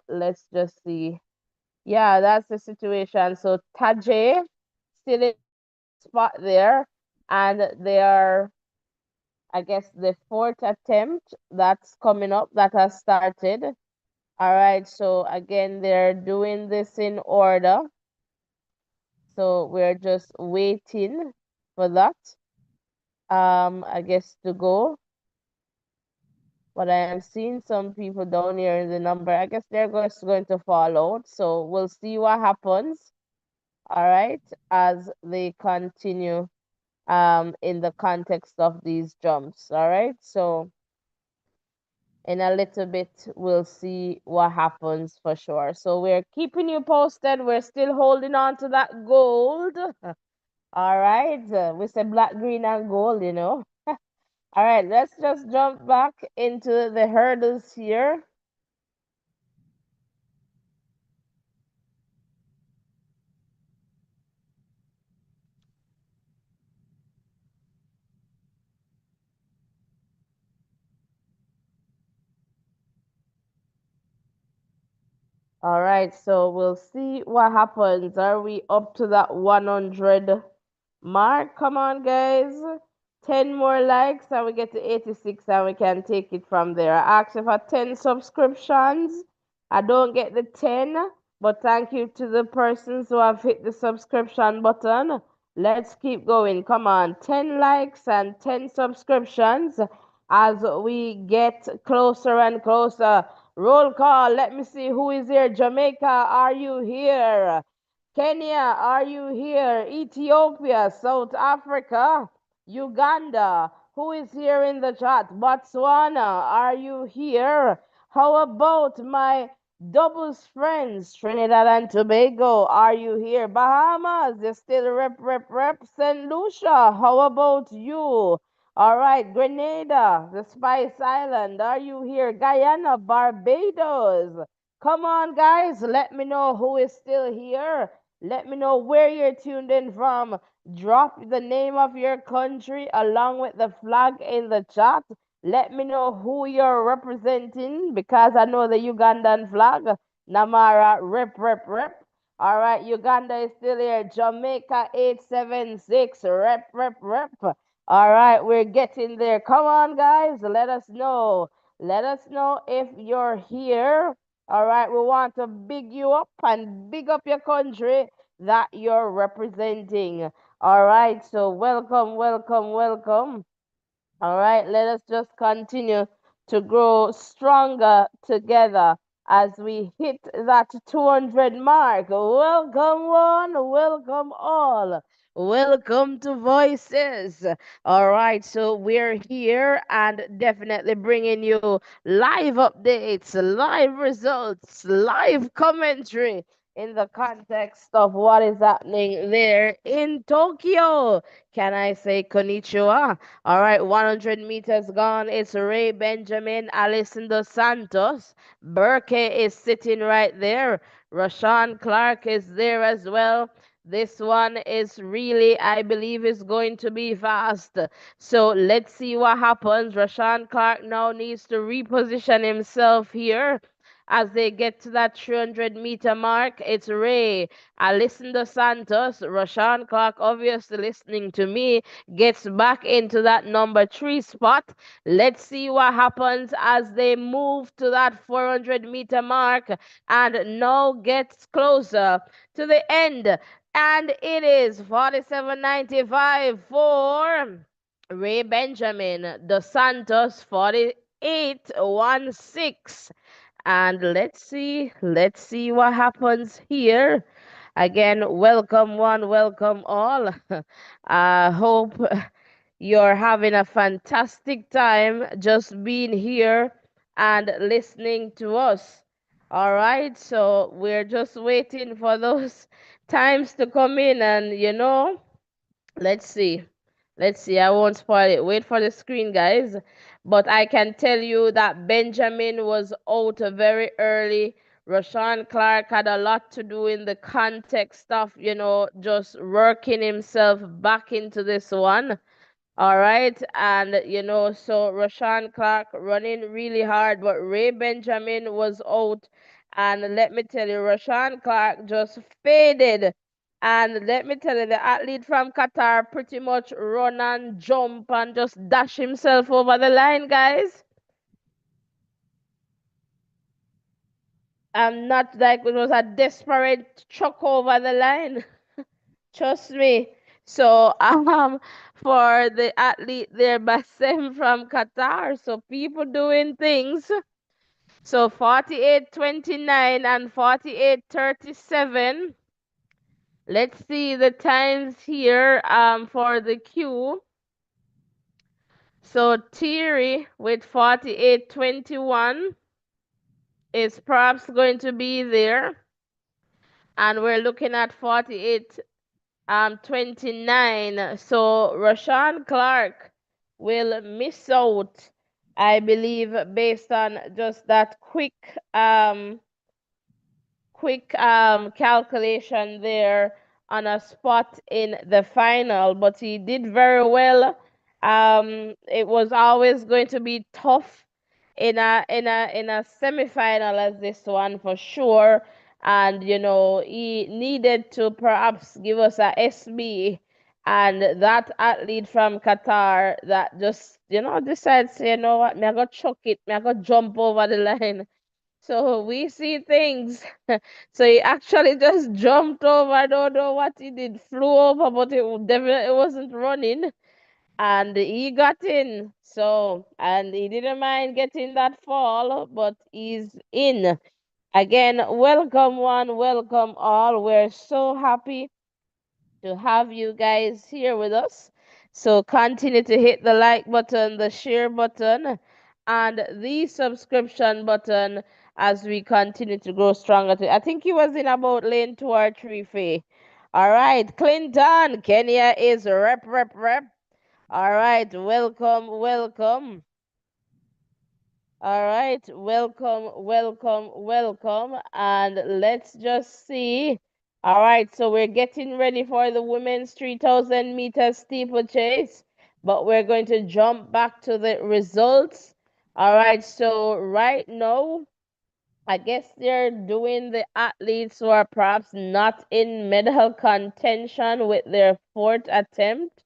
let's just see. Yeah, that's the situation. So Tajay still in spot there, and they are, I guess, the fourth attempt that's coming up that has started. All right, so again, they're doing this in order. So we're just waiting for that, I guess, to go. But I am seeing some people down here in the number. I guess they're just going to fall out. So we'll see what happens. All right, as they continue in the context of these jumps. All right, so in a little bit we'll see what happens for sure. So we're keeping you posted. We're still holding on to that gold. All right, we said black, green, and gold, All right, let's just jump back into the hurdles here. All right, so we'll see what happens. Are we up to that 100 mark? Come on, guys. 10 more likes and we get to 86 and we can take it from there. I asked for 10 subscriptions. I don't get the 10, but thank you to the persons who have hit the subscription button. Let's keep going. Come on, 10 likes and 10 subscriptions as we get closer and closer. Roll call. Let me see who is here. Jamaica, are you here? Kenya, are you here? Ethiopia, South Africa, Uganda, who is here in the chat? Botswana, are you here? How about my doubles friends? Trinidad and Tobago, are you here? Bahamas, you still rep. St. Lucia, how about you? All right, Grenada, the Spice Island, are you here? Guyana, Barbados. Come on, guys, let me know who is still here. Let me know where you're tuned in from. Drop the name of your country along with the flag in the chat. Let me know who you're representing because I know the Ugandan flag. Namara, rep. All right, Uganda is still here. Jamaica 876, rep. All right, we're getting there. Come on, guys, let us know. Let us know if you're here. All right, we want to big you up and big up your country that you're representing. All right, so welcome. All right, let us just continue to grow stronger together as we hit that 200 mark. Welcome, one, welcome all. Welcome to Voices. All right, so we're here and definitely bringing you live updates, live results, live commentary in the context of what is happening there in Tokyo. Can I say konnichiwa? All right, 100 meters gone. It's Ray Benjamin, Alison Dos Santos. Burke is sitting right there. Rashawn Clark is there as well. This one is really, I believe, is going to be fast. So let's see what happens. Rashawn Clark now needs to reposition himself here as they get to that 300-meter mark. It's Ray, Alison Dos Santos, Rashawn Clark, obviously listening to me, gets back into that number 3 spot. Let's see what happens as they move to that 400-meter mark and now gets closer to the end. And it is 47.95 for Ray Benjamin. Dos Santos 48.16. And let's see what happens here. Again, welcome one, welcome all. I hope you're having a fantastic time just being here and listening to us. All right, so we're just waiting for those times to come in, and let's see. Let's see. I won't spoil it. Wait for the screen, guys. But I can tell you that Benjamin was out very early. Rashawn Clark had a lot to do in the context of, just working himself back into this one. All right. And, so Rashawn Clark running really hard, but Ray Benjamin was out. And let me tell you, Rashawn Clark just faded. And let me tell you, the athlete from Qatar pretty much run and jump and just dash himself over the line, guys. Not like it was a desperate chuck over the line. Trust me. So for the athlete there, Bassem from Qatar. So people doing things. So 48.29 and 48.37. Let's see the times here for the queue. So Thierry with 48.21 is perhaps going to be there. And we're looking at 48.29. So Rashawn Clark will miss out, I believe, based on just that quick calculation there on a spot in the final, but he did very well. It was always going to be tough in a semifinal as this one for sure. And he needed to perhaps give us a SB, and that athlete from Qatar that just decides, what, me I go chuck it, me I go jump over the line. So we see things. So he actually just jumped over. I don't know what he did. Flew over, but it definitely wasn't running. And he got in. So, and he didn't mind getting that fall, but he's in. Again, welcome one, welcome all. We're so happy to have you guys here with us. So continue to hit the like button, the share button, and the subscription button as we continue to grow stronger. I think he was in about lane 2 or 3, Faye. All right, Clinton, Kenya is rep, rep, rep. All right, welcome, welcome. All right, welcome, welcome, welcome. And let's just see. All right, so we're getting ready for the women's 3,000 meter steeplechase, but we're going to jump back to the results. All right, so right now, I guess they're doing the athletes who are perhaps not in medal contention with their 4th attempt.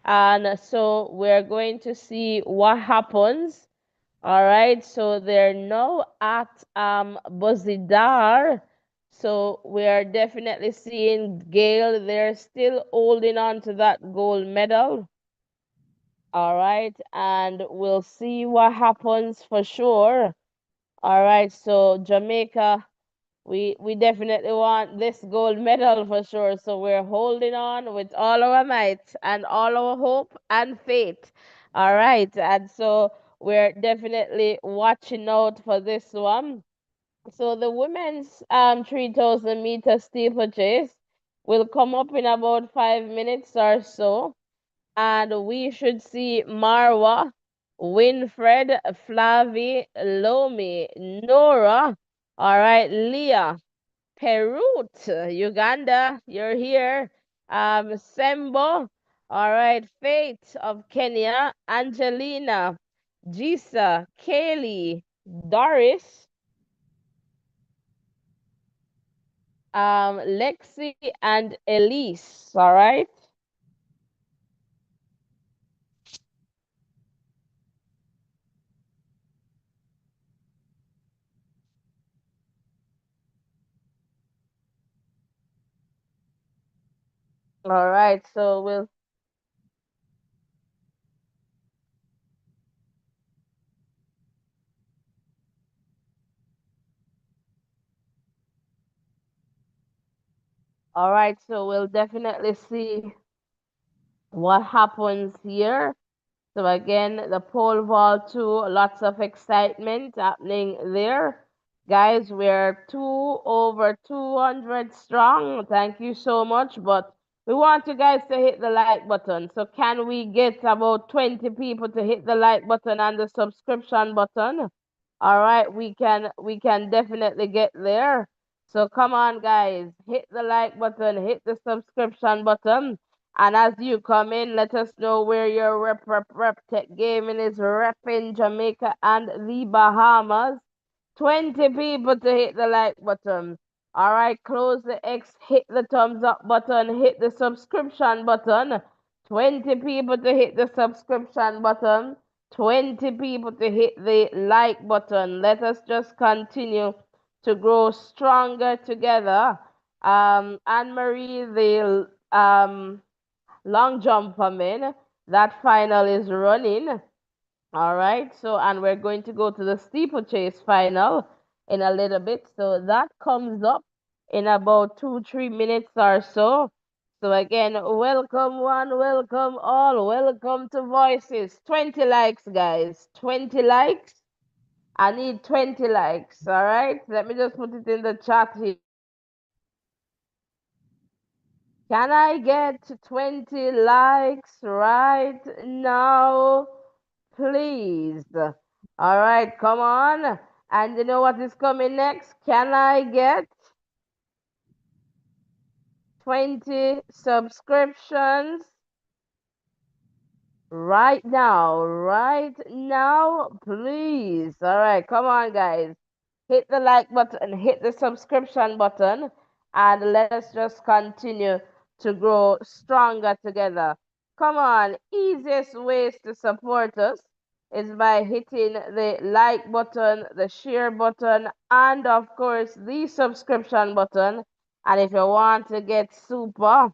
And so we're going to see what happens. All right, so they're now at Bozidar. So we are definitely seeing Gail. They're still holding on to that gold medal. All right, and we'll see what happens for sure. All right, so Jamaica, we definitely want this gold medal for sure. So we're holding on with all our might and all our hope and faith. All right, and so we're definitely watching out for this one. So the women's 3,000-meter steeplechase will come up in about 5 minutes or so, and we should see Marwa, Winfred, Flavi, Lomi, Nora, all right, Leah, Perut, Uganda, you're here, Sembo, all right, Faith of Kenya, Angelina, Jisa, Kaylee, Doris, Lexi, and Elise, all right? All right, so we'll definitely see what happens here. So again, the pole vault too, lots of excitement happening there. Guys, we're over 200 strong. Thank you so much. But we want you guys to hit the like button. So can we get about 20 people to hit the like button and the subscription button? All right, we can definitely get there. So come on, guys, hit the like button, hit the subscription button. And as you come in, let us know where your rep tech gaming is repping Jamaica and the Bahamas. 20 people to hit the like button. All right, close the X, hit the thumbs up button, hit the subscription button. 20 people to hit the subscription button. 20 people to hit the like button. Let us just continue to grow stronger together. Anne Marie, the long jump for men. That final is running. All right. So, and we're going to go to the steeplechase final in a little bit. So that comes up in about 2, 3 minutes or so. So again, welcome one, welcome all, welcome to Voices. 20 likes, guys. 20 likes. I need 20 likes. All right. Let me just put it in the chat here. Can I get 20 likes right now, please? All right, come on. And you know what is coming next? Can I get 20 subscriptions right now, please? All right, come on, guys. Hit the like button, hit the subscription button, and let us just continue to grow stronger together. Come on, easiest ways to support us is by hitting the like button, the share button, and of course the subscription button. And if you want to get super,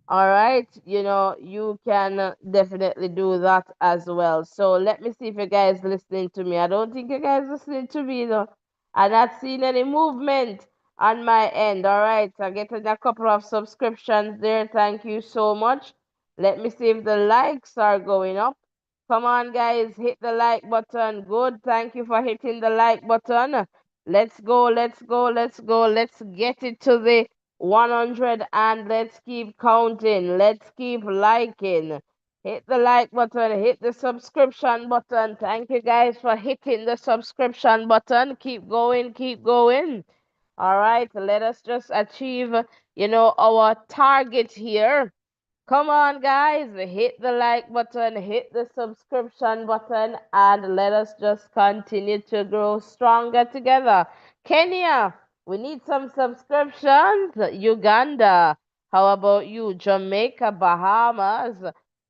all right, you can definitely do that as well. So let me see if you guys listening to me. I don't think you guys listening to me though. I'm not seeing any movement on my end. All right, I'm getting a couple of subscriptions there. Thank you so much. Let me see if the likes are going up. Come on, guys, hit the like button. Good. Thank you for hitting the like button. Let's go, let's go, let's go. Let's get it to the 100 and let's keep counting. Let's keep liking. Hit the like button, hit the subscription button. Thank you guys for hitting the subscription button. Keep going, keep going. All right, let us just achieve, our target here. Come on, guys, hit the like button, hit the subscription button, and let us just continue to grow stronger together. Kenya, we need some subscriptions. Uganda, how about you? Jamaica, Bahamas,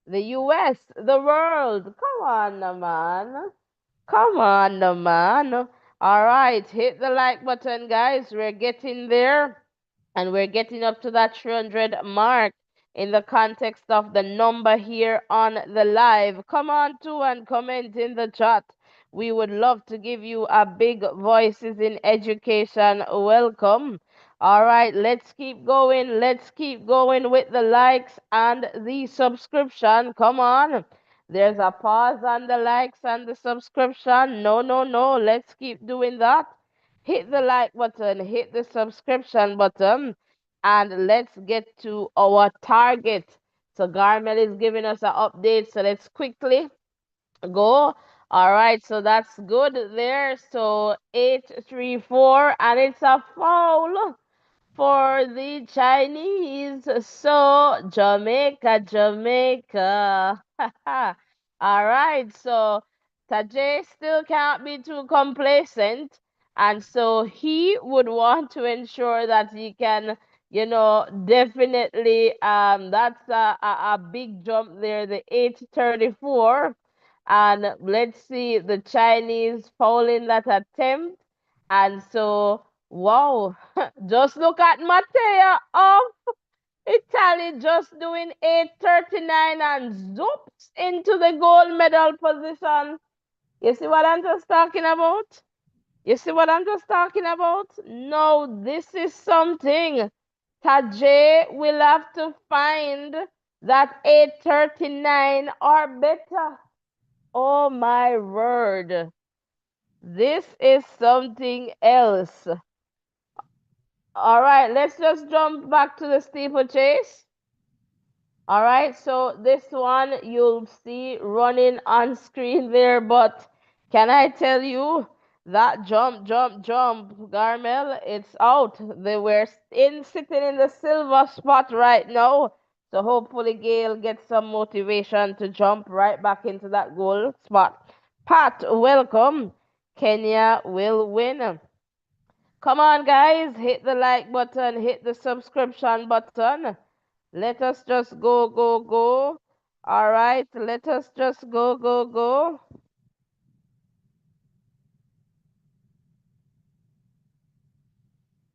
the US, the world. Come on, man. Come on, man. All right, hit the like button, guys. We're getting there. And we're getting up to that 300 mark in the context of the number here on the live. Come on to and comment in the chat. We would love to give you a big Voices in Education welcome. All right, let's keep going. Let's keep going with the likes and the subscription. Come on. There's a pause on the likes and the subscription. No, no, no. Let's keep doing that. Hit the like button, hit the subscription button, and let's get to our target. So Garmel is giving us an update. So let's quickly go. All right, so that's good there. So 8-3-4, and it's a foul for the Chinese. So Jamaica, Jamaica. All right, so Tajay still can't be too complacent. And so he would want to ensure that he can, definitely that's a big jump there, the 834. And let's see the Chinese fouling that attempt. And so wow, just look at Mattea of Italy just doing 839 and zoops into the gold medal position. You see what I'm just talking about? You see what I'm just talking about? No, this is something. Tajay will have to find that 839 or better. Oh my word. This is something else. All right, let's just jump back to the steeplechase. All right, so this one you'll see running on screen there, but can I tell you that jump, jump, jump, Garmel, it's out. They were sitting in the silver spot right now. So hopefully Gail gets some motivation to jump right back into that goal spot. Pat, welcome. Kenya will win. Come on, guys, hit the like button, hit the subscription button. Let us just go, go, go. All right, let us just go, go, go.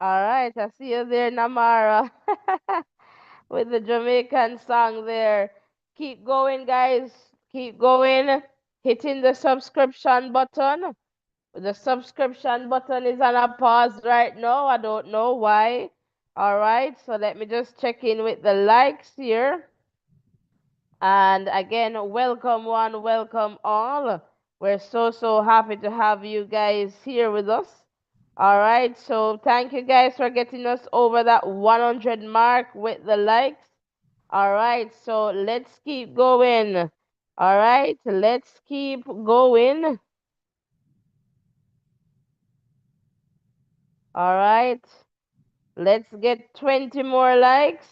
All right, I see you there, Namara, with the Jamaican song there. Keep going, guys. Keep going. Hitting the subscription button. The subscription button is on a pause right now. I don't know why. All right, so let me just check in with the likes here. And again, welcome one, welcome all. We're so happy to have you guys here with us. All right, so thank you guys for getting us over that 100 mark with the likes. All right, so let's keep going. All right, let's keep going. All right, let's get 20 more likes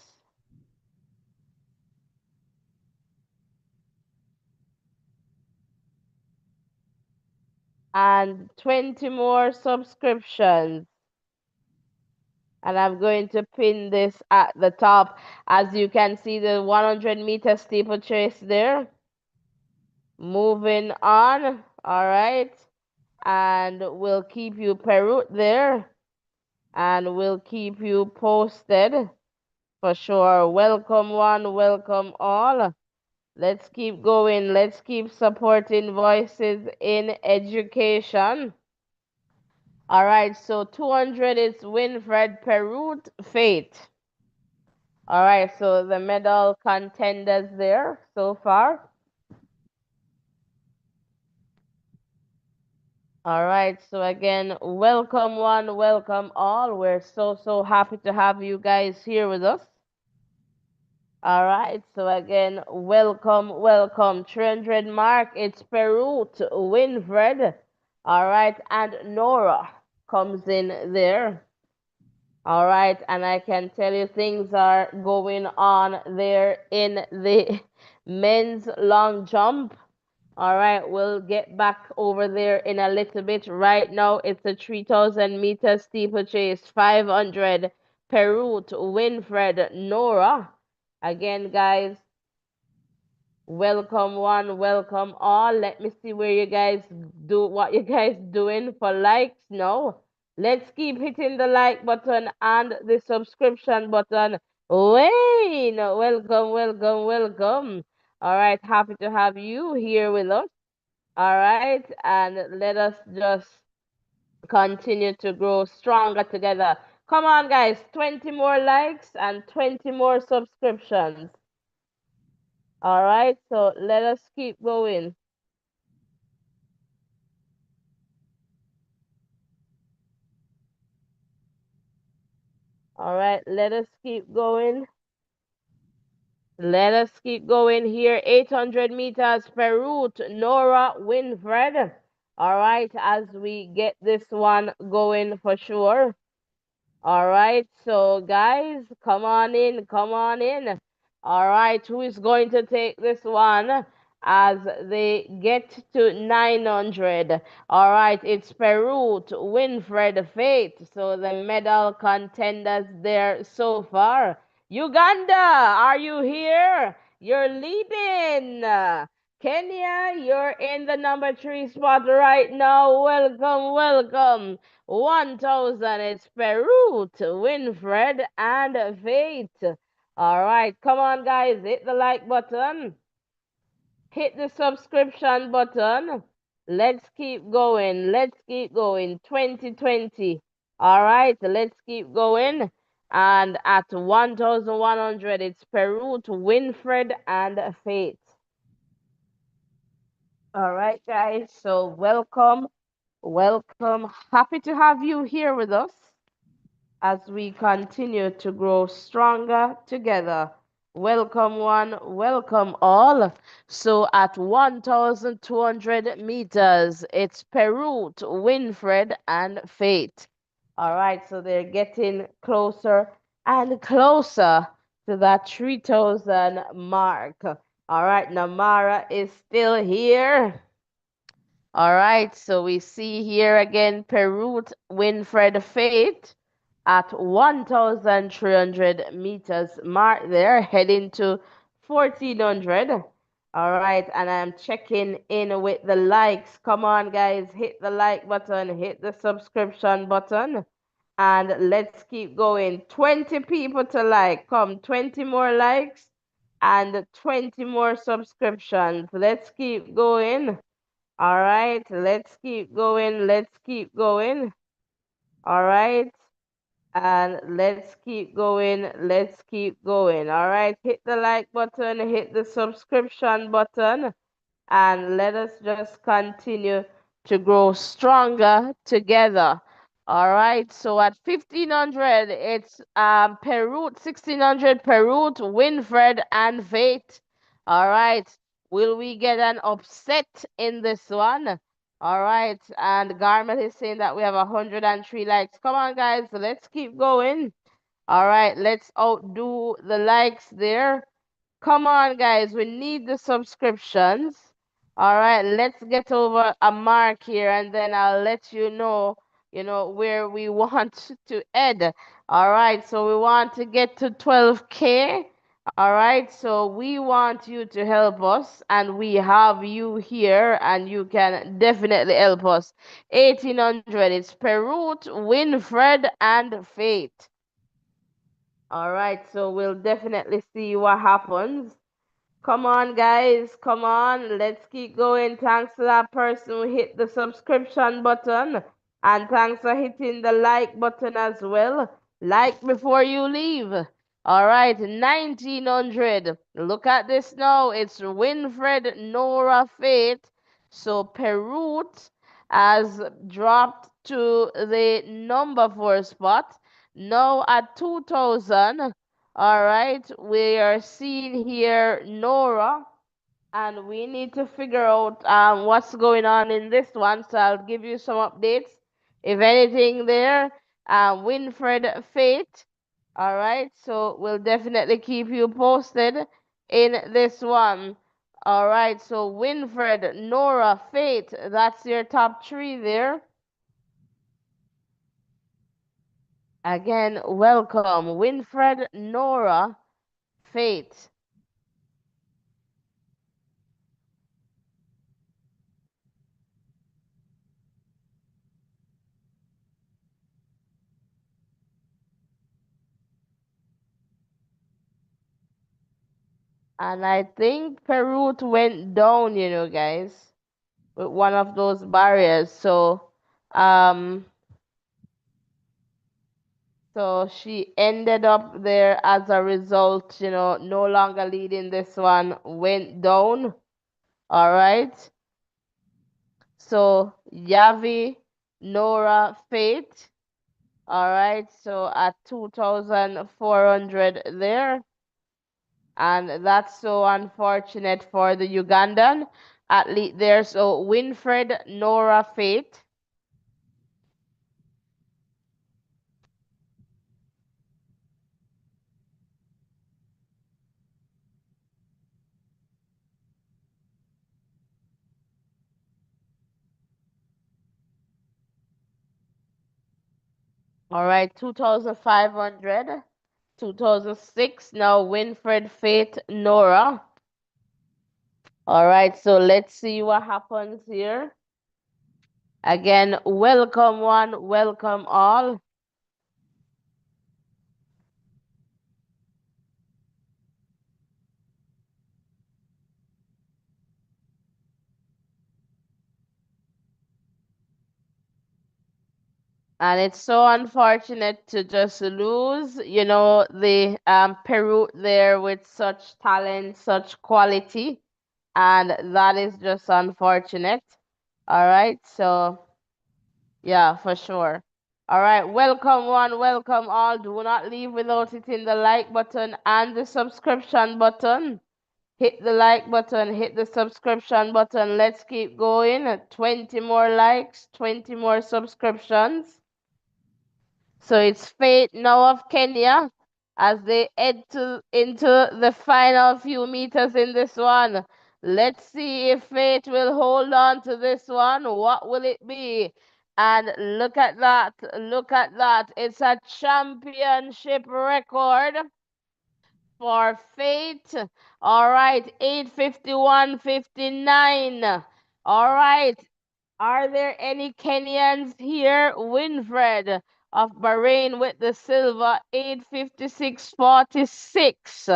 and 20 more subscriptions. And I'm going to pin this at the top. As you can see, the 100-meter steeplechase there. Moving on. All right. And we'll keep you Perut there. And we'll keep you posted for sure. Welcome one, welcome all. Let's keep going. Let's keep supporting Voices in Education. All right, so 200 is Winfred Perut Fate. All right, so the medal contenders there so far. All right, so again, welcome one, welcome all. We're so happy to have you guys here with us. All right, so again, welcome, welcome. 300 mark, it's Perut, Winfred. All right, and Nora comes in there. All right, and I can tell you things are going on there in the men's long jump. All right, we'll get back over there in a little bit. Right now, it's a 3,000-meter steeplechase, 500. Perut, Winfred, Nora. Again, guys, welcome one, welcome all. Let me see where you guys do what you guys doing for likes now. Let's keep hitting the like button and the subscription button. Wayne, welcome, welcome, welcome. All right, happy to have you here with us. All right, and let us just continue to grow stronger together. Come on, guys, 20 more likes and 20 more subscriptions. All right, so let us keep going. All right, let us keep going. Let us keep going here. 800 meters per route. Nora Winfred. All right, as we get this one going for sure. All right, so guys, come on in, come on in. All right, who is going to take this one as they get to 900? All right, it's Peru, Winfred Fate. So the medal contenders there so far. Uganda, are you here? You're leading. Kenya, you're in the number 3 spot right now. Welcome, welcome. 1000, it's Peru to Winfred and Faith. All right, come on, guys, hit the like button, hit the subscription button. Let's keep going. Let's keep going. 2020. All right, let's keep going. And at 1100, it's Peru to Winfred and Faith. All right, guys, so welcome, welcome. Happy to have you here with us as we continue to grow stronger together. Welcome, one, welcome all. So, at 1200 meters, it's Peru to Winfred and Fate. All right, so they're getting closer and closer to that 3000 mark. All right, Namara is still here. All right, so we see here again Perut Winfred Fate at 1,300 meters mark there, heading to 1,400. All right, and I'm checking in with the likes. Come on, guys, hit the like button, hit the subscription button, and let's keep going. 20 people to like. Come, 20 more likes and 20 more subscriptions. Let's keep going. All right, let's keep going. Let's keep going. All right, and let's keep going. Let's keep going. All right, hit the like button, hit the subscription button, and let us just continue to grow stronger together. All right, so at 1500, it's Perut, 1600 Perut, Winfred, and Fate. All right, will we get an upset in this one? All right, and Garment is saying that we have 103 likes. Come on, guys, let's keep going. All right, let's outdo the likes there. Come on, guys. We need the subscriptions. All right, let's get over a mark here and then I'll let you know, where we want to head. All right, so we want to get to 12K. All right, so we want you to help us and we have you here and you can definitely help us. 1800, it's Perut, Winfred, and Fate. All right, so we'll definitely see what happens. Come on, guys. Come on. Let's keep going. Thanks to that person who hit the subscription button. And thanks for hitting the like button as well. Like before you leave. All right, 1900. Look at this now. It's Winfred Nora Fate. So Perut has dropped to the number 4 spot. Now at 2000. All right, we are seeing here Nora, and we need to figure out what's going on in this one. So I'll give you some updates. If anything there, Winfred Fate. All right, so we'll definitely keep you posted in this one. All right, so Winfred, Nora, Fate, that's your top 3 there. Again, welcome, Winfred, Nora, Fate. And I think Perut went down, you know, guys. with one of those barriers. Um, so she ended up there as a result, no longer leading this one, went down. All right. So Yavi, Nora, Fate. All right. So at 2,400 there. And that's so unfortunate for the Ugandan athlete there. So Winfred, Nora, Fate. All right, 2,500, 2006. Now Winfred, Fate, Nora. All right, so let's see what happens here. Again, welcome one, welcome all. And it's so unfortunate to just lose, the Peru there with such talent, such quality. And that is just unfortunate. All right, so yeah, for sure. All right, welcome one, welcome all. Do not leave without hitting the like button and the subscription button. Hit the like button, hit the subscription button. Let's keep going. 20 more likes, 20 more subscriptions. So it's fate now of Kenya as they head into the final few meters in this one. Let's see if fate will hold on to this one. What will it be? And look at that. Look at that. It's a championship record for fate. All right, 8:51:59. All right, are there any Kenyans here? Winfred of Bahrain with the silver, 8:56:46.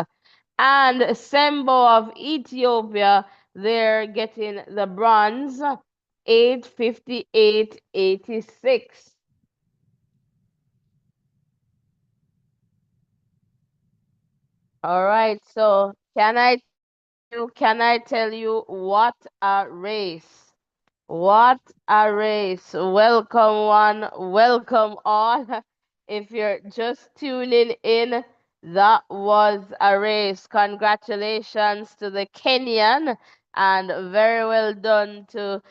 And Sembo of Ethiopia, they're getting the bronze, 8:58:86. All right, so can I tell you what a race? What a race. Welcome one, welcome all. If you're just tuning in, that was a race. Congratulations to the Kenyan and very well done to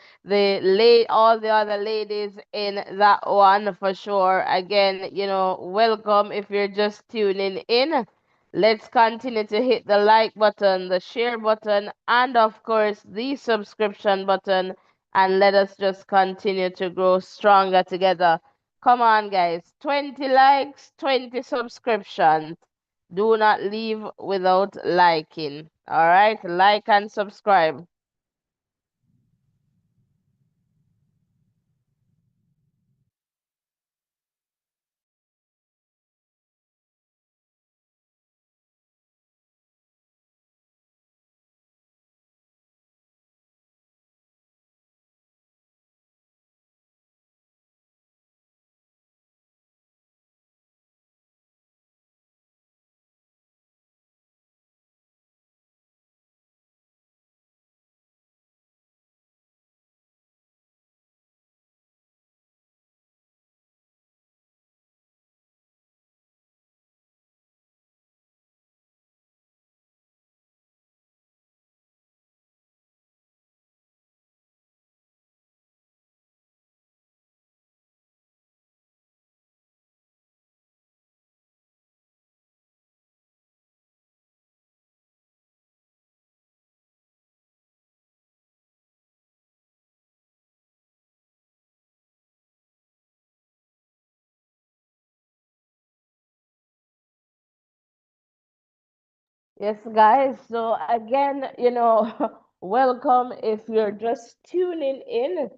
all the other ladies in that one for sure. Again, welcome if you're just tuning in. Let's continue to hit the like button, the share button, and of course the subscription button, and let us just continue to grow stronger together. Come on, guys. 20 likes, 20 subscriptions. Do not leave without liking. All right, like and subscribe. Yes, guys. So again, welcome if you're just tuning in.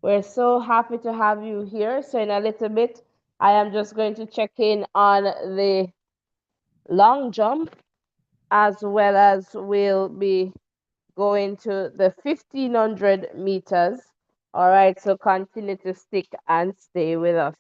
We're so happy to have you here. So in a little bit, I am just going to check in on the long jump as well as we'll be going to the 1500 meters. All right, so continue to stick and stay with us.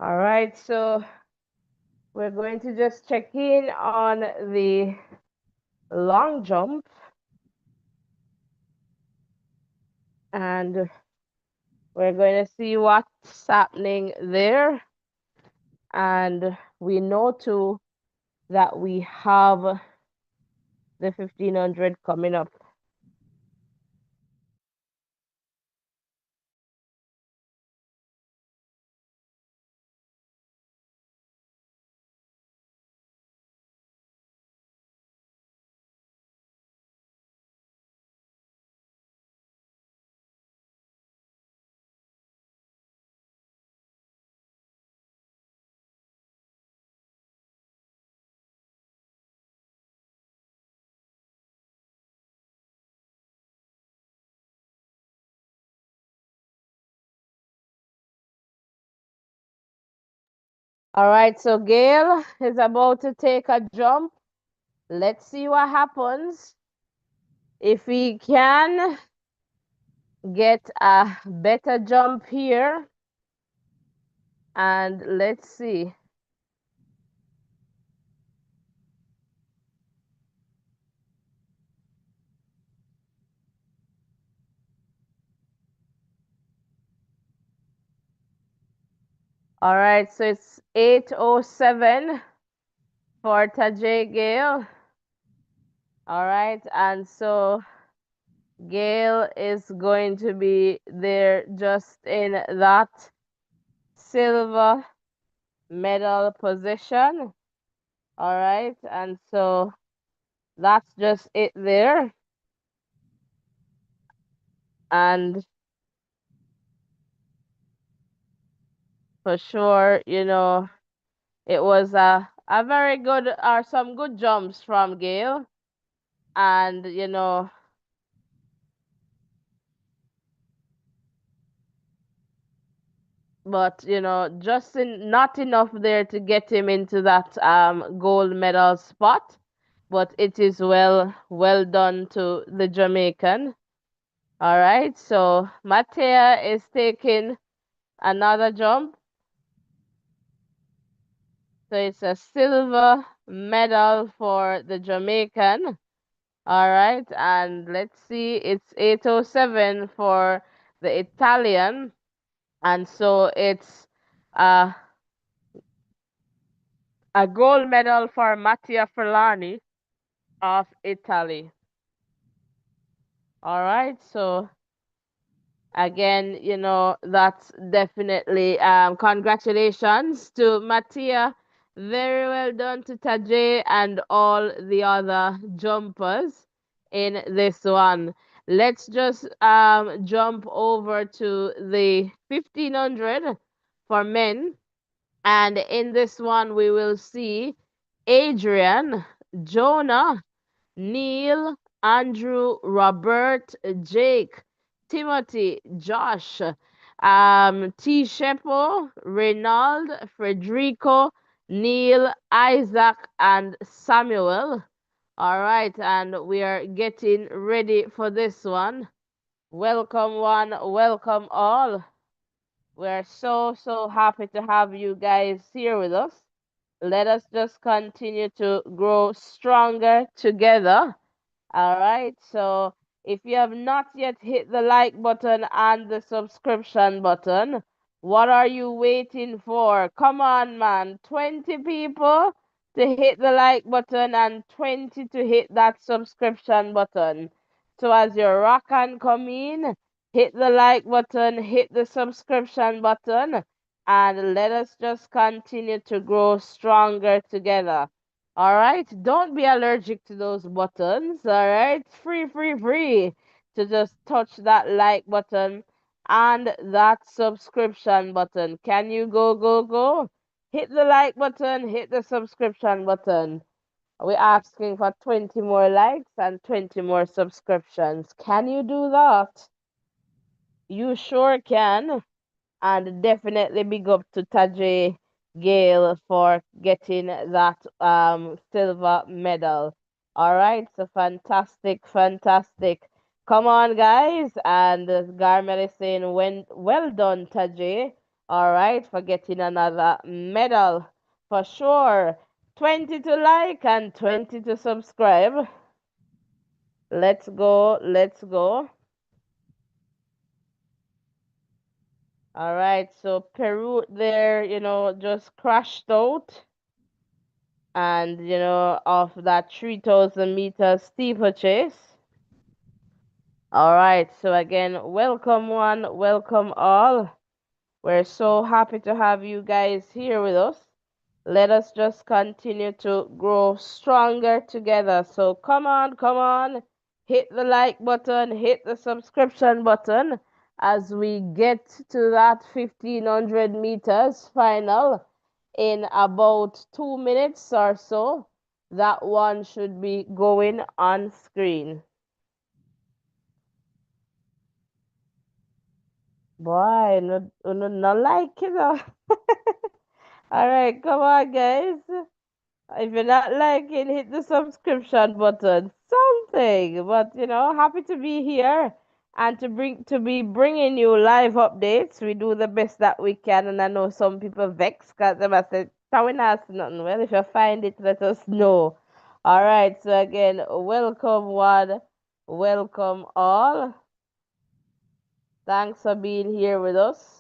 All right, so we're going to just check in on the long jump, and we're going to see what's happening there. And we know too that we have the 1500 coming up. All right, so Gail is about to take a jump. Let's see what happens. If we can get a better jump here, and let's see. All right, so it's 8:07 for Tajay Gale. All right, and so Gail is going to be there just in that silver medal position. All right, and so that's just it there. And for sure, it was a very good, or some good jumps from Gail. And, but, just not enough there to get him into that gold medal spot. But it is well done to the Jamaican. All right, so Matea is taking another jump. So it's a silver medal for the Jamaican. All right, and let's see, it's 8:07 for the Italian, and so it's uh, a gold medal for Mattia Ferlani of Italy. All right, so again, that's definitely congratulations to Mattia. Very well done to Tajay and all the other jumpers in this one. Let's just jump over to the 1500 for men. And in this one, we will see Adrian, Jonah, Neil, Andrew, Robert, Jake, Timothy, Josh, T. Shepo, Reynald, Frederico, Neil, Isaac, and Samuel. All right, and we are getting ready for this one. Welcome, one, welcome all. We're so happy to have you guys here with us. Let us just continue to grow stronger together. All right. So if you have not yet hit the like button and the subscription button, what are you waiting for? Come on, man. 20 people to hit the like button and 20 to hit that subscription button. So as your rock and come in, hit the like button, hit the subscription button, and let us just continue to grow stronger together. All right, don't be allergic to those buttons. All right, free to just touch that like button and that subscription button. Can you go? Hit the like button, hit the subscription button. We're asking for 20 more likes and 20 more subscriptions. Can you do that? You sure can. And definitely big up to Tajay Gale for getting that silver medal. All right, so fantastic. Come on, guys, and Garmel is saying, well done, Tajay. All right, for getting another medal for sure. 20 to like and 20 to subscribe. Let's go. All right, so Peru there, just crashed out and, off that 3,000 meter steeplechase. All right, so again, welcome one, welcome all. We're so happy to have you guys here with us. Let us just continue to grow stronger together. So come on, hit the like button, hit the subscription button as we get to that 1500 meters final in about 2 minutes or so. That one should be going on screen. Boy, no like it. All right, come on, guys. If you're not liking, hit the subscription button. Something, but happy to be here and to be bringing you live updates. We do the best that we can, and I know some people vex because they must say, "Tawin has nothing." Well, if you find it, let us know. All right. So again, welcome one, welcome all. Thanks for being here with us.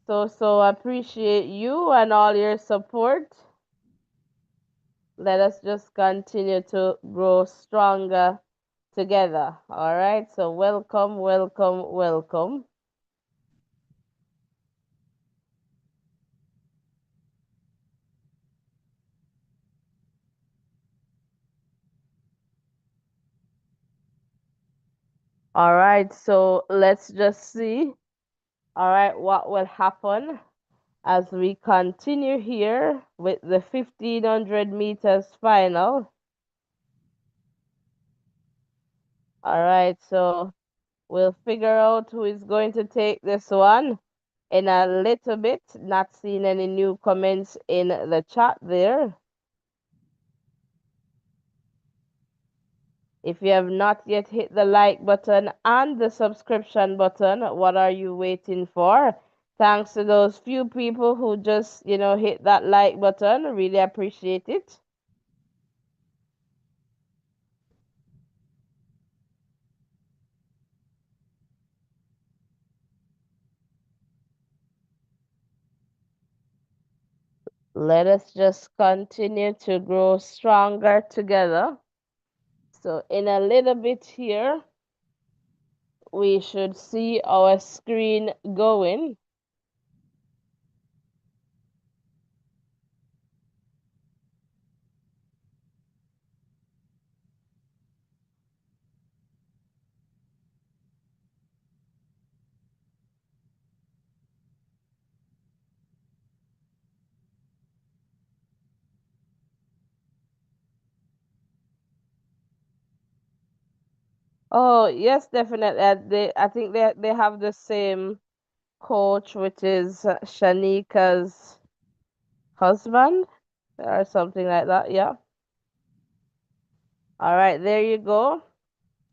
So appreciate you and all your support. Let us just continue to grow stronger together. All right. So welcome. All right. So let's just see. All right, what will happen as we continue here with the 1500 meters final. All right. So we'll figure out who is going to take this one in a little bit. Not seeing any new comments in the chat there. If you have not yet hit the like button and the subscription button, what are you waiting for? Thanks to those few people who just, hit that like button. Really appreciate it. Let us just continue to grow stronger together. So in a little bit here, we should see our screen going. Oh, yes, definitely. I think they have the same coach, which is Shanika's husband or something like that. Yeah. All right, there you go.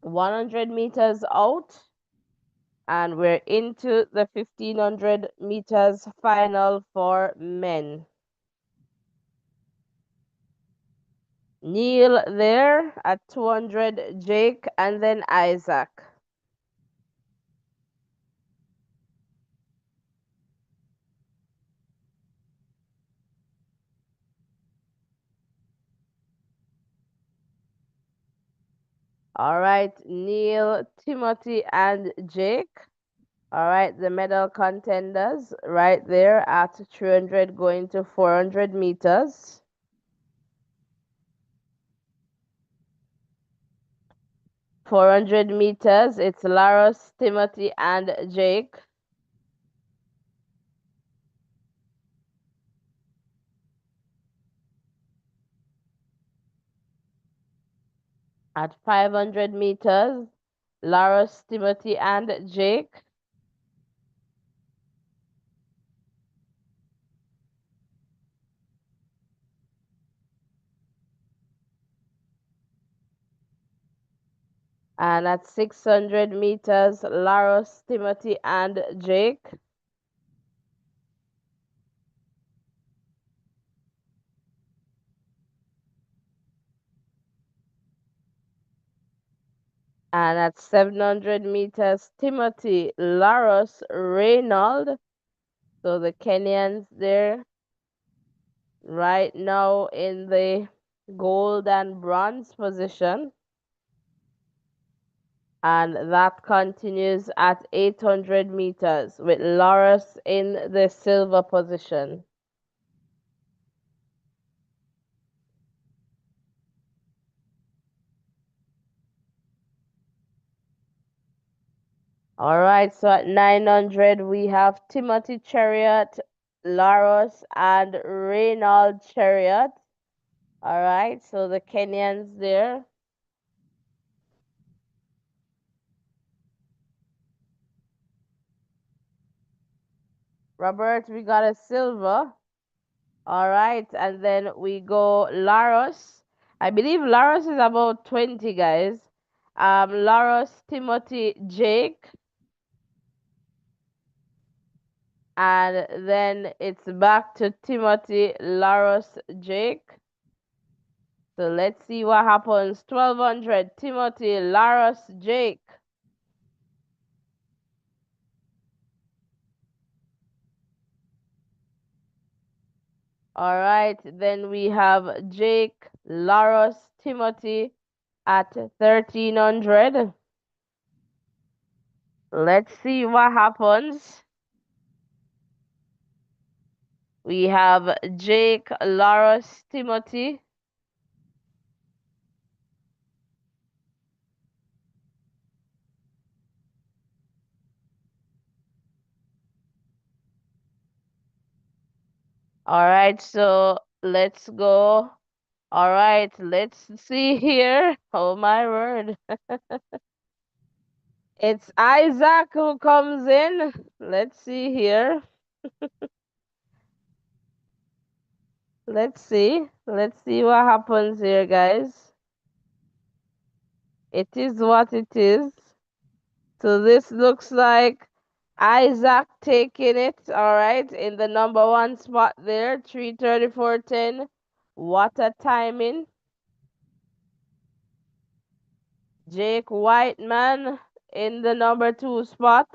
100 meters out, and we're into the 1500 meters final for men. Neil there at 200, Jake, and then Isaac. All right, Neil, Timothy, and Jake. All right, the medal contenders right there at 300 going to 400 meters. 400 meters, it's Laros, Timothy, and Jake. At 500 meters, Laros, Timothy, and Jake. And at 600 meters, Laros, Timothy, and Jake. And at 700 meters, Timothy, Laros, Reynald. So the Kenyans there right now in the gold and bronze position. And that continues at 800 meters with Laros in the silver position. All right, so at 900 we have Timothy Chariot, Laros, and Reynald Chariot. All right, so the Kenyans there. Robert, we got a silver. All right, and then we go Laros. I believe Laros is about 20 guys. Laros, Timothy, Jake, and then it's back to Timothy, Laros, Jake. So let's see what happens. 1200, Timothy, Laros, Jake. All right, then we have Jake, Laros, Timothy at 1300. Let's see what happens. We have Jake, Laros, Timothy. All right, so let's go. All right, let's see here. Oh my word. It's Isaac who comes in. Let's see here. Let's see. Let's see what happens here, guys. It is what it is. So this looks like Isaac taking it, all right, in the number one spot there, 3:34:10. What a timing. Jake Whiteman in the number two spot.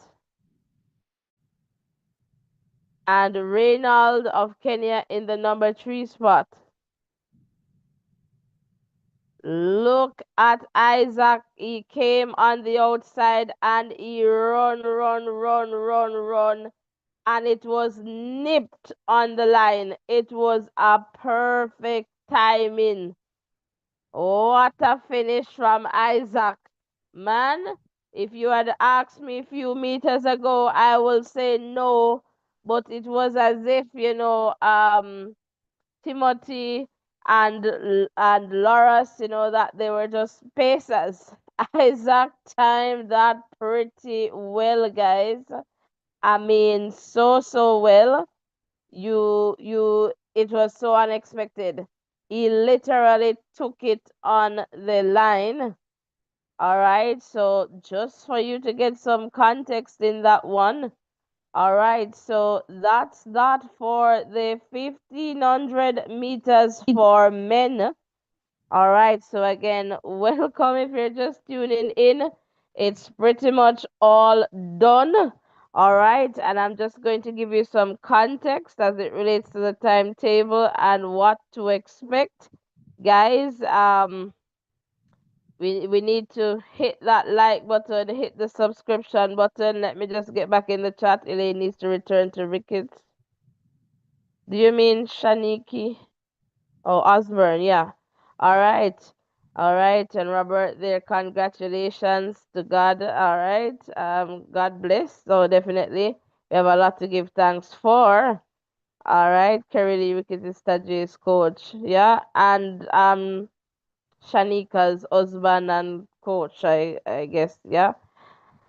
And Reynald of Kenya in the number three spot. Look at Isaac. He came on the outside and he run. And it was nipped on the line. It was a perfect timing. What a finish from Isaac. Man, if you had asked me a few meters ago, I will say no. But it was as if, Timothy and Loris, that they were just pacers. Isaac timed that pretty well, guys. I mean, so well. It was so unexpected. He literally took it on the line. All right, so just for you to get some context in that one. All right, so that's that for the 1500 meters for men. All right, so again, welcome if you're just tuning in. It's pretty much all done. All right, and I'm just going to give you some context as it relates to the timetable and what to expect. Guys, We need to hit that like button, hit the subscription button. Let me just get back in the chat. Elaine needs to return to Ricketts. Do you mean Shaniki? Oh, Osborne, yeah. All right. All right. And Robert there, congratulations to God. All right. God bless. So definitely we have a lot to give thanks for. All right. Kerry Lee Ricketts is Tajay's coach. Yeah. And Shanika's husband and coach, I guess. Yeah.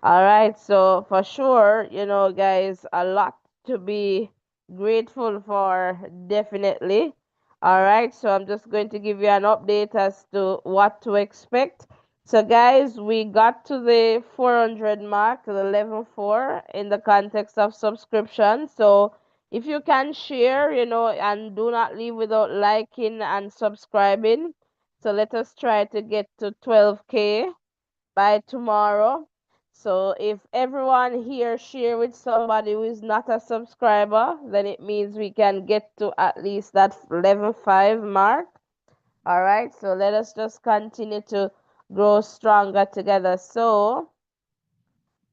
All right, so for sure, guys, a lot to be grateful for, definitely. All right, so I'm just going to give you an update as to what to expect. So, guys, we got to the 400 mark, the level 4, in the context of subscription. So, if you can share, and do not leave without liking and subscribing. So, let us try to get to 12K by tomorrow. So if everyone here share with somebody who is not a subscriber, then it means we can get to at least that level 5 mark. All right, so let us just continue to grow stronger together. So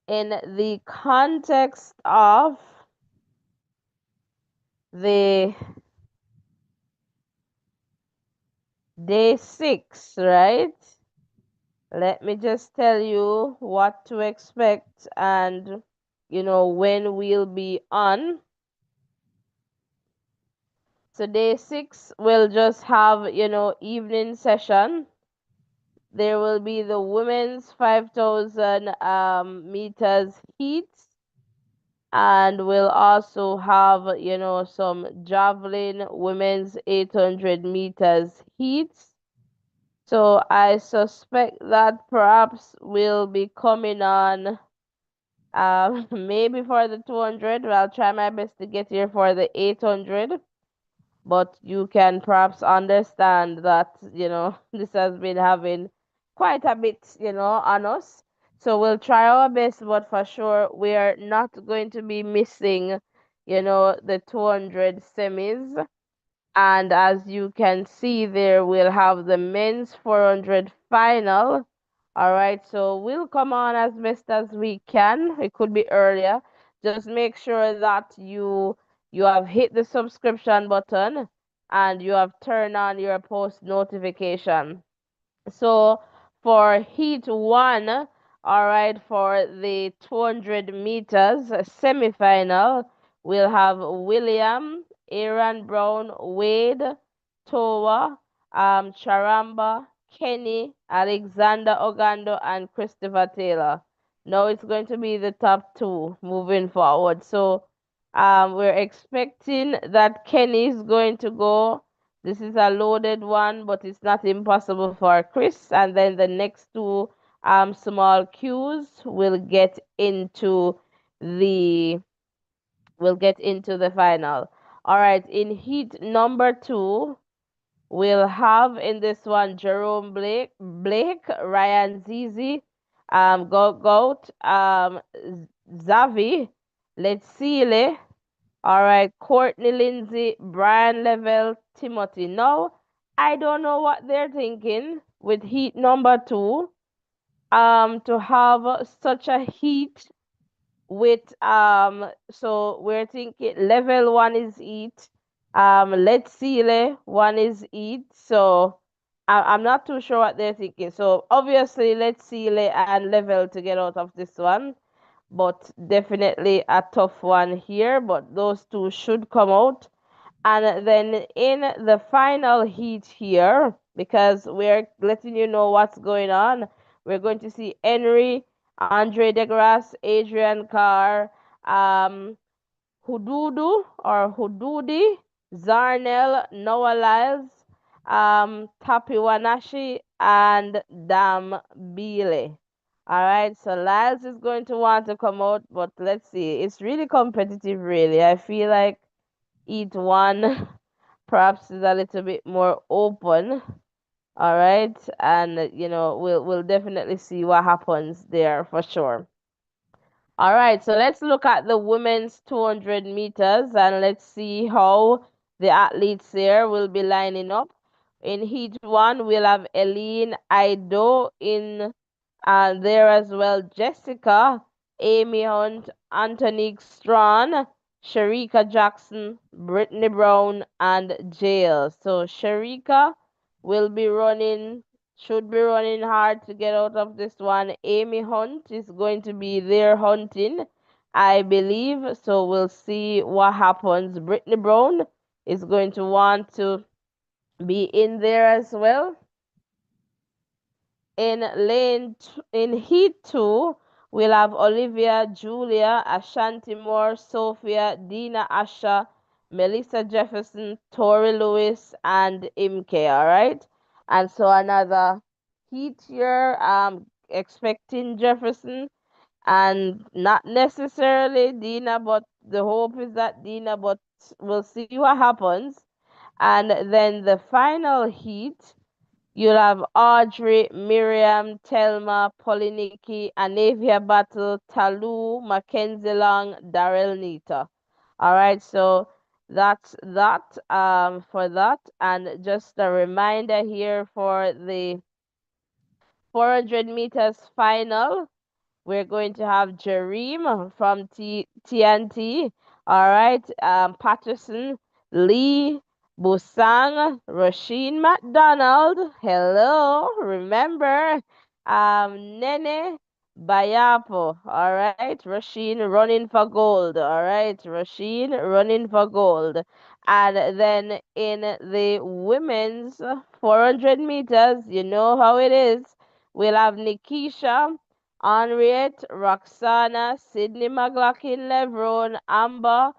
in the context of the day 6, right? Let me just tell you what to expect and when we'll be on. So day 6 will just have, evening session. There will be the women's 5,000 meters heat, and we'll also have, some javelin women's 800 meters heat. So I suspect that perhaps we'll be coming on maybe for the 200. Well, I'll try my best to get here for the 800. But you can perhaps understand that this has been having quite a bit on us, so we'll try our best, but for sure we are not going to be missing the 200 semis. And as you can see there, we'll have the men's 400 final. All right, so we'll come on as best as we can. It could be earlier. Just make sure that you have hit the subscription button and you have turned on your post notification. So for heat 1, all right, for the 200 meters semifinal, we'll have William, Aaron Brown, Wade, Towa, Charamba, Kenny, Alexander Ogando, and Christopher Taylor. Now it's going to be the top 2 moving forward. So we're expecting that Kenny is going to go. This is a loaded one, but it's not impossible for Chris. And then the next 2 small cues will get into the final. All right, in heat number 2, we'll have in this one Jerome Blake, Ryan Zizi, Goat, Zavi, Letsile, all right, Courtney Lindsay, Brian Level, Timothy. Now, I don't know what they're thinking with heat number 2. To have such a heat with so we're thinking level 1 is heat. Let's see, 1 is heat. So I'm not too sure what they're thinking. So obviously, let's see and level to get out of this one, but definitely a tough one here, but those 2 should come out. And then in the final heat here, because we're letting you know what's going on, we're going to see Henry, Andre DeGrasse, Adrian Carr, Hududu or Hududi, Zarnell, Noah Lyles, Tapi Wanashi, and Dam Beele. All right, so Lyles is going to want to come out, but let's see. It's really competitive, really. I feel like each one perhaps is a little bit more open. All right, and we'll definitely see what happens there for sure. All right, so let's look at the women's 200 meters and let's see how the athletes there will be lining up. In heat one, we'll have Eileen Ido in there as well. Jessica, Amy Hunt, Antonique Strawn, Sharika Jackson, Brittany Brown, and Jail. So Sharika will be running, should be running hard to get out of this one. Amy Hunt is going to be there hunting, I believe. So we'll see what happens. Brittany Brown is going to want to be in there as well. In heat two, we'll have Olivia, Julia, Ashanti Moore, Sophia, Dina Asha, Melissa Jefferson, Tori Lewis, and Imke. All right, and so another heat here. Expecting Jefferson and not necessarily Dina, but the hope is that Dina. But we'll see what happens. And then the final heat. You'll have Audrey, Miriam, Telma, Poliniki, Anavia Battle, Talu, Mackenzie Long, Daryl Nita. All right, so that's that for that. And just a reminder here for the 400 meters final. We're going to have Jareem from TNT. All right. Patterson, Lee, Busang, Rasheen McDonald. Hello. Remember, Nene Bayapo. All right. Rasheen running for gold. All right. Rasheen running for gold. And then in the women's 400 meters, you know how it is. We'll have Nikisha, Henriette, Roxana, Sydney McLaughlin, Levron, Amber,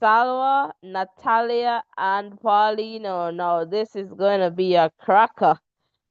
Salwa, Natalia, and Paulino. Now, this is going to be a cracker.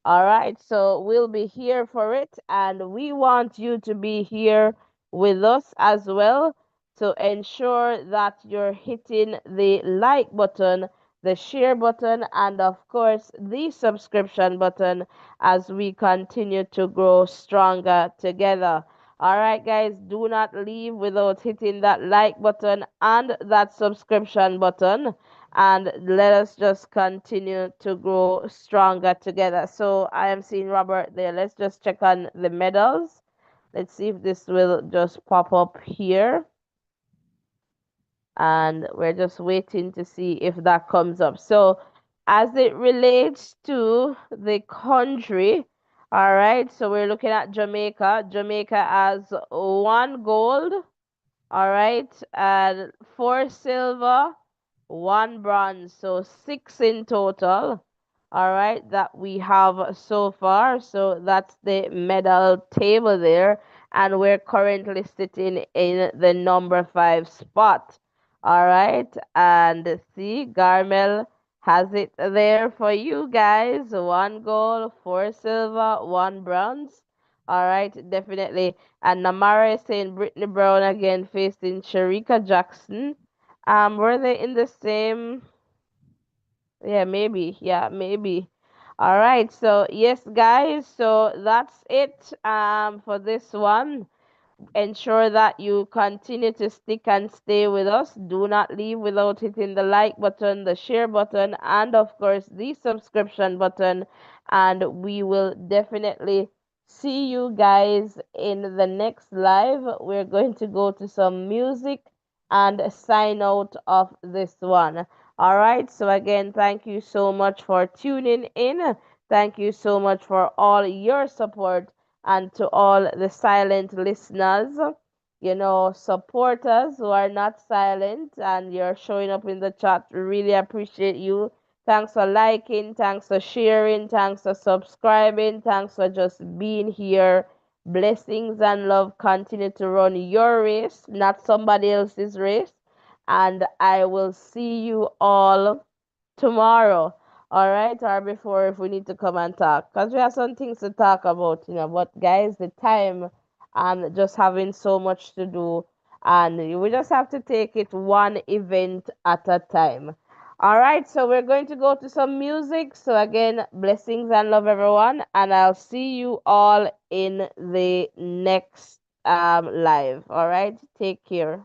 All right, so we'll be here for it, and we want you to be here with us as well to ensure that you're hitting the like button, the share button, and of course, the subscription button as we continue to grow stronger together. All right, guys, do not leave without hitting that like button and that subscription button, and let us just continue to grow stronger together. So I am seeing Robert there. Let's just check on the medals. Let's see if this will just pop up here. And we're just waiting to see if that comes up. So as it relates to the country, all right, so we're looking at Jamaica. Jamaica has 1 gold, all right, and 4 silver, 1 bronze, so 6 in total. All right, that we have so far. So that's the medal table there, and we're currently sitting in the number 5 spot. All right, and see, Garmel has it there for you guys. 1 gold, 4 silver, 1 bronze. All right, definitely. And Namara is saying Brittany Brown again facing Sharika Jackson. Were they in the same? Yeah, maybe. Yeah, maybe. All right. So yes, guys. So that's it. For this one. Ensure that you continue to stick and stay with us. Do not leave without hitting the like button, the share button, and of course the subscription button. And we will definitely see you guys in the next live. We're going to go to some music and sign out of this one. All right. So again, thank you so much for tuning in. Thank you so much for all your support, and to all the silent listeners, supporters who are not silent and you're showing up in the chat. We really appreciate you. Thanks for liking, thanks for sharing, thanks for subscribing, thanks for just being here. Blessings and love continue to run your race, not somebody else's race. And I will see you all tomorrow. All right, or before if we need to come and talk, because we have some things to talk about. But guys, the time and just having so much to do, and we just have to take it one event at a time. All right, so we're going to go to some music. So again, blessings and love everyone, and I'll see you all in the next live. All right, take care.